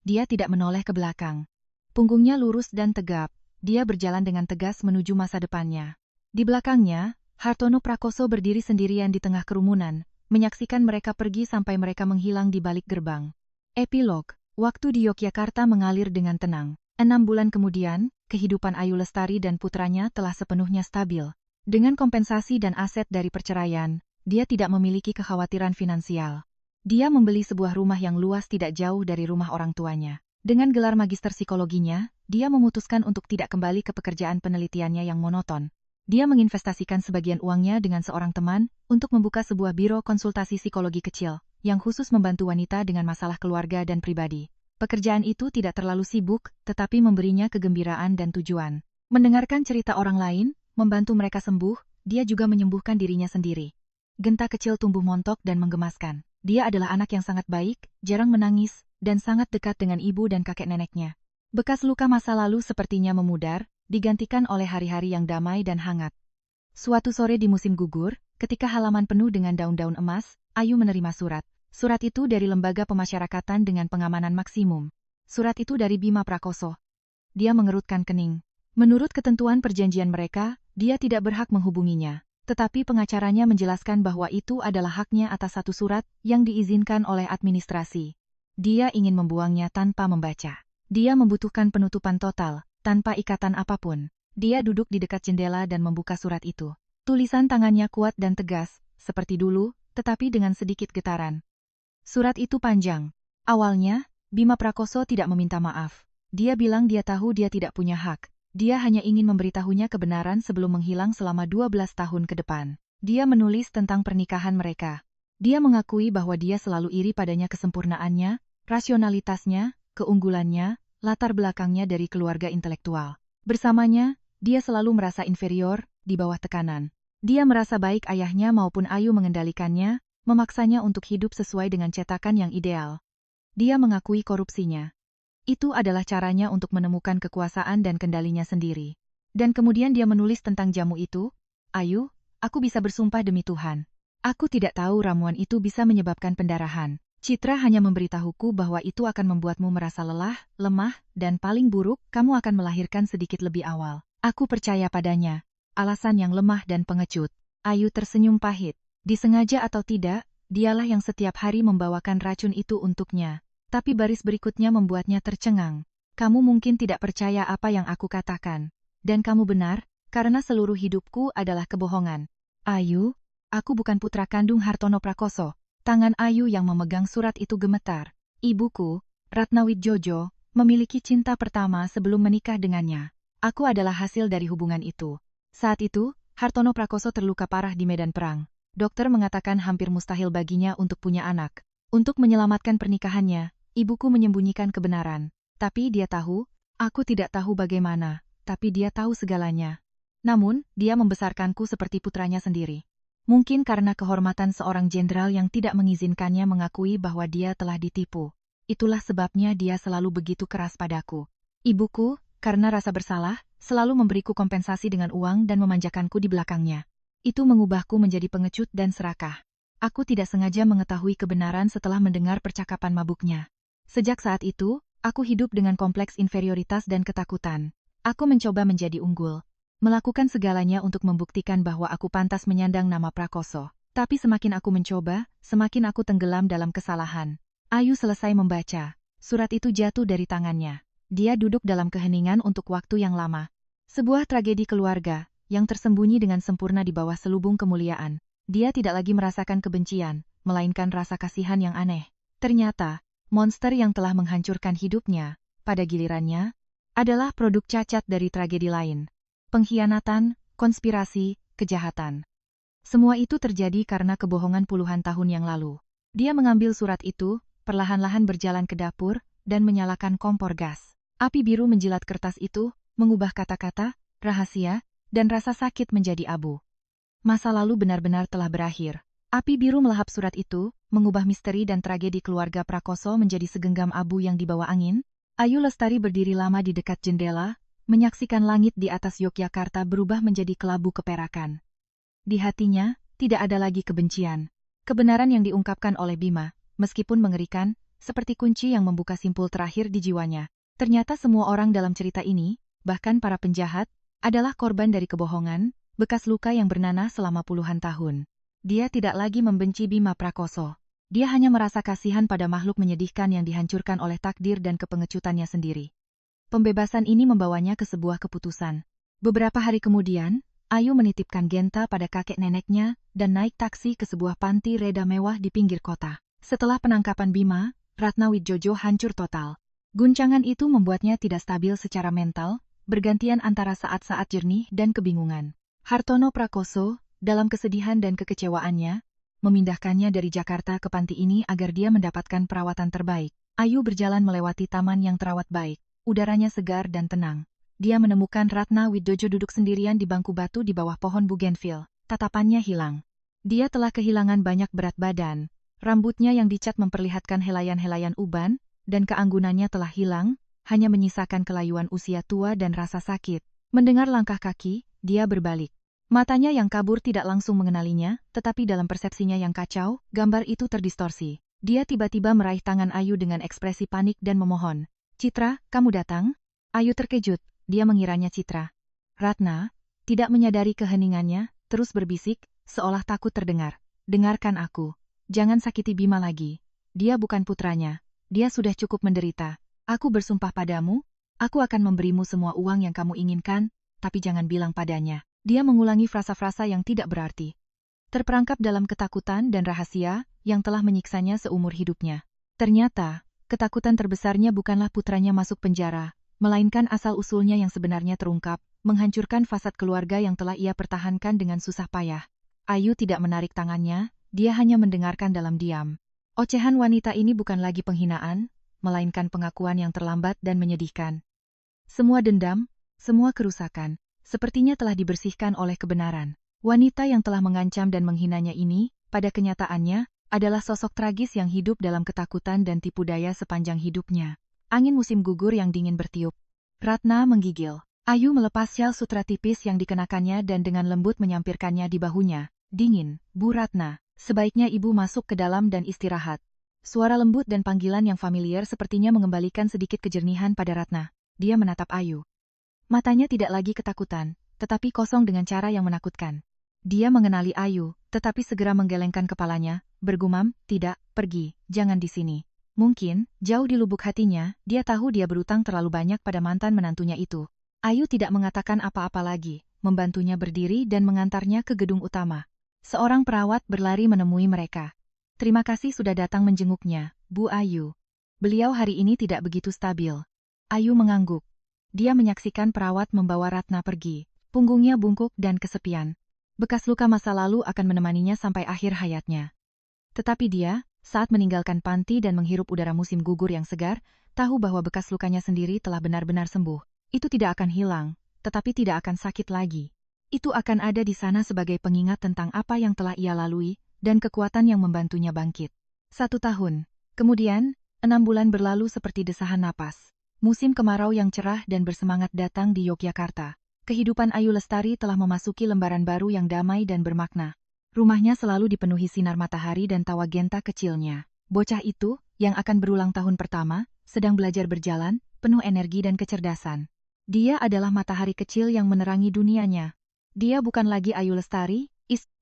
Dia tidak menoleh ke belakang. Punggungnya lurus dan tegap. Dia berjalan dengan tegas menuju masa depannya. Di belakangnya, Hartono Prakoso berdiri sendirian di tengah kerumunan, menyaksikan mereka pergi sampai mereka menghilang di balik gerbang. Epilog. Waktu di Yogyakarta mengalir dengan tenang. 6 bulan kemudian, kehidupan Ayu Lestari dan putranya telah sepenuhnya stabil. Dengan kompensasi dan aset dari perceraian, dia tidak memiliki kekhawatiran finansial. Dia membeli sebuah rumah yang luas tidak jauh dari rumah orang tuanya. Dengan gelar magister psikologinya, dia memutuskan untuk tidak kembali ke pekerjaan penelitiannya yang monoton. Dia menginvestasikan sebagian uangnya dengan seorang teman untuk membuka sebuah biro konsultasi psikologi kecil, yang khusus membantu wanita dengan masalah keluarga dan pribadi. Pekerjaan itu tidak terlalu sibuk, tetapi memberinya kegembiraan dan tujuan. Mendengarkan cerita orang lain, membantu mereka sembuh, dia juga menyembuhkan dirinya sendiri. Genta kecil tumbuh montok dan menggemaskan. Dia adalah anak yang sangat baik, jarang menangis, dan sangat dekat dengan ibu dan kakek neneknya. Bekas luka masa lalu sepertinya memudar, digantikan oleh hari-hari yang damai dan hangat. Suatu sore di musim gugur, ketika halaman penuh dengan daun-daun emas, Ayu menerima surat. Surat itu dari Lembaga Pemasyarakatan dengan pengamanan maksimum. Surat itu dari Bima Prakoso. Dia mengerutkan kening. Menurut ketentuan perjanjian mereka, dia tidak berhak menghubunginya. Tetapi pengacaranya menjelaskan bahwa itu adalah haknya atas satu surat yang diizinkan oleh administrasi. Dia ingin membuangnya tanpa membaca. Dia membutuhkan penutupan total, tanpa ikatan apapun. Dia duduk di dekat jendela dan membuka surat itu. Tulisan tangannya kuat dan tegas, seperti dulu, tetapi dengan sedikit getaran. Surat itu panjang. Awalnya, Bima Prakoso tidak meminta maaf. Dia bilang dia tahu dia tidak punya hak. Dia hanya ingin memberitahunya kebenaran sebelum menghilang selama 12 tahun ke depan. Dia menulis tentang pernikahan mereka. Dia mengakui bahwa dia selalu iri padanya kesempurnaannya, rasionalitasnya, keunggulannya, latar belakangnya dari keluarga intelektual. Bersamanya, dia selalu merasa inferior, di bawah tekanan. Dia merasa baik ayahnya maupun Ayu mengendalikannya, memaksanya untuk hidup sesuai dengan cetakan yang ideal. Dia mengakui korupsinya. Itu adalah caranya untuk menemukan kekuasaan dan kendalinya sendiri. Dan kemudian dia menulis tentang jamu itu, Ayu, aku bisa bersumpah demi Tuhan. Aku tidak tahu ramuan itu bisa menyebabkan pendarahan. Citra hanya memberitahuku bahwa itu akan membuatmu merasa lelah, lemah, dan paling buruk, kamu akan melahirkan sedikit lebih awal. Aku percaya padanya. Alasan yang lemah dan pengecut. Ayu tersenyum pahit. Disengaja atau tidak, dialah yang setiap hari membawakan racun itu untuknya. Tapi baris berikutnya membuatnya tercengang. Kamu mungkin tidak percaya apa yang aku katakan. Dan kamu benar, karena seluruh hidupku adalah kebohongan. Ayu, aku bukan putra kandung Hartono Prakoso. Tangan Ayu yang memegang surat itu gemetar. Ibuku, Ratna Widjojo, memiliki cinta pertama sebelum menikah dengannya. Aku adalah hasil dari hubungan itu. Saat itu, Hartono Prakoso terluka parah di medan perang. Dokter mengatakan hampir mustahil baginya untuk punya anak. Untuk menyelamatkan pernikahannya, ibuku menyembunyikan kebenaran. Tapi dia tahu, aku tidak tahu bagaimana, tapi dia tahu segalanya. Namun, dia membesarkanku seperti putranya sendiri. Mungkin karena kehormatan seorang jenderal yang tidak mengizinkannya mengakui bahwa dia telah ditipu. Itulah sebabnya dia selalu begitu keras padaku. Ibuku, karena rasa bersalah, selalu memberiku kompensasi dengan uang dan memanjakanku di belakangnya. Itu mengubahku menjadi pengecut dan serakah. Aku tidak sengaja mengetahui kebenaran setelah mendengar percakapan mabuknya. Sejak saat itu, aku hidup dengan kompleks inferioritas dan ketakutan. Aku mencoba menjadi unggul. Melakukan segalanya untuk membuktikan bahwa aku pantas menyandang nama Prakoso. Tapi semakin aku mencoba, semakin aku tenggelam dalam kesalahan. Ayu selesai membaca. Surat itu jatuh dari tangannya. Dia duduk dalam keheningan untuk waktu yang lama. Sebuah tragedi keluarga, yang tersembunyi dengan sempurna di bawah selubung kemuliaan. Dia tidak lagi merasakan kebencian, melainkan rasa kasihan yang aneh. Ternyata, monster yang telah menghancurkan hidupnya, pada gilirannya, adalah produk cacat dari tragedi lain. Pengkhianatan, konspirasi, kejahatan. Semua itu terjadi karena kebohongan puluhan tahun yang lalu. Dia mengambil surat itu, perlahan-lahan berjalan ke dapur, dan menyalakan kompor gas. Api biru menjilat kertas itu, mengubah kata-kata, rahasia, dan rasa sakit menjadi abu. Masa lalu benar-benar telah berakhir. Api biru melahap surat itu, mengubah misteri dan tragedi keluarga Prakoso menjadi segenggam abu yang dibawa angin. Ayu Lestari berdiri lama di dekat jendela, menyaksikan langit di atas Yogyakarta berubah menjadi kelabu keperakan. Di hatinya, tidak ada lagi kebencian. Kebenaran yang diungkapkan oleh Bima, meskipun mengerikan, seperti kunci yang membuka simpul terakhir di jiwanya. Ternyata semua orang dalam cerita ini, bahkan para penjahat, adalah korban dari kebohongan, bekas luka yang bernanah selama puluhan tahun. Dia tidak lagi membenci Bima Prakoso. Dia hanya merasa kasihan pada makhluk menyedihkan yang dihancurkan oleh takdir dan kepengecutannya sendiri. Pembebasan ini membawanya ke sebuah keputusan. Beberapa hari kemudian, Ayu menitipkan Genta pada kakek neneknya dan naik taksi ke sebuah panti reda mewah di pinggir kota. Setelah penangkapan Bima, Ratna Widjojo hancur total. Guncangan itu membuatnya tidak stabil secara mental, bergantian antara saat-saat jernih dan kebingungan. Hartono Prakoso, dalam kesedihan dan kekecewaannya, memindahkannya dari Jakarta ke panti ini agar dia mendapatkan perawatan terbaik. Ayu berjalan melewati taman yang terawat baik. Udaranya segar dan tenang. Dia menemukan Ratna Widjojo duduk sendirian di bangku batu di bawah pohon bugenvil. Tatapannya hilang. Dia telah kehilangan banyak berat badan. Rambutnya yang dicat memperlihatkan helaian-helaian uban, dan keanggunannya telah hilang, hanya menyisakan kelayuan usia tua dan rasa sakit. Mendengar langkah kaki, dia berbalik. Matanya yang kabur tidak langsung mengenalinya, tetapi dalam persepsinya yang kacau, gambar itu terdistorsi. Dia tiba-tiba meraih tangan Ayu dengan ekspresi panik dan memohon. "Citra, kamu datang?" Ayu terkejut, dia mengiranya Citra. Ratna, tidak menyadari keheningannya, terus berbisik, seolah takut terdengar. "Dengarkan aku. Jangan sakiti Bima lagi. Dia bukan putranya. Dia sudah cukup menderita. Aku bersumpah padamu, aku akan memberimu semua uang yang kamu inginkan, tapi jangan bilang padanya." Dia mengulangi frasa-frasa yang tidak berarti. Terperangkap dalam ketakutan dan rahasia yang telah menyiksanya seumur hidupnya. Ternyata, ketakutan terbesarnya bukanlah putranya masuk penjara, melainkan asal-usulnya yang sebenarnya terungkap, menghancurkan fasad keluarga yang telah ia pertahankan dengan susah payah. Ayu tidak menarik tangannya, dia hanya mendengarkan dalam diam. Ocehan wanita ini bukan lagi penghinaan, melainkan pengakuan yang terlambat dan menyedihkan. Semua dendam, semua kerusakan, sepertinya telah dibersihkan oleh kebenaran. Wanita yang telah mengancam dan menghinanya ini, pada kenyataannya, adalah sosok tragis yang hidup dalam ketakutan dan tipu daya sepanjang hidupnya. Angin musim gugur yang dingin bertiup. Ratna menggigil. Ayu melepas syal sutra tipis yang dikenakannya dan dengan lembut menyampirkannya di bahunya. "Dingin, Bu Ratna. Sebaiknya ibu masuk ke dalam dan istirahat." Suara lembut dan panggilan yang familiar sepertinya mengembalikan sedikit kejernihan pada Ratna. Dia menatap Ayu. Matanya tidak lagi ketakutan, tetapi kosong dengan cara yang menakutkan. Dia mengenali Ayu, tetapi segera menggelengkan kepalanya, bergumam, "Tidak, pergi, jangan di sini." Mungkin, jauh di lubuk hatinya, dia tahu dia berutang terlalu banyak pada mantan menantunya itu. Ayu tidak mengatakan apa-apa lagi, membantunya berdiri dan mengantarnya ke gedung utama. Seorang perawat berlari menemui mereka. "Terima kasih sudah datang menjenguknya, Bu Ayu. Beliau hari ini tidak begitu stabil." Ayu mengangguk. Dia menyaksikan perawat membawa Ratna pergi. Punggungnya bungkuk dan kesepian. Bekas luka masa lalu akan menemaninya sampai akhir hayatnya. Tetapi dia, saat meninggalkan panti dan menghirup udara musim gugur yang segar, tahu bahwa bekas lukanya sendiri telah benar-benar sembuh. Itu tidak akan hilang, tetapi tidak akan sakit lagi. Itu akan ada di sana sebagai pengingat tentang apa yang telah ia lalui, dan kekuatan yang membantunya bangkit. 1 tahun. Kemudian, 6 bulan berlalu seperti desahan napas. Musim kemarau yang cerah dan bersemangat datang di Yogyakarta. Kehidupan Ayu Lestari telah memasuki lembaran baru yang damai dan bermakna. Rumahnya selalu dipenuhi sinar matahari dan tawa genta kecilnya. Bocah itu, yang akan berulang tahun pertama, sedang belajar berjalan, penuh energi dan kecerdasan. Dia adalah matahari kecil yang menerangi dunianya. Dia bukan lagi Ayu Lestari,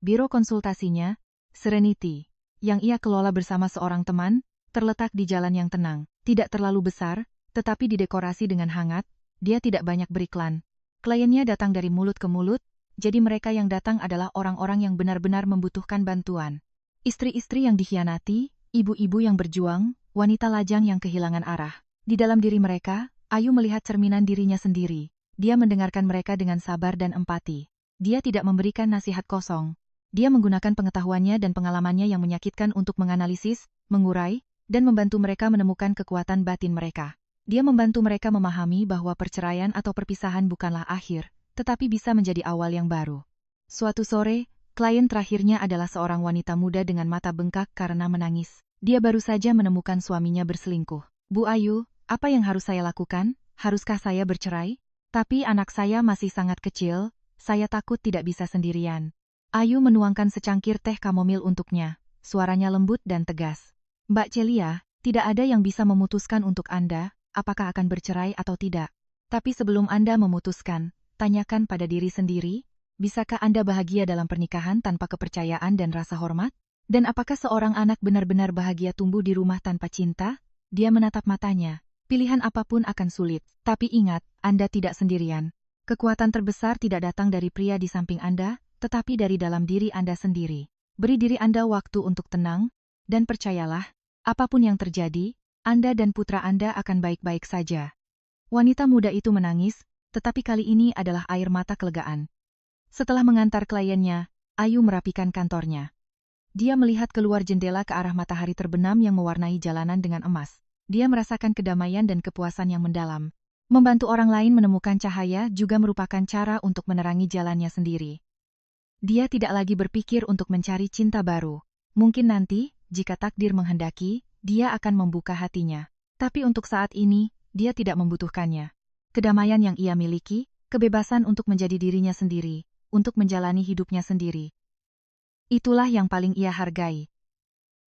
biro konsultasinya, Serenity, yang ia kelola bersama seorang teman, terletak di jalan yang tenang. Tidak terlalu besar, tetapi didekorasi dengan hangat. Dia tidak banyak beriklan. Kliennya datang dari mulut ke mulut, jadi mereka yang datang adalah orang-orang yang benar-benar membutuhkan bantuan. Istri-istri yang dikhianati, ibu-ibu yang berjuang, wanita lajang yang kehilangan arah. Di dalam diri mereka, Ayu melihat cerminan dirinya sendiri. Dia mendengarkan mereka dengan sabar dan empati. Dia tidak memberikan nasihat kosong. Dia menggunakan pengetahuannya dan pengalamannya yang menyakitkan untuk menganalisis, mengurai, dan membantu mereka menemukan kekuatan batin mereka. Dia membantu mereka memahami bahwa perceraian atau perpisahan bukanlah akhir, tetapi bisa menjadi awal yang baru. Suatu sore, klien terakhirnya adalah seorang wanita muda dengan mata bengkak karena menangis. Dia baru saja menemukan suaminya berselingkuh. "Bu Ayu, apa yang harus saya lakukan? Haruskah saya bercerai? Tapi anak saya masih sangat kecil, saya takut tidak bisa sendirian." Ayu menuangkan secangkir teh kamomil untuknya. Suaranya lembut dan tegas. "Mbak Celia, tidak ada yang bisa memutuskan untuk Anda, apakah akan bercerai atau tidak. Tapi sebelum Anda memutuskan, tanyakan pada diri sendiri, bisakah Anda bahagia dalam pernikahan tanpa kepercayaan dan rasa hormat? Dan apakah seorang anak benar-benar bahagia tumbuh di rumah tanpa cinta?" Dia menatap matanya. "Pilihan apapun akan sulit, tapi ingat, Anda tidak sendirian. Kekuatan terbesar tidak datang dari pria di samping Anda, tetapi dari dalam diri Anda sendiri. Beri diri Anda waktu untuk tenang, dan percayalah, apapun yang terjadi, Anda dan putra Anda akan baik-baik saja." Wanita muda itu menangis, tetapi kali ini adalah air mata kelegaan. Setelah mengantar kliennya, Ayu merapikan kantornya. Dia melihat keluar jendela ke arah matahari terbenam yang mewarnai jalanan dengan emas. Dia merasakan kedamaian dan kepuasan yang mendalam. Membantu orang lain menemukan cahaya juga merupakan cara untuk menerangi jalannya sendiri. Dia tidak lagi berpikir untuk mencari cinta baru. Mungkin nanti, jika takdir menghendaki, dia akan membuka hatinya. Tapi untuk saat ini, dia tidak membutuhkannya. Kedamaian yang ia miliki, kebebasan untuk menjadi dirinya sendiri, untuk menjalani hidupnya sendiri. Itulah yang paling ia hargai.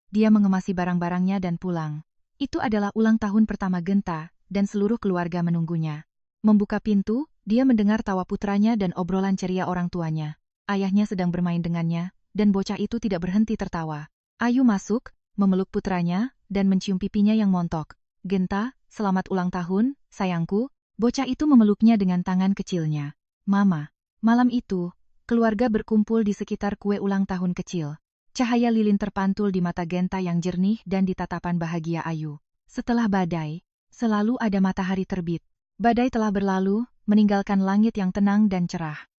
Dia mengemasi barang-barangnya dan pulang. Itu adalah ulang tahun pertama Genta, dan seluruh keluarga menunggunya. Membuka pintu, dia mendengar tawa putranya dan obrolan ceria orang tuanya. Ayahnya sedang bermain dengannya, dan bocah itu tidak berhenti tertawa. Ayu masuk, memeluk putranya, dan mencium pipinya yang montok. "Genta, selamat ulang tahun, sayangku." Bocah itu memeluknya dengan tangan kecilnya. "Mama." Malam itu, keluarga berkumpul di sekitar kue ulang tahun kecil. Cahaya lilin terpantul di mata Genta yang jernih dan di tatapan bahagia Ayu. Setelah badai, selalu ada matahari terbit. Badai telah berlalu, meninggalkan langit yang tenang dan cerah.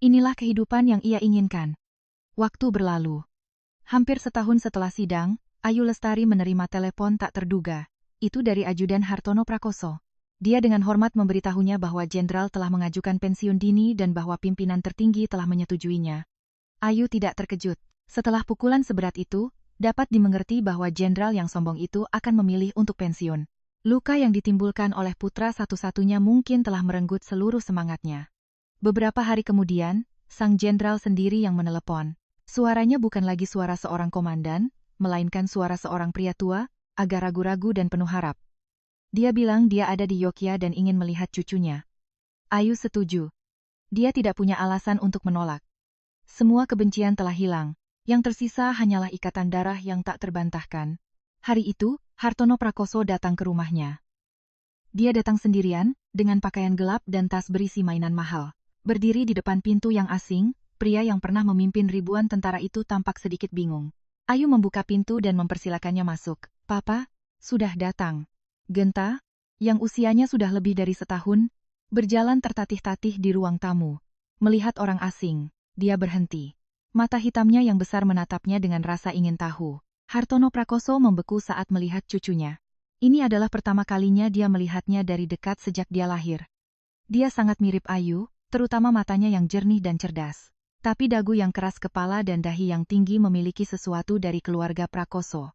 Inilah kehidupan yang ia inginkan. Waktu berlalu. Hampir setahun setelah sidang, Ayu Lestari menerima telepon tak terduga. Itu dari ajudan Hartono Prakoso. Dia dengan hormat memberitahunya bahwa jenderal telah mengajukan pensiun dini dan bahwa pimpinan tertinggi telah menyetujuinya. Ayu tidak terkejut. Setelah pukulan seberat itu, dapat dimengerti bahwa jenderal yang sombong itu akan memilih untuk pensiun. Luka yang ditimbulkan oleh putra satu-satunya mungkin telah merenggut seluruh semangatnya. Beberapa hari kemudian, sang jenderal sendiri yang menelepon. Suaranya bukan lagi suara seorang komandan, melainkan suara seorang pria tua, agak ragu-ragu dan penuh harap. Dia bilang dia ada di Yogyakarta dan ingin melihat cucunya. Ayu setuju. Dia tidak punya alasan untuk menolak. Semua kebencian telah hilang. Yang tersisa hanyalah ikatan darah yang tak terbantahkan. Hari itu, Hartono Prakoso datang ke rumahnya. Dia datang sendirian, dengan pakaian gelap dan tas berisi mainan mahal. Berdiri di depan pintu yang asing, pria yang pernah memimpin ribuan tentara itu tampak sedikit bingung. Ayu membuka pintu dan mempersilakannya masuk. "Papa, sudah datang." Genta, yang usianya sudah lebih dari setahun, berjalan tertatih-tatih di ruang tamu. Melihat orang asing, dia berhenti. Mata hitamnya yang besar menatapnya dengan rasa ingin tahu. Hartono Prakoso membeku saat melihat cucunya. Ini adalah pertama kalinya dia melihatnya dari dekat sejak dia lahir. Dia sangat mirip Ayu, terutama matanya yang jernih dan cerdas. Tapi dagu yang keras kepala dan dahi yang tinggi memiliki sesuatu dari keluarga Prakoso.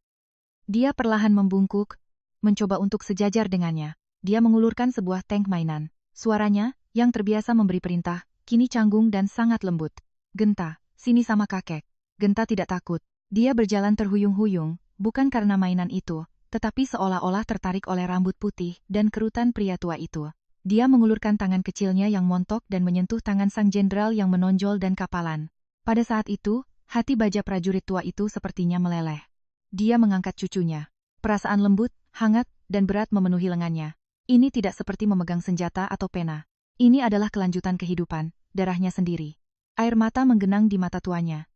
Dia perlahan membungkuk, mencoba untuk sejajar dengannya. Dia mengulurkan sebuah tank mainan. Suaranya, yang terbiasa memberi perintah, kini canggung dan sangat lembut. "Genta, sini sama kakek." Genta tidak takut. Dia berjalan terhuyung-huyung, bukan karena mainan itu, tetapi seolah-olah tertarik oleh rambut putih dan kerutan pria tua itu. Dia mengulurkan tangan kecilnya yang montok dan menyentuh tangan sang jenderal yang menonjol dan kapalan. Pada saat itu, hati baja prajurit tua itu sepertinya meleleh. Dia mengangkat cucunya. Perasaan lembut, hangat, dan berat memenuhi lengannya. Ini tidak seperti memegang senjata atau pena. Ini adalah kelanjutan kehidupan, darahnya sendiri. Air mata menggenang di mata tuanya.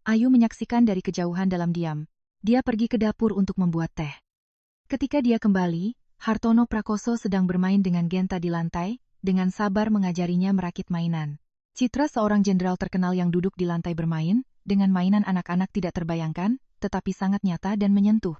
Ayu menyaksikan dari kejauhan dalam diam. Dia pergi ke dapur untuk membuat teh. Ketika dia kembali, Hartono Prakoso sedang bermain dengan Genta di lantai, dengan sabar mengajarinya merakit mainan. Citra seorang jenderal terkenal yang duduk di lantai bermain, dengan mainan anak-anak tidak terbayangkan, tetapi sangat nyata dan menyentuh.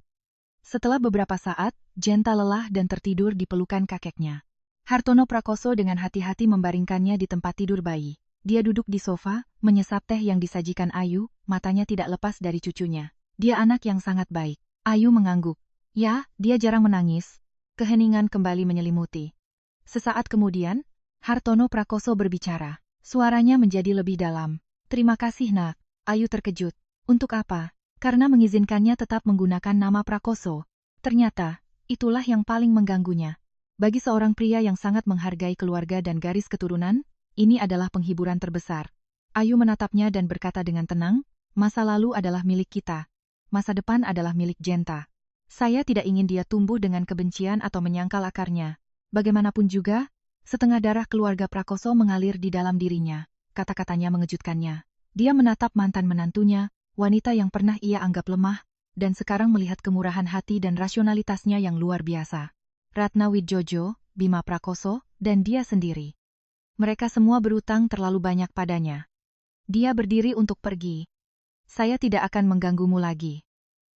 Setelah beberapa saat, Genta lelah dan tertidur di pelukan kakeknya. Hartono Prakoso dengan hati-hati membaringkannya di tempat tidur bayi. Dia duduk di sofa, menyesap teh yang disajikan Ayu, matanya tidak lepas dari cucunya. Dia anak yang sangat baik. Ayu mengangguk. Ya, dia jarang menangis. Keheningan kembali menyelimuti. Sesaat kemudian, Hartono Prakoso berbicara. Suaranya menjadi lebih dalam. "Terima kasih, Nak." Ayu terkejut. "Untuk apa?" "Karena mengizinkannya tetap menggunakan nama Prakoso." Ternyata, itulah yang paling mengganggunya. Bagi seorang pria yang sangat menghargai keluarga dan garis keturunan, ini adalah penghiburan terbesar. Ayu menatapnya dan berkata dengan tenang, "Masa lalu adalah milik kita. Masa depan adalah milik Genta. Saya tidak ingin dia tumbuh dengan kebencian atau menyangkal akarnya. Bagaimanapun juga, setengah darah keluarga Prakoso mengalir di dalam dirinya." Kata-katanya mengejutkannya. Dia menatap mantan menantunya, wanita yang pernah ia anggap lemah, dan sekarang melihat kemurahan hati dan rasionalitasnya yang luar biasa. Ratna Widjojo, Bima Prakoso, dan dia sendiri. Mereka semua berutang terlalu banyak padanya. Dia berdiri untuk pergi. "Saya tidak akan mengganggumu lagi."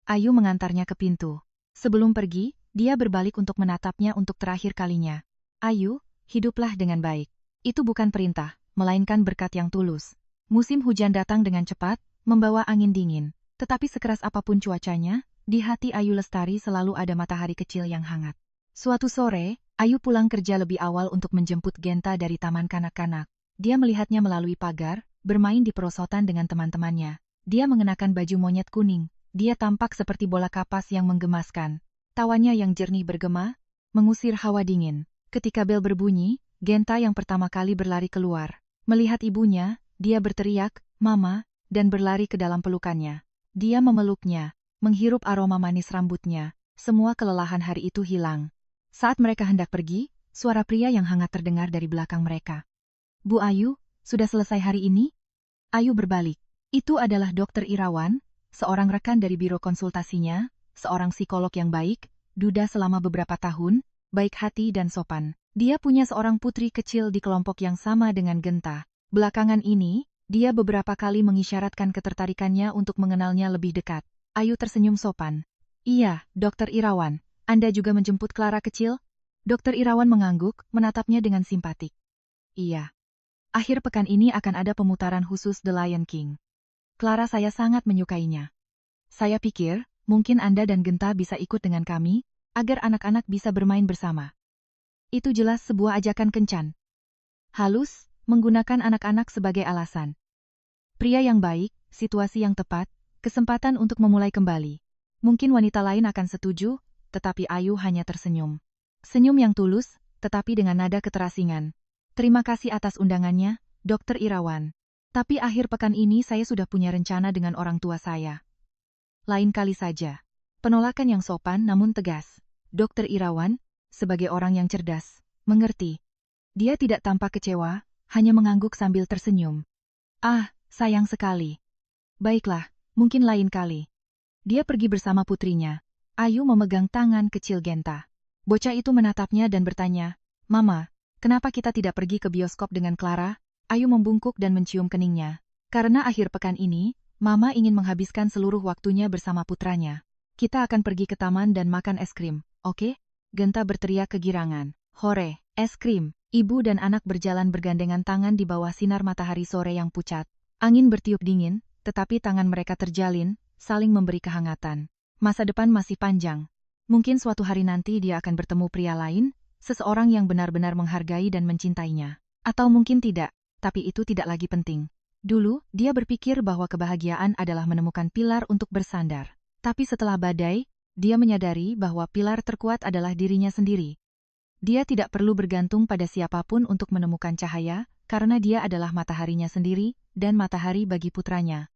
Ayu mengantarnya ke pintu. Sebelum pergi, dia berbalik untuk menatapnya untuk terakhir kalinya. "Ayu, hiduplah dengan baik." Itu bukan perintah, melainkan berkat yang tulus. Musim hujan datang dengan cepat, membawa angin dingin. Tetapi sekeras apapun cuacanya, di hati Ayu Lestari selalu ada matahari kecil yang hangat. Suatu sore, Ayu pulang kerja lebih awal untuk menjemput Genta dari taman kanak-kanak. Dia melihatnya melalui pagar, bermain di perosotan dengan teman-temannya. Dia mengenakan baju monyet kuning. Dia tampak seperti bola kapas yang menggemaskan. Tawanya yang jernih bergema, mengusir hawa dingin. Ketika bel berbunyi, Genta yang pertama kali berlari keluar. Melihat ibunya, dia berteriak, "Mama," dan berlari ke dalam pelukannya. Dia memeluknya, menghirup aroma manis rambutnya. Semua kelelahan hari itu hilang. Saat mereka hendak pergi, suara pria yang hangat terdengar dari belakang mereka. "Bu Ayu, sudah selesai hari ini?" Ayu berbalik. Itu adalah Dokter Irawan, seorang rekan dari biro konsultasinya, seorang psikolog yang baik, duda selama beberapa tahun, baik hati dan sopan. Dia punya seorang putri kecil di kelompok yang sama dengan Genta. Belakangan ini, dia beberapa kali mengisyaratkan ketertarikannya untuk mengenalnya lebih dekat. Ayu tersenyum sopan. "Iya, Dokter Irawan. Anda juga menjemput Clara kecil?" Dokter Irawan mengangguk, menatapnya dengan simpatik. "Iya. Akhir pekan ini akan ada pemutaran khusus The Lion King. Clara saya sangat menyukainya. Saya pikir, mungkin Anda dan Genta bisa ikut dengan kami, agar anak-anak bisa bermain bersama." Itu jelas sebuah ajakan kencan. Halus, menggunakan anak-anak sebagai alasan. Pria yang baik, situasi yang tepat, kesempatan untuk memulai kembali. Mungkin wanita lain akan setuju, tetapi Ayu hanya tersenyum. Senyum yang tulus, tetapi dengan nada keterasingan. "Terima kasih atas undangannya, Dokter Irawan. Tapi akhir pekan ini saya sudah punya rencana dengan orang tua saya." "Lain kali saja." Penolakan yang sopan namun tegas. Dokter Irawan, sebagai orang yang cerdas, mengerti. Dia tidak tampak kecewa, hanya mengangguk sambil tersenyum. "Ah, sayang sekali. Baiklah, mungkin lain kali." Dia pergi bersama putrinya. Ayu memegang tangan kecil Genta. Bocah itu menatapnya dan bertanya, "Mama, kenapa kita tidak pergi ke bioskop dengan Clara?" Ayu membungkuk dan mencium keningnya. "Karena akhir pekan ini, Mama ingin menghabiskan seluruh waktunya bersama putranya. Kita akan pergi ke taman dan makan es krim, oke?" Genta berteriak kegirangan. "Hore, es krim!" Ibu dan anak berjalan bergandengan tangan di bawah sinar matahari sore yang pucat. Angin bertiup dingin, tetapi tangan mereka terjalin, saling memberi kehangatan. Masa depan masih panjang. Mungkin suatu hari nanti dia akan bertemu pria lain, seseorang yang benar-benar menghargai dan mencintainya. Atau mungkin tidak, tapi itu tidak lagi penting. Dulu, dia berpikir bahwa kebahagiaan adalah menemukan pilar untuk bersandar. Tapi setelah badai, dia menyadari bahwa pilar terkuat adalah dirinya sendiri. Dia tidak perlu bergantung pada siapapun untuk menemukan cahaya, karena dia adalah mataharinya sendiri, dan matahari bagi putranya.